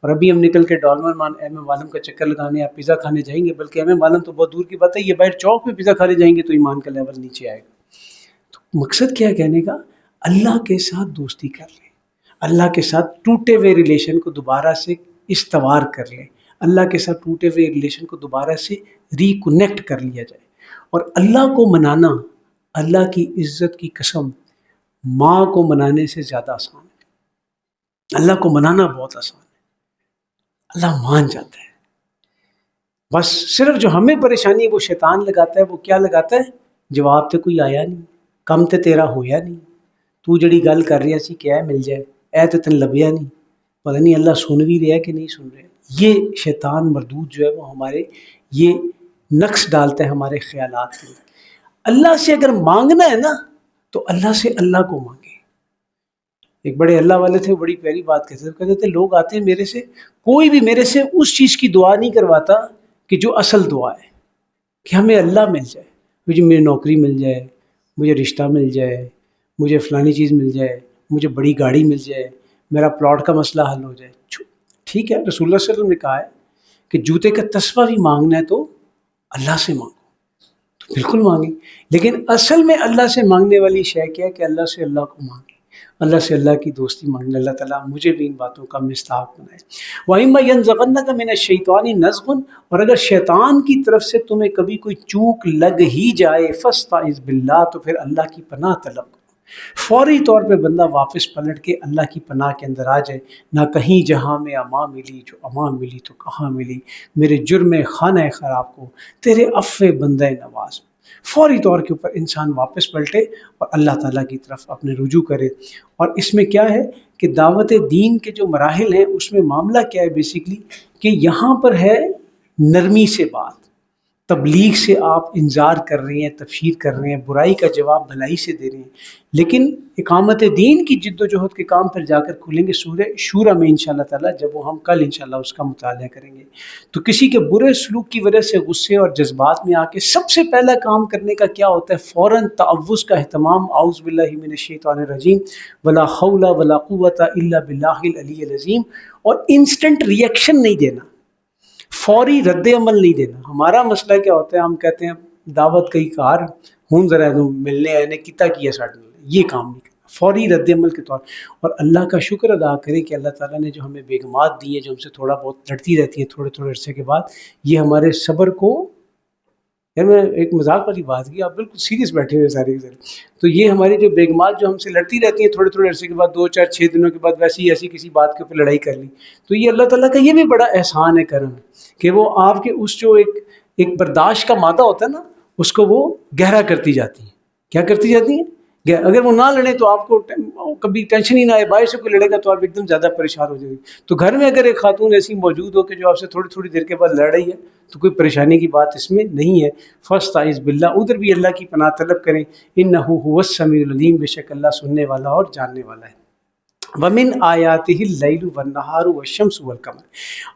اور ابھی ہم نکل کے ڈالمن مان ایم ایم عالم کا چکر لگانے یا پیزا کھانے جائیں گے، بلکہ ایم ایم عالم تو بہت دور کی بات ہے، یہ باہر چوک پہ پیزا کھانے جائیں گے تو ایمان کا لیول نیچے آئے گا۔ تو مقصد کیا ہے کہنے کا؟ اللہ کے ساتھ دوستی کر لیں، اللہ کے ساتھ ٹوٹے ہوئے ریلیشن کو دوبارہ سے استوار کر لیں، اللہ کے ساتھ ٹوٹے ہوئے ریلیشن کو دوبارہ سے ریکنیکٹ کر لیا جائے۔ اور اللہ کو منانا، اللہ کی عزت کی قسم، ماں کو منانے سے زیادہ آسان ہے۔ اللہ کو منانا بہت آسان ہے، اللہ مان جاتا ہے۔ بس صرف جو ہمیں پریشانی ہے وہ شیطان لگاتا ہے۔ وہ کیا لگاتا ہے؟ جواب تے کوئی آیا نہیں، کم تے تیرا ہویا نہیں، تو جڑی گل کر رہا سی کہ مل جائے، اے تے تن لبیا نہیں، پتہ نہیں اللہ سن بھی رہا ہے کہ نہیں سن رہا۔ یہ شیطان مردود جو ہے وہ ہمارے یہ نقص ڈالتا ہے ہمارے خیالات میں۔ اللہ سے اگر مانگنا ہے نا تو اللہ سے اللہ کو مانگے۔ ایک بڑے اللہ والے تھے، بڑی پیاری بات کہتے تھے لوگ آتے ہیں میرے سے، کوئی بھی میرے سے اس چیز کی دعا نہیں کرواتا کہ جو اصل دعا ہے، کہ ہمیں اللہ مل جائے، مجھے میری نوکری مل جائے، مجھے رشتہ مل جائے، مجھے فلانی چیز مل جائے، مجھے بڑی گاڑی مل جائے، میرا پلاٹ کا مسئلہ حل ہو جائے۔ ٹھیک ہے، رسول اللہ صلی اللہ علیہ وسلم نے کہا ہے کہ جوتے کا تسبہ بھی مانگنا ہے تو اللہ سے مانگو، تو بالکل مانگیں، لیکن اصل میں اللہ سے مانگنے والی شے کیا ہے کہ اللہ سے اللہ کو مانگیں، اللہ سے اللہ کی دوستی مانگنا۔ اللہ تعالیٰ مجھے بھی ان باتوں کا مستحق بنائے۔ وَإِمَّا يَنزَغَنَّكَ مِنَ الشَّيْطَانِ نَزْغٌ، اور اگر شیطان کی طرف سے تمہیں کبھی کوئی چوک لگ ہی جائے، فَاسْتَعِذْ بِاللَّهِ، تو پھر اللہ کی پناہ طلب کرو۔ فوری طور پہ بندہ واپس پلٹ کے اللہ کی پناہ کے اندر آ جائے، نہ کہیں جہاں میں امان ملی، جو امان ملی تو کہاں ملی، میرے جرم خانہ خراب کو تیرے عفو بندہ نواز۔ فوری طور کے اوپر انسان واپس پلٹے اور اللہ تعالیٰ کی طرف اپنے رجوع کرے۔ اور اس میں کیا ہے کہ دعوت دین کے جو مراحل ہیں اس میں معاملہ کیا ہے بیسیکلی کہ یہاں پر ہے نرمی سے بات، تبلیغ سے آپ انذار کر رہے ہیں، تبشیر کر رہے ہیں، برائی کا جواب بھلائی سے دے رہے ہیں، لیکن اقامت دین کی جد و جہد کے کام پھر جا کر کھلیں گے سورہ شورہ میں انشاءاللہ تعالیٰ، جب وہ ہم کل انشاءاللہ اس کا مطالعہ کریں گے۔ تو کسی کے برے سلوک کی وجہ سے غصے اور جذبات میں آ کے سب سے پہلا کام کرنے کا کیا ہوتا ہے؟ فوراً تعوذ کا اہتمام، اعوذ باللہ من الشیطان الرجیم، ولا حول ولا قوت الا باللہ العلی العظیم، اور انسٹنٹ ریئیکشن نہیں دینا، فوری رد عمل نہیں دینا۔ ہمارا مسئلہ کیا ہوتا ہے؟ ہم کہتے ہیں دعوت کئی کار ہوں ذرا ملنے آئے نے کتا کیا ساڑھنے، یہ کام نہیں کرنا، فوری رد عمل کے طور۔ اور اللہ کا شکر ادا کریں کہ اللہ تعالیٰ نے جو ہمیں بیگمات دی ہیں، جو ہم سے تھوڑا بہت لڑتی رہتی ہیں تھوڑے تھوڑے عرصے کے بعد، یہ ہمارے صبر کو، یار میں ایک مذاق والی بات کی، آپ بالکل سیریس بیٹھے ہوئے سارے کے سارے، تو یہ ہماری جو بیگمات جو ہم سے لڑتی رہتی ہیں تھوڑے تھوڑے عرصے کے بعد، 2 4 6 دنوں کے بعد ویسی ایسی کسی بات کے اوپر لڑائی کر لی، تو یہ اللہ تعالیٰ کا یہ بھی بڑا احسان ہے، کرم ہے، کہ وہ آپ کے اس جو ایک برداشت کا مادہ ہوتا ہے نا، اس کو وہ گہرا کرتی جاتی ہیں۔ کیا کرتی جاتی ہیں؟ اگر وہ نہ لڑیں تو آپ کو کبھی ٹینشن ہی نہ آئے، باہر سے کوئی لڑے گا تو آپ ایک دم زیادہ پریشان ہو جائیں گے۔ تو گھر میں اگر ایک خاتون ایسی موجود ہو کہ جو آپ سے تھوڑی تھوڑی دیر کے بعد لڑ رہی ہے، تو کوئی پریشانی کی بات اس میں نہیں ہے۔ فاستعذ باللہ، ادھر بھی اللہ کی پناہ طلب کریں، انہ هو السمیع العلیم، بے شک اللہ سننے والا اور جاننے والا ہے۔ ومن آیاتہ اللیل والنہار والشمس والقمر،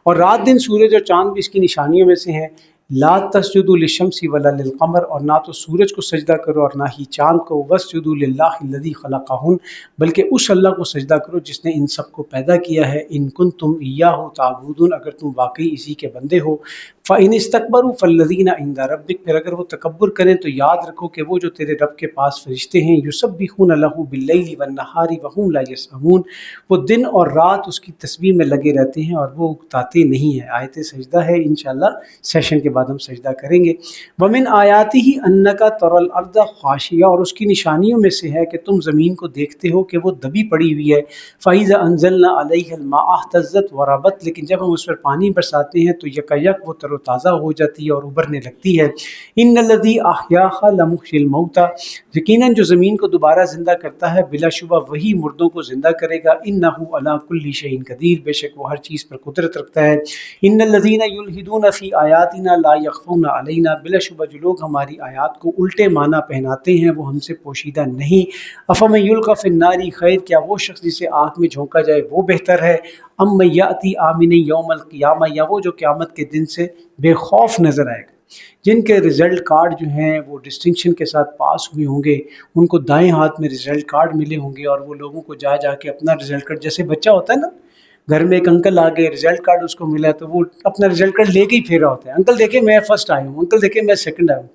اور رات دن سورج اور چاند بھی اس کی نشانیوں میں سے ہیں۔ لا تسجدوا للشمس ولا للقمر، اور نہ تو سورج کو سجدہ کرو اور نہ ہی چاند کو، واسجدوا للہ الذی خلقہن، بلکہ اس اللہ کو سجدہ کرو جس نے ان سب کو پیدا کیا ہے۔ ان کنتم ایاہ تعبدون، اگر تم واقعی اسی کے بندے ہو۔ فإن استکبروا فالذین عند ربک، پھر اگر وہ تکبر کریں تو یاد رکھو کہ وہ جو تیرے رب کے پاس فرشتے ہیں، یسبحون لہ باللیل والنہار وہم لا یسأمون، وہ دن اور رات اس کی تسبیح میں لگے رہتے ہیں اور وہ اکتاتے نہیں ہیں۔ آیت سجدہ ہے، انشاءاللہ سیشن کے بعد ہم سجدہ کریں گے۔ ومن آیاتہ انک تری الارض خاشعہ، اور اس کی نشانیوں میں سے ہے کہ تم زمین کو دیکھتے ہو کہ وہ دبی پڑی ہوئی ہے۔ فإذا انزلنا علیہ الماء اہتزت وربت، لیکن جب ہم اس پر پانی برساتے ہیں تو یکیک وہ تر و تازہ ہو جاتی ہے اور ابھرنے لگتی ہے۔ ان الذی احیاھا لمحیی الموتى، یقیناً جو زمین کو دوبارہ زندہ کرتا ہے بلا شبہ وہی مردوں کو زندہ کرے گا۔ انہ علی کل شیء قدیر، بے شک وہ ہر چیز پر قدرت رکھتا ہے۔ ان الذین یلحدون فی آیاتنا لا یخفون علینا، بلا شبہ جو لوگ ہماری آیات کو الٹے معنی پہناتے ہیں وہ ہم سے پوشیدہ نہیں۔ افمن یلقی فی النار خیر، کیا وہ شخص جسے آگ میں جھونکا جائے وہ بہتر ہے؟ ام من یأتی آمنا یوم القیامہ، یا وہ جو قیامت کے دن سے بے خوف نظر آئے گا۔ جن کے رزلٹ کارڈ جو ہیں وہ ڈسٹنکشن کے ساتھ پاس ہوئے ہوں گے، ان کو دائیں ہاتھ میں رزلٹ کارڈ ملے ہوں گے، اور وہ لوگوں کو جا جا کے اپنا رزلٹ کارڈ، جیسے بچہ ہوتا ہے نا، گھر میں ایک انکل آ گئے، رزلٹ کارڈ اس کو ملا تو وہ اپنا رزلٹ کارڈ لے کے ہی پھیرا ہوتا ہے، انکل دیکھیں میں فرسٹ آیا ہوں، انکل دیکھیں میں سیکنڈ آیا ہوں۔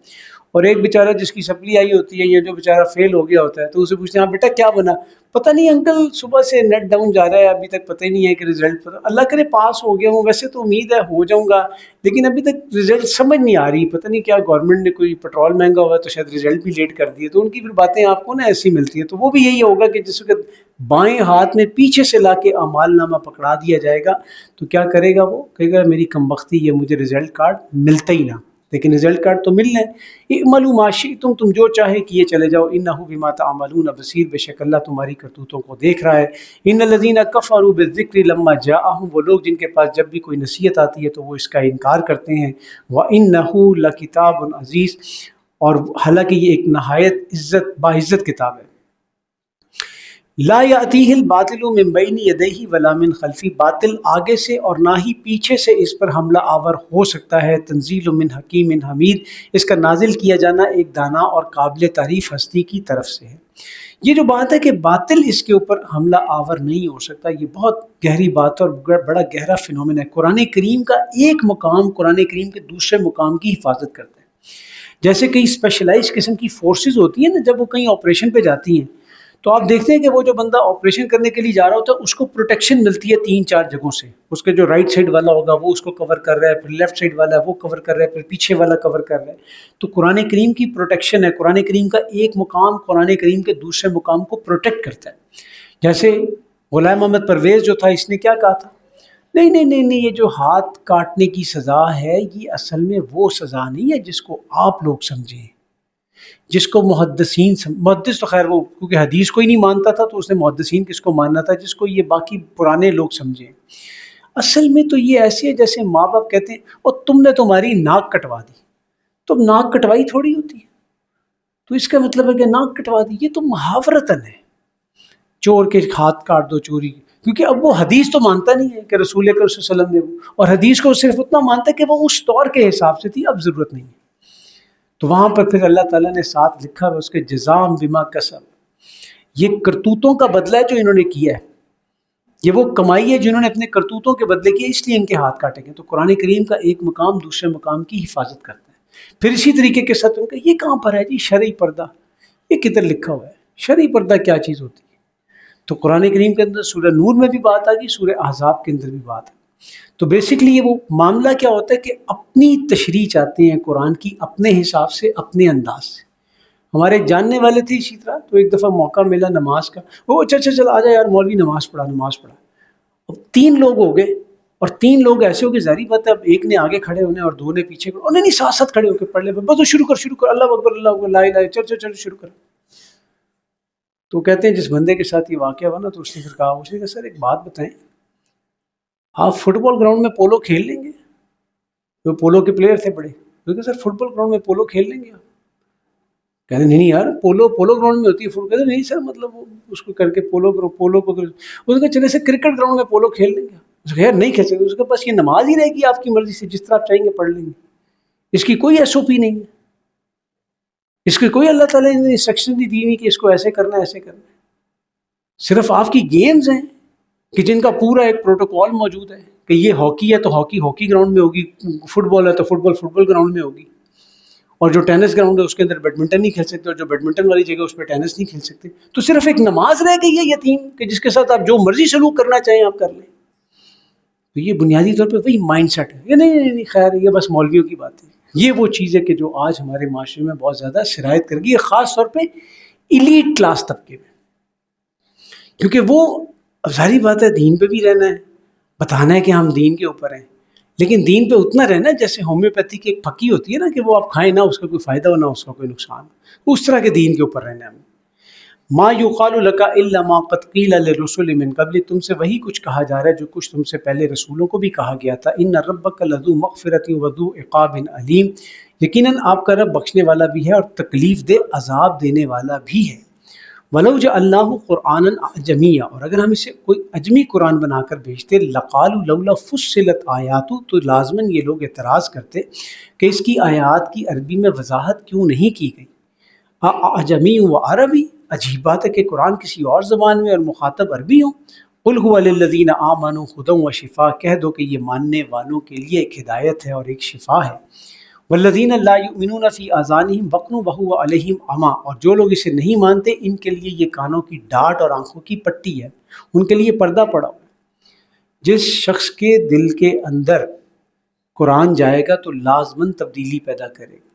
اور ایک بیچارہ جس کی سپلی آئی ہوتی ہے یا جو بیچارہ فیل ہو گیا ہوتا ہے تو اسے پوچھتے ہیں بیٹا کیا بنا؟ پتہ نہیں انکل، صبح سے نیٹ ڈاؤن جا رہا ہے، ابھی تک پتہ ہی نہیں ہے کہ رزلٹ پتہ، اللہ کرے پاس ہو گیا ہوں، ویسے تو امید ہے ہو جاؤں گا، لیکن ابھی تک رزلٹ سمجھ نہیں آ رہی، پتہ نہیں کیا گورنمنٹ نے کوئی پیٹرول مہنگا ہوا تو شاید رزلٹ بھی لیٹ کر دیے۔ تو ان کی پھر باتیں آپ کو نا ایسی ملتی ہیں، تو وہ بھی یہی ہوگا کہ جس وقت بائیں ہاتھ میں پیچھے سے لا کے اعمال نامہ پکڑا دیا جائے گا تو کیا کرے گا؟ وہ کہے گا میری کم بختی، یہ مجھے رزلٹ کارڈ ملتا ہی نہ، لیکن رزلٹ کارڈ تو ملنا ہے۔ اعملوا ما شئتم، تم جو چاہے کیے چلے جاؤ، انہ بما تعملون بصیر، بے شک اللہ تمہاری کرتوتوں کو دیکھ رہا ہے۔ ان الذین کفروا بالذکر لما جاءہم، وہ لوگ جن کے پاس جب بھی کوئی نصیحت آتی ہے تو وہ اس کا انکار کرتے ہیں۔ وانہ لکتاب عزیز، اور حالانکہ یہ ایک نہایت باعزت کتاب ہے۔ لا یأتیہ الباطل من بین یدیہ ولا من خلفہ، باطل آگے سے اور نہ ہی پیچھے سے اس پر حملہ آور ہو سکتا ہے۔ تنزیل من حکیم حمید، اس کا نازل کیا جانا ایک دانا اور قابل تعریف ہستی کی طرف سے ہے۔ یہ جو بات ہے کہ باطل اس کے اوپر حملہ آور نہیں ہو سکتا، یہ بہت گہری بات اور بڑا گہرا فینومین ہے۔ قرآن کریم کا ایک مقام قرآن کریم کے دوسرے مقام کی حفاظت کرتا ہے۔ جیسے کئی اسپیشلائز قسم کی فورسز ہوتی ہیں نا، جب وہ کہیں آپریشن پہ جاتی ہیں تو آپ دیکھتے ہیں کہ وہ جو بندہ آپریشن کرنے کے لیے جا رہا ہوتا ہے اس کو پروٹیکشن ملتی ہے 3 4 جگہوں سے، اس کے جو رائٹ سائڈ والا ہوگا وہ اس کو کور کر رہا ہے، پھر لیفٹ سائڈ والا ہے وہ کور کر رہا ہے، پھر پیچھے والا کور کر رہا ہے۔ تو قرآن کریم کی پروٹیکشن ہے، قرآن کریم کا ایک مقام قرآن کریم کے دوسرے مقام کو پروٹیکٹ کرتا ہے۔ جیسے غلام محمد پرویز جو تھا، اس نے کیا کہا تھا؟ نہیں نہیں نہیں نہیں، یہ جو ہاتھ کاٹنے کی سزا ہے یہ اصل میں وہ سزا نہیں ہے جس کو آپ لوگ سمجھیں، جس کو محدث تو خیر وہ کیونکہ حدیث کوئی نہیں مانتا تھا تو اس نے محدثین کس کو ماننا تھا، جس کو یہ باقی پرانے لوگ سمجھیں۔ اصل میں تو یہ ایسے ہے جیسے ماں باپ کہتے ہیں اور تم نے تمہاری ناک کٹوا دی، تو ناک کٹوائی تھوڑی ہوتی ہے، تو اس کا مطلب ہے کہ ناک کٹوا دی، یہ تو محاورتاً ہے، چور کے ہاتھ کاٹ دو چوری کی، کیونکہ اب وہ حدیث تو مانتا نہیں ہے کہ رسول اکرم صلی اللہ علیہ وسلم نے، اور حدیث کو صرف اتنا مانتا ہے کہ وہ اس دور کے حساب سے تھی، اب ضرورت نہیں ہے۔ تو وہاں پر پھر اللہ تعالیٰ نے ساتھ لکھا ہے اس کے جزام بما کسب، یہ کرتوتوں کا بدلہ ہے جو انہوں نے کیا ہے، یہ وہ کمائی ہے جنہوں نے اپنے کرتوتوں کے بدلے کی، اس لیے ان کے ہاتھ کاٹے گئے۔ تو قرآن کریم کا ایک مقام دوسرے مقام کی حفاظت کرتا ہے۔ پھر اسی طریقے کے ساتھ ان کا یہ کہاں پر ہے جی شرعی پردہ، یہ کدھر لکھا ہوا ہے شرعی پردہ کیا چیز ہوتی ہے؟ تو قرآن کریم کے اندر سورہ نور میں بھی بات آ گئی، سورہ احزاب کے اندر بھی بات ہے۔ تو بیسکلی یہ وہ معاملہ کیا ہوتا ہے کہ اپنی تشریح چاہتے ہیں قرآن کی، اپنے حساب سے، اپنے انداز سے۔ ہمارے ایک جاننے والے تھے اسی طرح، تو ایک دفعہ موقع ملا نماز کا، وہ اچھا چل آ جا یار مولوی نماز پڑھا نماز پڑھا۔ اب 3 لوگ ہو گئے، اور 3 لوگ ایسے ہو گئے، ظاہری بات ہے اب ایک نے آگے کھڑے ہونے اور 2 نے پیچھے، انہیں نہیں ساتھ ساتھ کھڑے ہو کے پڑھ لے، بس شروع کر اللہ اکبر اللہ اکبر لا الہ الا، چل شروع کر۔ تو کہتے ہیں جس بندے کے ساتھ یہ واقعہ ہوا نا، تو اس نے پھر کہا، اس نے کہا سر ایک بات بتائیں، آپ فٹ بال گراؤنڈ میں پولو کھیل لیں گے؟ وہ پولو کے پلیئر تھے بڑے، تو کہا سر فٹ بال گراؤنڈ میں پولو کھیل لیں گے آپ؟ کہتے نہیں یار پولو گراؤنڈ میں ہوتی ہے فٹ، کہتے نہیں سر مطلب وہ اس کو کر کے پولو کو اس نے چلے سے کرکٹ گراؤنڈ میں پولو کھیل لیں گے؟ اس کو یار نہیں کھیل سکتے، اس کے پاس یہ نماز ہی رہے گی آپ کی مرضی سے، جس طرح آپ چاہیں گے پڑھ لیں گے، اس کی کوئی ایس او پی نہیں ہے، اس کی کوئی اللہ تعالیٰ نے انسٹرکشن نہیں دی ہوئی کہ اس کو ایسے کرنا ہے ایسے کرنا ہے، صرف آپ کی گیمز ہیں کہ جن کا پورا ایک پروٹوکول موجود ہے کہ یہ ہاکی ہے تو ہاکی گراؤنڈ میں ہوگی، فٹ بال ہے تو فٹ بال گراؤنڈ میں ہوگی، اور جو ٹینس گراؤنڈ ہے اس کے اندر بیڈمنٹن نہیں کھیل سکتے، اور جو بیڈمنٹن والی جگہ اس پہ ٹینس نہیں کھیل سکتے۔ تو صرف ایک نماز رہ گئی ہے یتیم کہ جس کے ساتھ آپ جو مرضی سلوک کرنا چاہیں آپ کر لیں۔ تو یہ بنیادی طور پہ وہی مائنڈ سیٹ ہے، یہ نہیں خیر یہ بس مولویوں کی بات ہے۔ یہ وہ چیز ہے کہ جو آج ہمارے معاشرے میں بہت زیادہ سرایت کر گئی ہے، خاص طور پہ ایلیٹ کلاس طبقے میں، کیونکہ وہ ظاہری بات ہے دین پہ بھی رہنا ہے، بتانا ہے کہ ہم دین کے اوپر ہیں، لیکن دین پہ اتنا رہنا ہے جیسے ہومیوپیتھی کی ایک پھکی ہوتی ہے نا کہ وہ آپ کھائیں نہ اس کا کوئی فائدہ ہو نہ اس کا کوئی نقصان، اس طرح کے دین کے اوپر رہنا ہے ہمیں۔ ما یقال لک الا ما قد قیل للرسل من قبل، تم سے وہی کچھ کہا جا رہا ہے جو کچھ تم سے پہلے رسولوں کو بھی کہا گیا تھا۔ ان ربک لذو مغفرۃ وذو عقاب علیم، یقیناً آپ کا رب بخشنے والا بھی ہے اور تکلیف دہ عذاب دینے والا بھی ہے۔ ولو جعلناہ قرآنا اعجمیا، اور اگر ہم اسے کوئی اجمی قرآن بنا کر بھیجتے، لقالوا لولا فصلت آیات، تو لازماً یہ لوگ اعتراض کرتے کہ اس کی آیات کی عربی میں وضاحت کیوں نہیں کی گئی۔ اعجمی و عربی، عجیب بات ہے کہ قرآن کسی اور زبان میں اور مخاطب عربی ہوں۔ قل هو للذین آمنوا ھدی و شفاء، کہہ دو کہ یہ ماننے والوں کے لیے ایک ہدایت ہے اور ایک شفا ہے۔ والذین لا یؤمنون فی آذانہم وقر وہو علیہم عمی، اور جو لوگ اسے نہیں مانتے ان کے لیے یہ کانوں کی ڈاٹ اور آنکھوں کی پٹی ہے، ان کے لیے پردہ پڑا ہوا ہے۔ جس شخص کے دل کے اندر قرآن جائے گا تو لازماً تبدیلی پیدا کرے گا،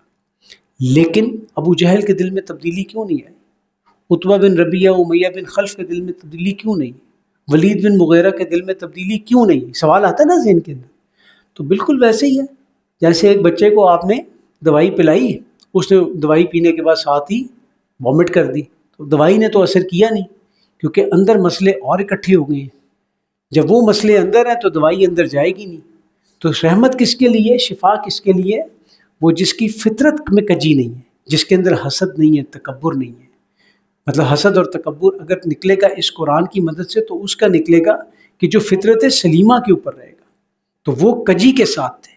لیکن ابو جہل کے دل میں تبدیلی کیوں نہیں آئی؟ عتبہ بن ربیعہ امیہ بن خلف کے دل میں تبدیلی کیوں نہیں؟ ولید بن مغیرہ کے دل میں تبدیلی کیوں نہیں؟ سوال آتا ہے نا ذہن کے اندر۔ تو بالکل ویسے ہی ہے جیسے ایک بچے کو آپ نے دوائی پلائی، اس نے دوائی پینے کے بعد ساتھ ہی وامٹ کر دی، تو دوائی نے تو اثر کیا نہیں، کیونکہ اندر مسئلے اور اکٹھے ہو گئے ہیں۔ جب وہ مسئلے اندر ہیں تو دوائی اندر جائے گی نہیں۔ تو رحمت کس کے لیے، شفا کس کے لیے؟ وہ جس کی فطرت میں کجی نہیں ہے، جس کے اندر حسد نہیں ہے، تکبر نہیں ہے۔ مطلب حسد اور تکبر اگر نکلے گا اس قرآن کی مدد سے تو اس کا نکلے گا کہ جو فطرت سلیمہ کے اوپر رہے گا، تو وہ کجی کے ساتھ تھے،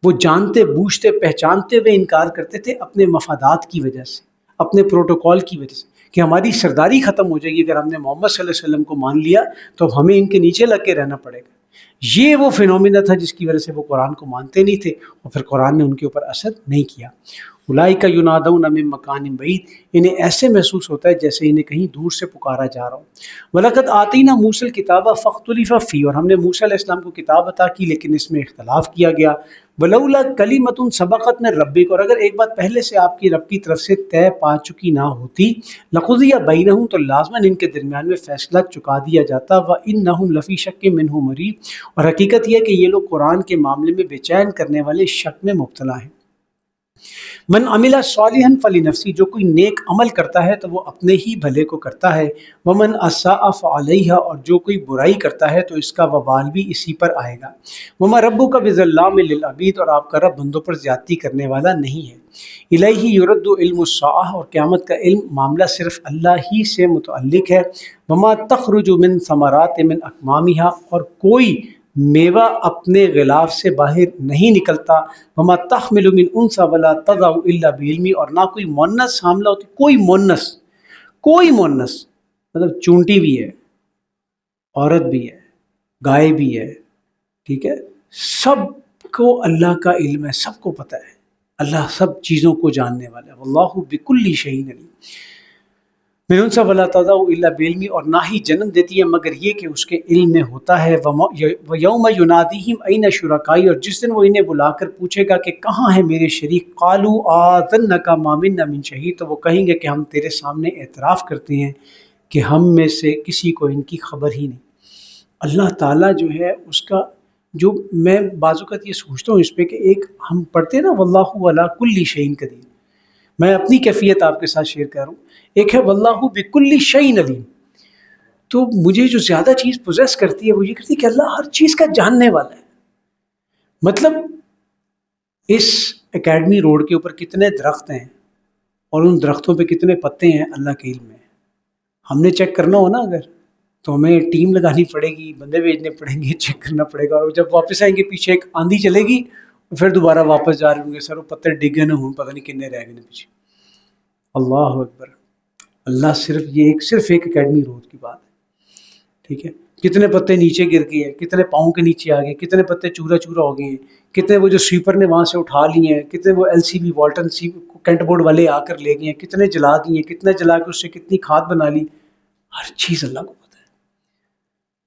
وہ جانتے بوجھتے پہچانتے ہوئے انکار کرتے تھے اپنے مفادات کی وجہ سے، اپنے پروٹوکول کی وجہ سے، کہ ہماری سرداری ختم ہو جائے گی اگر ہم نے محمد صلی اللہ علیہ وسلم کو مان لیا تو ہمیں ان کے نیچے لگ کے رہنا پڑے گا۔ یہ وہ فینومینا تھا جس کی وجہ سے وہ قرآن کو مانتے نہیں تھے، اور پھر قرآن نے ان کے اوپر اثر نہیں کیا۔ اولئک ینادون من مکان بعید، انہیں ایسے محسوس ہوتا ہے جیسے انہیں کہیں دور سے پکارا جا رہا ہو۔ وَلَقَدْ آتَيْنَا مُوسَى الْكِتَابَ فَاخْتُلِفَ فِيهِ، اور ہم نے موسیٰ علیہ السلام کو کتاب عطا کی لیکن اس میں اختلاف کیا گیا۔ وَلَوْلَا كَلِمَةٌ سَبَقَتْ مِن رَبِّكَ، اور اگر ایک بات پہلے سے آپ کی رب کی طرف سے طے پا چکی نہ ہوتی، لَقُضِيَ بَيْنَهُمْ، تو لازماً ان کے درمیان میں فیصلہ چکا دیا جاتا۔ وَإِنَّهُمْ لَفِي شَكٍّ مِّنْهُ مُرِيبٍ، اور حقیقت یہ ہے کہ یہ لوگ قرآن کے معاملے میں بے چین کرنے والے شک میں مبتلا ہیں۔ من عمل صالحا فلنفسی، جو کوئی نیک عمل کرتا ہے تو وہ اپنے ہی بھلے کو کرتا ہے، ومن اساء فعلیہا، اور جو کوئی برائی کرتا ہے تو اس کا وبال بھی اسی پر آئے گا، وما ربک بظلام للعبید، اور آپ کا رب بندوں پر زیادتی کرنے والا نہیں ہے، الیہ یرد علم الساعہ، اور قیامت کا علم معاملہ صرف اللہ ہی سے متعلق ہے، وما تخرج من ثمرات من اکمامہا، اور کوئی میوہ اپنے غلاف سے باہر نہیں نکلتا، وما تحمل من انثی ولا تضع الا بعلمہ، اور نہ کوئی مونس حاملہ ہوتی، کوئی مونس مطلب چونٹی بھی ہے، عورت بھی ہے، گائے بھی ہے، ٹھیک ہے، سب کو اللہ کا علم ہے، سب کو پتہ ہے، اللہ سب چیزوں کو جاننے والا ہے، واللہ بکل شیء علیم، من انثی ولا تضع الا بعلمہ، اور نہ ہی جنم دیتی ہے مگر یہ کہ اس کے علم میں ہوتا ہے، ویوم ینادیہم این شرکائی، اور جس دن وہ انہیں بلا کر پوچھے گا کہ کہاں ہیں میرے شریک، قالوا آذنک ما منا من شہید، تو وہ کہیں گے کہ ہم تیرے سامنے اعتراف کرتے ہیں کہ ہم میں سے کسی کو ان کی خبر ہی نہیں۔ اللہ تعالیٰ جو ہے اس کا، جو میں بعض اوقات یہ سوچتا ہوں اس پہ کہ ایک ہم پڑھتے ہیں نا واللہ علی کل شیء قدیر، میں اپنی کیفیت آپ کے ساتھ شیئر کر رہا ہوں، ایک ہے واللہ بکل شیء علیم، تو مجھے جو زیادہ چیز پوزیس کرتی ہے وہ یہ کرتی ہے کہ اللہ ہر چیز کا جاننے والا ہے۔ مطلب اس اکیڈمی روڈ کے اوپر کتنے درخت ہیں اور ان درختوں پہ کتنے پتے ہیں اللہ کے علم میں، ہم نے چیک کرنا ہو نا اگر، تو ہمیں ٹیم لگانی پڑے گی، بندے بھیجنے پڑیں گے، چیک کرنا پڑے گا، اور جب واپس آئیں گے پیچھے ایک آندھی چلے گی، پھر دوبارہ واپس جا رہے ہوں گے، سر وہ پتے ڈگ گئے نہ ہوں، پتہ نہیں کتنے رہ گئے پیچھے۔ اللہ اکبر، اللہ صرف ایک اکیڈمی روڈ کی بات ہے، ٹھیک ہے، کتنے پتے نیچے گر گئے ہیں، کتنے پاؤں کے نیچے آ گئے، کتنے پتے چورا چورا ہو گئے ہیں، کتنے وہ جو سویپر نے وہاں سے اٹھا لیے ہیں، کتنے وہ ایل سی بی والٹن سی کینٹ بورڈ والے آ کر لے گئے ہیں، کتنے جلا دیے، کتنے جلا کے اس سے کتنی کھاد بنا لی، ہر چیز اللہ کو پتہ ہے۔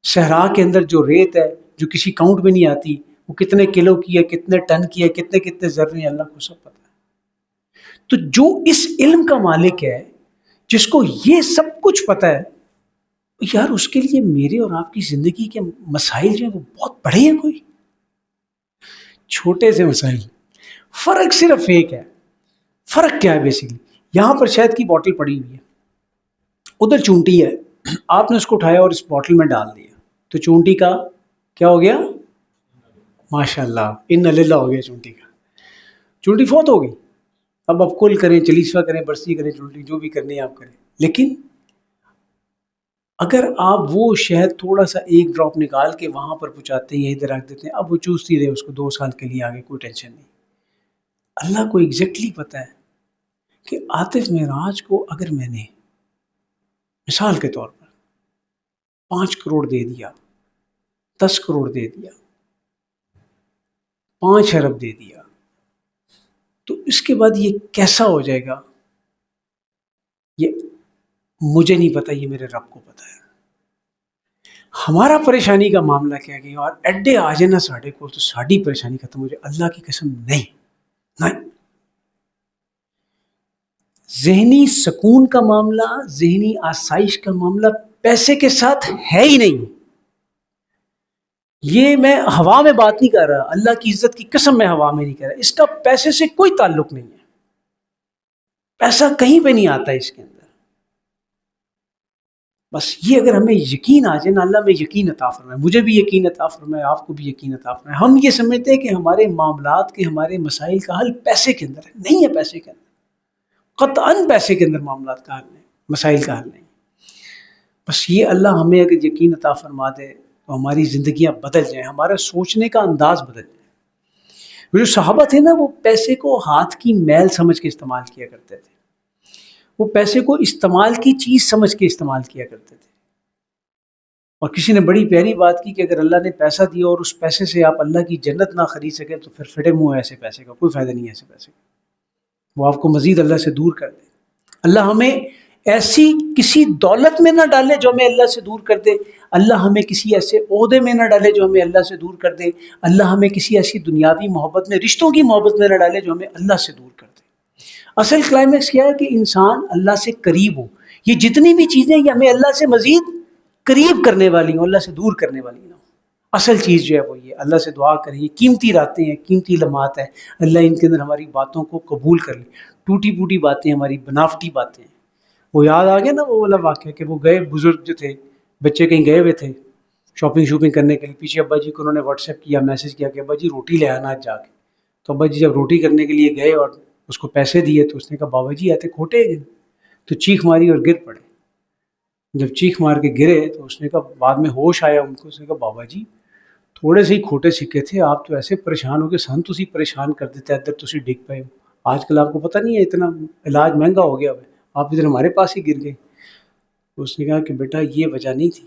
صحرا کے اندر جو ریت ہے جو کسی کاؤنٹ میں نہیں آتی، وہ کتنے کلو کی ہے، کتنے ٹن کی ہے، کتنے کتنے ذرے ہیں، اللہ کو سب پتہ ہے۔ تو جو اس علم کا مالک ہے، جس کو یہ سب کچھ پتہ ہے، یار اس کے لیے میرے اور آپ کی زندگی کے مسائل جو ہیں وہ بہت بڑے ہیں، کوئی چھوٹے سے مسائل، فرق صرف ایک ہے۔ فرق کیا ہے بیسیکلی، یہاں پر شہد کی بوٹل پڑی ہوئی ہے، ادھر چونٹی ہے، آپ نے اس کو اٹھایا اور اس بوٹل میں ڈال دیا، تو چونٹی کا کیا ہو گیا؟ ماشاء اللہ، ان للہ ہو گیا چونٹی کا، چونٹی فوت ہو گئی، اب آپ کل کریں، چلیسوا کریں، برسی کریں، چونٹی جو بھی کرنی ہے آپ کریں، لیکن اگر آپ وہ شہد تھوڑا سا ایک ڈراپ نکال کے وہاں پر پہنچاتے ہیں یا ادھر رکھ دیتے ہیں، اب وہ چوستی رہے اس کو 2 سال کے لیے، آگے کوئی ٹینشن نہیں۔ اللہ کو ایگزیکٹلی پتہ ہے کہ عاطف معراج کو اگر میں نے مثال کے طور پر 5 کروڑ دے دیا، 10 کروڑ دے دیا، 5 ارب دے دیا، تو اس کے بعد یہ کیسا ہو جائے گا، یہ مجھے نہیں پتا، یہ میرے رب کو پتا ہے۔ ہمارا پریشانی کا معاملہ کیا کہ یار ایڈے آ جائے نا ساڑھے کو تو ساری پریشانی ختم ہو جائے، اللہ کی قسم نہیں۔ ذہنی سکون کا معاملہ، ذہنی آسائش کا معاملہ پیسے کے ساتھ ہے ہی نہیں۔ یہ میں ہوا میں بات نہیں کر رہا، اللہ کی عزت کی قسم میں ہوا میں نہیں کر رہا، اس کا پیسے سے کوئی تعلق نہیں ہے، پیسہ کہیں پہ نہیں آتا اس کے اندر۔ بس یہ اگر ہمیں یقین آ جائے نا، اللہ میں یقین عطا فرمائے، مجھے بھی یقین عطا فرمائے، آپ کو بھی یقین عطا فرمائے۔ ہم یہ سمجھتے ہیں کہ ہمارے معاملات کے، ہمارے مسائل کا حل پیسے کے اندر ہے، نہیں ہے پیسے کے اندر، قطعاً پیسے کے اندر معاملات کا حل نہیں، مسائل کا حل نہیں۔ بس یہ اللہ ہمیں اگر یقین عطا فرما دے تو ہماری زندگیاں بدل جائیں، ہمارا سوچنے کا انداز بدل جائے۔ وہ جو صحابہ تھے نا، وہ پیسے کو ہاتھ کی میل سمجھ کے استعمال کیا کرتے تھے، وہ پیسے کو استعمال کی چیز سمجھ کے استعمال کیا کرتے تھے۔ اور کسی نے بڑی پیاری بات کی کہ اگر اللہ نے پیسہ دیا اور اس پیسے سے آپ اللہ کی جنت نہ خرید سکے تو پھر پھٹے منہ ایسے پیسے کا، کوئی فائدہ نہیں ہے ایسے پیسے کا، وہ آپ کو مزید اللہ سے دور کر دے۔ اللہ ہمیں ایسی کسی دولت میں نہ ڈالے جو ہمیں اللہ سے دور کر دے، اللہ ہمیں کسی ایسے عہدے میں نہ ڈالے جو ہمیں اللہ سے دور کر دے، اللہ ہمیں کسی ایسی دنیاوی محبت میں، رشتوں کی محبت میں نہ ڈالے جو ہمیں اللہ سے دور کر دے۔ اصل کلائمیکس کیا ہے کہ انسان اللہ سے قریب ہو، یہ جتنی بھی چیزیں یہ ہمیں اللہ سے مزید قریب کرنے والی ہوں، اللہ سے دور کرنے والی نہ ہوں۔ اصل چیز جو ہے وہ یہ اللہ سے دعا کریں، یہ قیمتی راتیں ہیں، قیمتی لمحات ہیں، اللہ ان کے اندر ہماری باتوں کو قبول کر لے. ٹوٹی پوٹی باتیں ہماری بناوٹی باتیں ہیں. وہ یاد آ گیا نا وہ والا واقعہ کہ وہ گئے بزرگ جو تھے، بچے کہیں گئے ہوئے تھے شاپنگ شوپنگ کرنے کے لیے، پیچھے ابا جی کو انہوں نے واٹس ایپ کیا، میسج کیا کہ ابا جی روٹی لے آنا آج جا کے. تو ابا جی جب روٹی کرنے کے لیے گئے اور اس کو پیسے دیے تو اس نے کہا بابا جی آتے کھوٹے گئے. تو چیخ ماری اور گر پڑے. جب چیخ مار کے گرے تو اس نے کہا، بعد میں ہوش آیا ان کو، اس نے کہا بابا جی تھوڑے سے ہی کھوٹے سکے تھے، آپ تو ایسے پریشان ہو گئے، سن تسی پریشان کر دیتے ادھر تسی ڈگ پے ہو. آج کل آپ کو پتہ نہیں ہے اتنا علاج مہنگا ہو گیا ہے، آپ ادھر ہمارے پاس ہی گر گئے. تو اس نے کہا کہ بیٹا یہ وجہ نہیں تھی،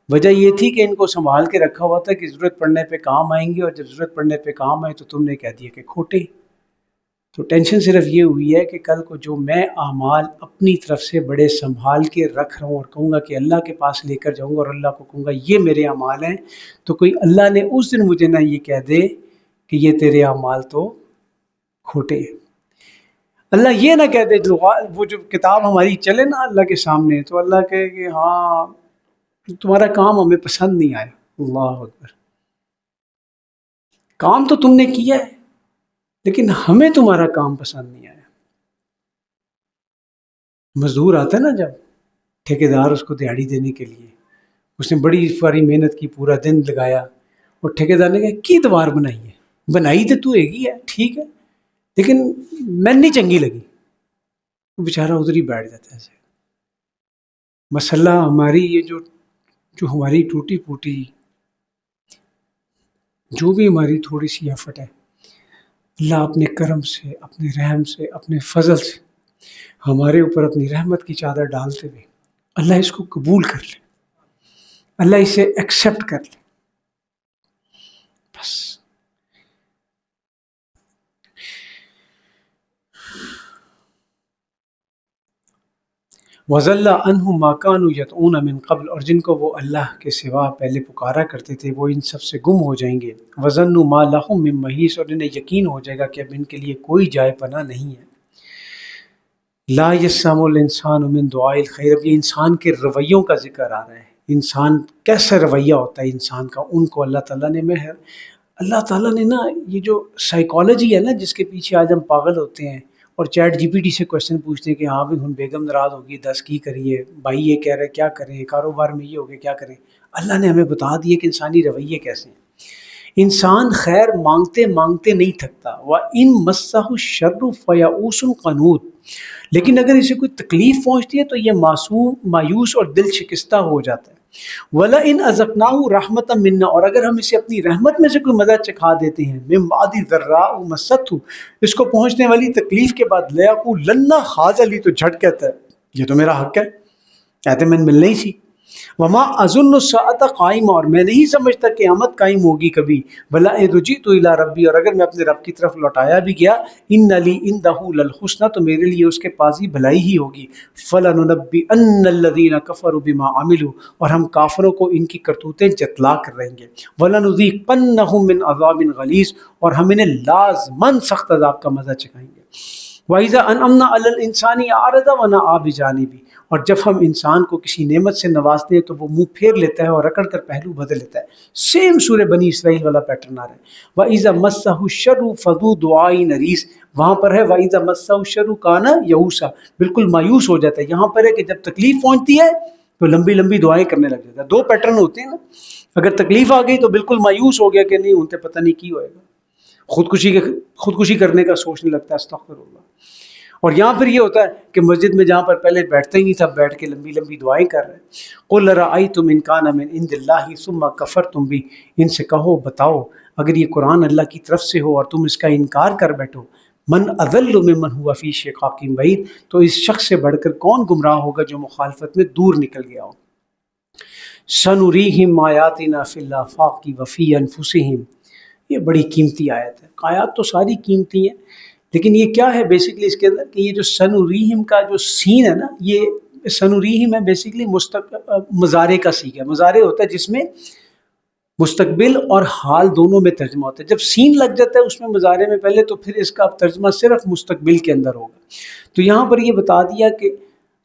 وجہ یہ تھی کہ ان کو سنبھال کے رکھا ہوا تھا کہ ضرورت پڑنے پہ کام آئیں گے، اور جب ضرورت پڑنے پہ کام آئے تو تم نے کہہ دیا کہ کھوٹے. تو ٹینشن صرف یہ ہوئی ہے کہ کل کو جو میں اعمال اپنی طرف سے بڑے سنبھال کے رکھ رہا ہوں اور کہوں گا کہ اللہ کے پاس لے کر جاؤں گا اور اللہ کو کہوں گا یہ میرے اعمال ہیں، تو کوئی اللہ نے اس دن مجھے نہ یہ کہہ دے کہ یہ تیرے اعمال تو کھوٹے ہیں. اللہ یہ نہ کہہ دے، جو وہ جو کتاب ہماری چلے نا اللہ کے سامنے، تو اللہ کہے کہ ہاں تمہارا کام ہمیں پسند نہیں آیا. اللہ اکبر. کام تو تم نے کیا ہے لیکن ہمیں تمہارا کام پسند نہیں آیا. مزدور آتا ہے نا جب ٹھیکیدار اس کو دیہڑی دینے کے لیے، اس نے بڑی ساری محنت کی، پورا دن لگایا، اور ٹھیکیدار نے کہا کی دوار بنائی ہے، بنائی تو ایک ہی ہے ٹھیک ہے لیکن میں نہیں چنگی لگی. وہ بیچارہ ادھر ہی بیٹھ جاتا ہے. ایسے مسئلہ ہماری یہ جو ہماری ٹوٹی پھوٹی جو بھی ہماری تھوڑی سی ایفٹ ہے، اللہ اپنے کرم سے، اپنے رحم سے، اپنے فضل سے ہمارے اوپر اپنی رحمت کی چادر ڈالتے ہوئے اللہ اس کو قبول کر لے، اللہ اسے ایکسیپٹ کر لے. بس وَضَلَّ عَنْهُمْ مَا كَانُوا يَدْعُونَ مِن قبل، اور جن کو وہ اللہ کے سوا پہلے پکارا کرتے تھے وہ ان سب سے گم ہو جائیں گے. وَظَنُّوا مَا لَهُم مِّن مَّحِيصٍ، اور انہیں یقین ہو جائے گا کہ اب ان کے لیے کوئی جائے پناہ نہیں ہے. لا يسمع الانسان من دعاء الخیر، اب یہ انسان کے رویوں کا ذکر آ رہا ہے. انسان کیسا رویہ ہوتا ہے انسان کا، ان کو اللہ تعالیٰ نے اللہ تعالیٰ نے نا یہ جو سائیکالوجی ہے نا جس کے پیچھے آج ہم پاگل ہوتے ہیں اور چیٹ جی پی ٹی سے کوشچن پوچھتے ہیں کہ ہاں بھی ہن بیگم ناراض ہوگی، دس کی کریے، بھائی یہ کہہ رہے کیا کریں، کاروبار میں یہ ہو گیا کیا کریں. اللہ نے ہمیں بتا دیا کہ انسانی رویے کیسے ہیں. انسان خیر مانگتے مانگتے نہیں تھکتا. وَإِن مَسَّهُ الشَّرُّ فَيَئُوسٌ قَنُوطٌ، لیکن اگر اسے کوئی تکلیف پہنچتی ہے تو یہ مایوس اور دل شکستہ ہو جاتا ہے. وَلَئِنْ أَذَقْنَاهُ رَحْمَةً مِنَّا، اور اگر ہم اسے اپنی رحمت میں سے کوئی مزہ چکھا دیتے ہیں، مِن بَعْدِ ضَرَّاءَ مَسَّتْهُ، اس کو پہنچنے والی تکلیف کے بعد، لَيَقُولَنَّ هَٰذَا لِي، تو جھٹ کہتا ہے یہ تو میرا حق ہے، کہتے میں ملنی سی. وما اظن الساعۃ قائمہ، اور میں نہیں سمجھتا قیامت قائم ہوگی کبھی. ولئن رجعت الی ربی، اور اگر میں اپنے رب کی طرف لوٹایا بھی گیا، ان لی عندہ للحسنی، تو میرے لیے اس کے پاس ہی بھلائی ہی ہوگی. فلننبئن الذین کفروا بما عملوا، اور ہم کافروں کو ان کی کرتوتیں جتلا کر رہیں گے. ولنذیقنہم من عذاب غلیظ، اور ہم انہیں لازماً سخت عذاب کا مزہ چکھائیں گے. وَإِذَا أَنْعَمْنَا عَلَى الْإِنسَانِ أَعْرَضَ وَنَأَىٰ بِجَانِبِهِ، اور جب ہم انسان کو کسی نعمت سے نوازتے ہیں تو وہ منہ پھیر لیتا ہے اور رکڑ کر پہلو بدل لیتا ہے. سیم سورہ بنی اسرائیل والا پیٹرن آ رہا ہے. وَإِذَا مَسَّهُ الشَّرُّ فَذُو دُعَاءٍ عَرِيضٍ، وہاں پر ہے وَإِذَا مَسَّهُ الشَّرُّ كَانَ یئوسا، بالکل مایوس ہو جاتا ہے. یہاں پر ہے کہ جب تکلیف پہنچتی ہے تو لمبی لمبی دعائیں کرنے لگ جاتا ہے. دو پیٹرن ہوتے ہیں نا، اگر تکلیف آ گئی تو بالکل مایوس ہو گیا کہ نہیں ان سے پتہ نہیں کی ہوئے گا، خودکشی کرنے کا سوچنے لگتا ہے. استغفر اللہ. اور یہاں پھر یہ ہوتا ہے کہ مسجد میں جہاں پر پہلے بیٹھتے ہی نہیں تھا، بیٹھ کے لمبی لمبی دعائیں کر رہے ہیں. قُلْ رَأَيْتُمْ إِنْ كَانَ مِنْ عِنْدِ اللَّهِ ثُمَّ كَفَرْتُمْ بِهِ، ان سے کہو بتاؤ اگر یہ قرآن اللہ کی طرف سے ہو اور تم اس کا انکار کر بیٹھو، من اضل ممن هو فی شقاق بعید، تو اس شخص سے بڑھ کر کون گمراہ ہوگا جو مخالفت میں دور نکل گیا ہو. سَنُرِيهِمْ آیَاتِنَا فِي الْآفَاقِ وَفِي أَنفُسِهِمْ، یہ بڑی قیمتی آیت ہے. آیات تو ساری قیمتی ہیں لیکن یہ کیا ہے بیسکلی اس کے اندر کہ یہ جو سنوریہم کا جو سین ہے نا، یہ سنوریہم ہے بیسکلی مضارع کا سیغہ ہے. مضارع ہوتا ہے جس میں مستقبل اور حال دونوں میں ترجمہ ہوتا ہے. جب سین لگ جاتا ہے اس میں مضارع میں پہلے، تو پھر اس کا ترجمہ صرف مستقبل کے اندر ہوگا. تو یہاں پر یہ بتا دیا کہ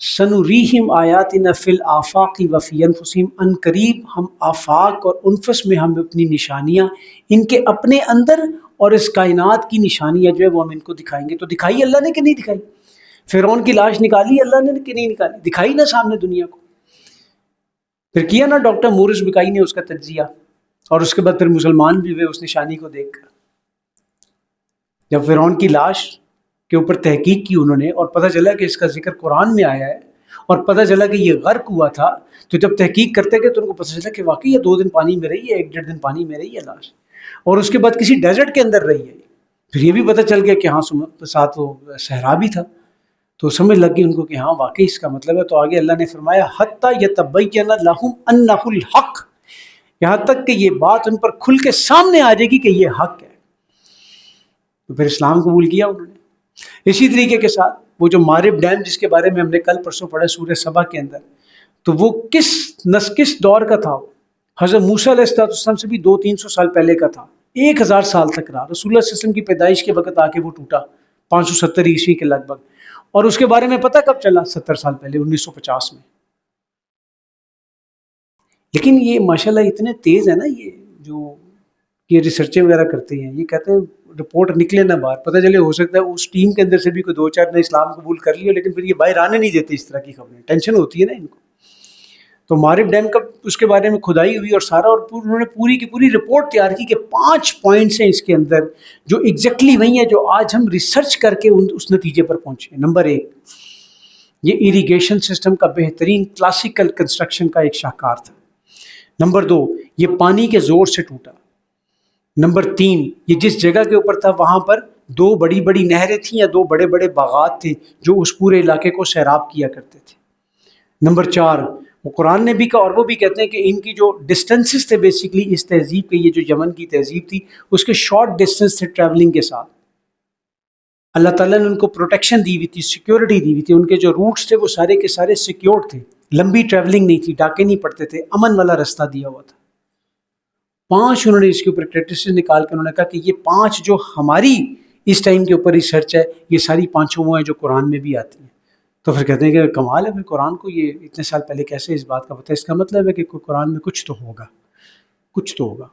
سنریہم آیاتنا فی الآفاق وفی انفسہم، ان قریب ہم آفاق اور انفس میں ہم اپنی نشانیاں ان کے اپنے اندر اور اس کائنات کی نشانیاں جو ہے وہ ہم ان کو دکھائیں گے۔ تو دکھائی اللہ نے کہ نہیں دکھائی؟ فرعون کی لاش نکالی اللہ نے کہ نہیں نکالی؟ دکھائی نا سامنے دنیا کو۔ پھر کیا نا ڈاکٹر مورس بکائی نے اس کا تجزیہ، اور اس کے بعد پھر مسلمان بھی ہوئے اس نشانی کو دیکھ کر۔ جب فرعون کی لاش کے اوپر تحقیق کی انہوں نے اور پتہ چلا کہ اس کا ذکر قرآن میں آیا ہے، اور پتہ چلا کہ یہ غرق ہوا تھا، تو جب تحقیق کرتے گئے تو ان کو پتہ چلا کہ واقعی یہ 2 دن پانی میں رہی ہے، 1-1.5 دن پانی میں رہی ہے لاش، اور اس کے بعد کسی ڈیزرٹ کے اندر رہی ہے۔ پھر یہ بھی پتہ چل گیا کہ ہاں ساتھ وہ صحرا بھی تھا، تو سمجھ لگ گئی ان کو کہ ہاں واقعی اس کا مطلب ہے۔ تو آگے اللہ نے فرمایا حتی یتبین لہم انہ الحق، یہاں تک کہ یہ بات ان پر کھل کے سامنے آ جائے گی کہ یہ حق ہے، تو پھر اسلام قبول کیا انہوں نے۔ اسی طریقے کے ساتھ وہ جو مارب ڈیم جس کے بارے میں ہم نے کل پرسوں پڑھا سورہ سبا کے اندر، تو وہ کس دور کا تھا؟ وہ حضرت موسیٰ علیہ السلام سے بھی 200-300 سال پہلے کا تھا، 1000 سال تک رہا۔ رسول اللہ صلی اللہ علیہ وسلم کی پیدائش کے وقت آ کے وہ ٹوٹا 570 عیسوی کے لگ بھگ، اور اس کے بارے میں پتہ کب چلا؟ 70 سال پہلے، 1950 میں۔ لیکن یہ ماشاءاللہ اتنے تیز ہے نا، یہ ریسرچیں وغیرہ کرتے ہیں، یہ کہتے ہیں رپورٹ نکلے نہ باہر، پتہ چلے ہو سکتا ہے اس ٹیم کے اندر سے بھی کوئی 2-4 نے اسلام قبول کر لیا، لیکن پھر یہ باہر آنے نہیں دیتے اس طرح کی خبریں، ٹینشن ہوتی ہے نا ان کو۔ تو مارب ڈیم کا اس کے بارے میں کھدائی ہوئی اور سارا، اور انہوں نے پوری کی پوری رپورٹ تیار کی کہ 5 پوائنٹس ہیں اس کے اندر جو ایگزیکٹلی وہی ہیں جو آج ہم ریسرچ کر کے اس نتیجے پر پہنچے۔ نمبر 1، یہ اریگیشن سسٹم کا بہترین کلاسیکل کنسٹرکشن کا ایک شاہکار تھا۔ نمبر 2، یہ پانی کے زور سے ٹوٹا۔ نمبر 3، یہ جس جگہ کے اوپر تھا وہاں پر 2 بڑی بڑی نہریں تھیں یا 2 بڑے بڑے باغات تھے جو اس پورے علاقے کو سیراب کیا کرتے تھے۔ نمبر 4، وہ قرآن نے بھی کہا اور وہ بھی کہتے ہیں کہ ان کی جو ڈسٹینسز تھے بیسیکلی اس تہذیب کے، یہ جو یمن کی تہذیب تھی اس کے شارٹ ڈسٹینس تھے ٹریولنگ کے ساتھ۔ اللہ تعالیٰ نے ان کو پروٹیکشن دی ہوئی تھی، سیکیورٹی دی ہوئی تھی، ان کے جو روٹس تھے وہ سارے کے سارے سیکیورڈ تھے، لمبی ٹریولنگ نہیں تھی، ڈاکے نہیں پڑتے تھے، امن والا رستہ دیا ہوا تھا۔ 5 انہوں نے اس کے اوپر کریٹیسز نکال کے انہوں نے کہا کہ یہ 5 جو ہماری اس ٹائم کے اوپر ریسرچ ہے، یہ ساری 5 وہ ہیں جو قرآن میں بھی آتی ہیں۔ تو پھر کہتے ہیں کہ کمال ہے، پھر قرآن کو یہ اتنے سال پہلے کیسے اس بات کا پتہ ہے؟ اس کا مطلب ہے کہ قرآن میں کچھ تو ہوگا، کچھ تو ہوگا۔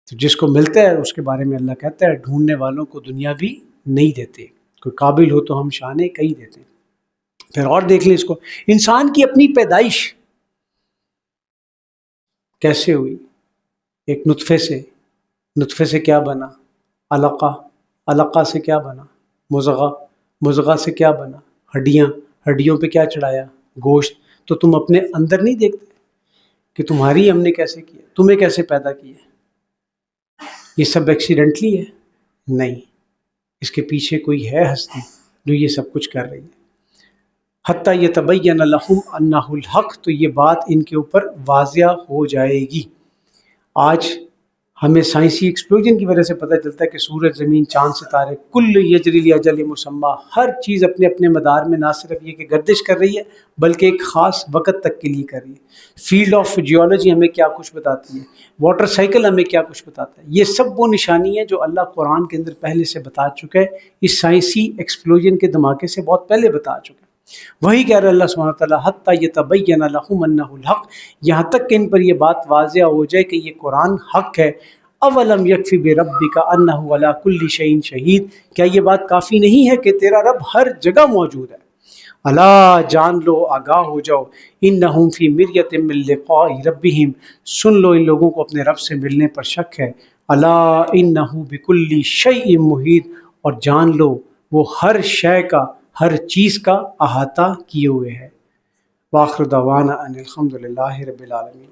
تو جس کو ملتا ہے اس کے بارے میں اللہ کہتا ہے ڈھونڈنے والوں کو دنیا بھی نہیں دیتے، کوئی قابل ہو تو ہم شانے کئی دیتے ہیں۔ پھر اور دیکھ لیں اس کو، انسان کی اپنی پیدائش کیسے ہوئی؟ ایک نطفے سے کیا بنا؟ علقہ سے کیا بنا؟ مضغہ سے کیا بنا؟ ہڈیوں پہ کیا چڑھایا؟ گوشت۔ تو تم اپنے اندر نہیں دیکھتے کہ تمہاری ہم نے کیسے کیا، تمہیں کیسے پیدا کیا؟ یہ سب ایکسیڈنٹلی ہے؟ نہیں، اس کے پیچھے کوئی ہے ہستی جو یہ سب کچھ کر رہی ہے۔ حتی یتبین لہم انہ الحق، تو یہ بات ان کے اوپر واضح ہو جائے گی۔ آج ہمیں سائنسی ایکسپلوژن کی وجہ سے پتہ چلتا ہے کہ سورج، زمین، چاند، ستارے کل یجری لاجل مسمى، ہر چیز اپنے اپنے مدار میں نہ صرف یہ کہ گردش کر رہی ہے بلکہ ایک خاص وقت تک کے لیے کر رہی ہے۔ فیلڈ آف جیولوجی ہمیں کیا کچھ بتاتی ہے، واٹر سائیکل ہمیں کیا کچھ بتاتا ہے، یہ سب وہ نشانی ہے جو اللہ قرآن کے اندر پہلے سے بتا چکا ہے، اس سائنسی ایکسپلوژن کے دھماکے سے بہت پہلے بتا چکا ہے۔ وہی کہہ رہا اللہ سبحانہ وتعالیٰ حتی یتبین لہم انہ الحق، یہاں تک کہ ان پر یہ بات واضح ہو جائے کہ یہ قرآن حق ہے۔ اولم یکفی بربک انہ علی کل شیء شہید، کیا یہ بات کافی نہیں ہے کہ تیرا رب ہر جگہ موجود ہے؟ الا، جان لو، آگاہ ہو جاؤ، انہم فی مریۃ من لقاء ربہم، سن لو ان لوگوں کو اپنے رب سے ملنے پر شک ہے۔ الا انہ بکل شیء محیط، اور جان لو وہ ہر شے کا، ہر چیز کا احاطہ کیے ہوئے ہے۔ وآخر دعوانا ان الحمد للہ رب العالمین۔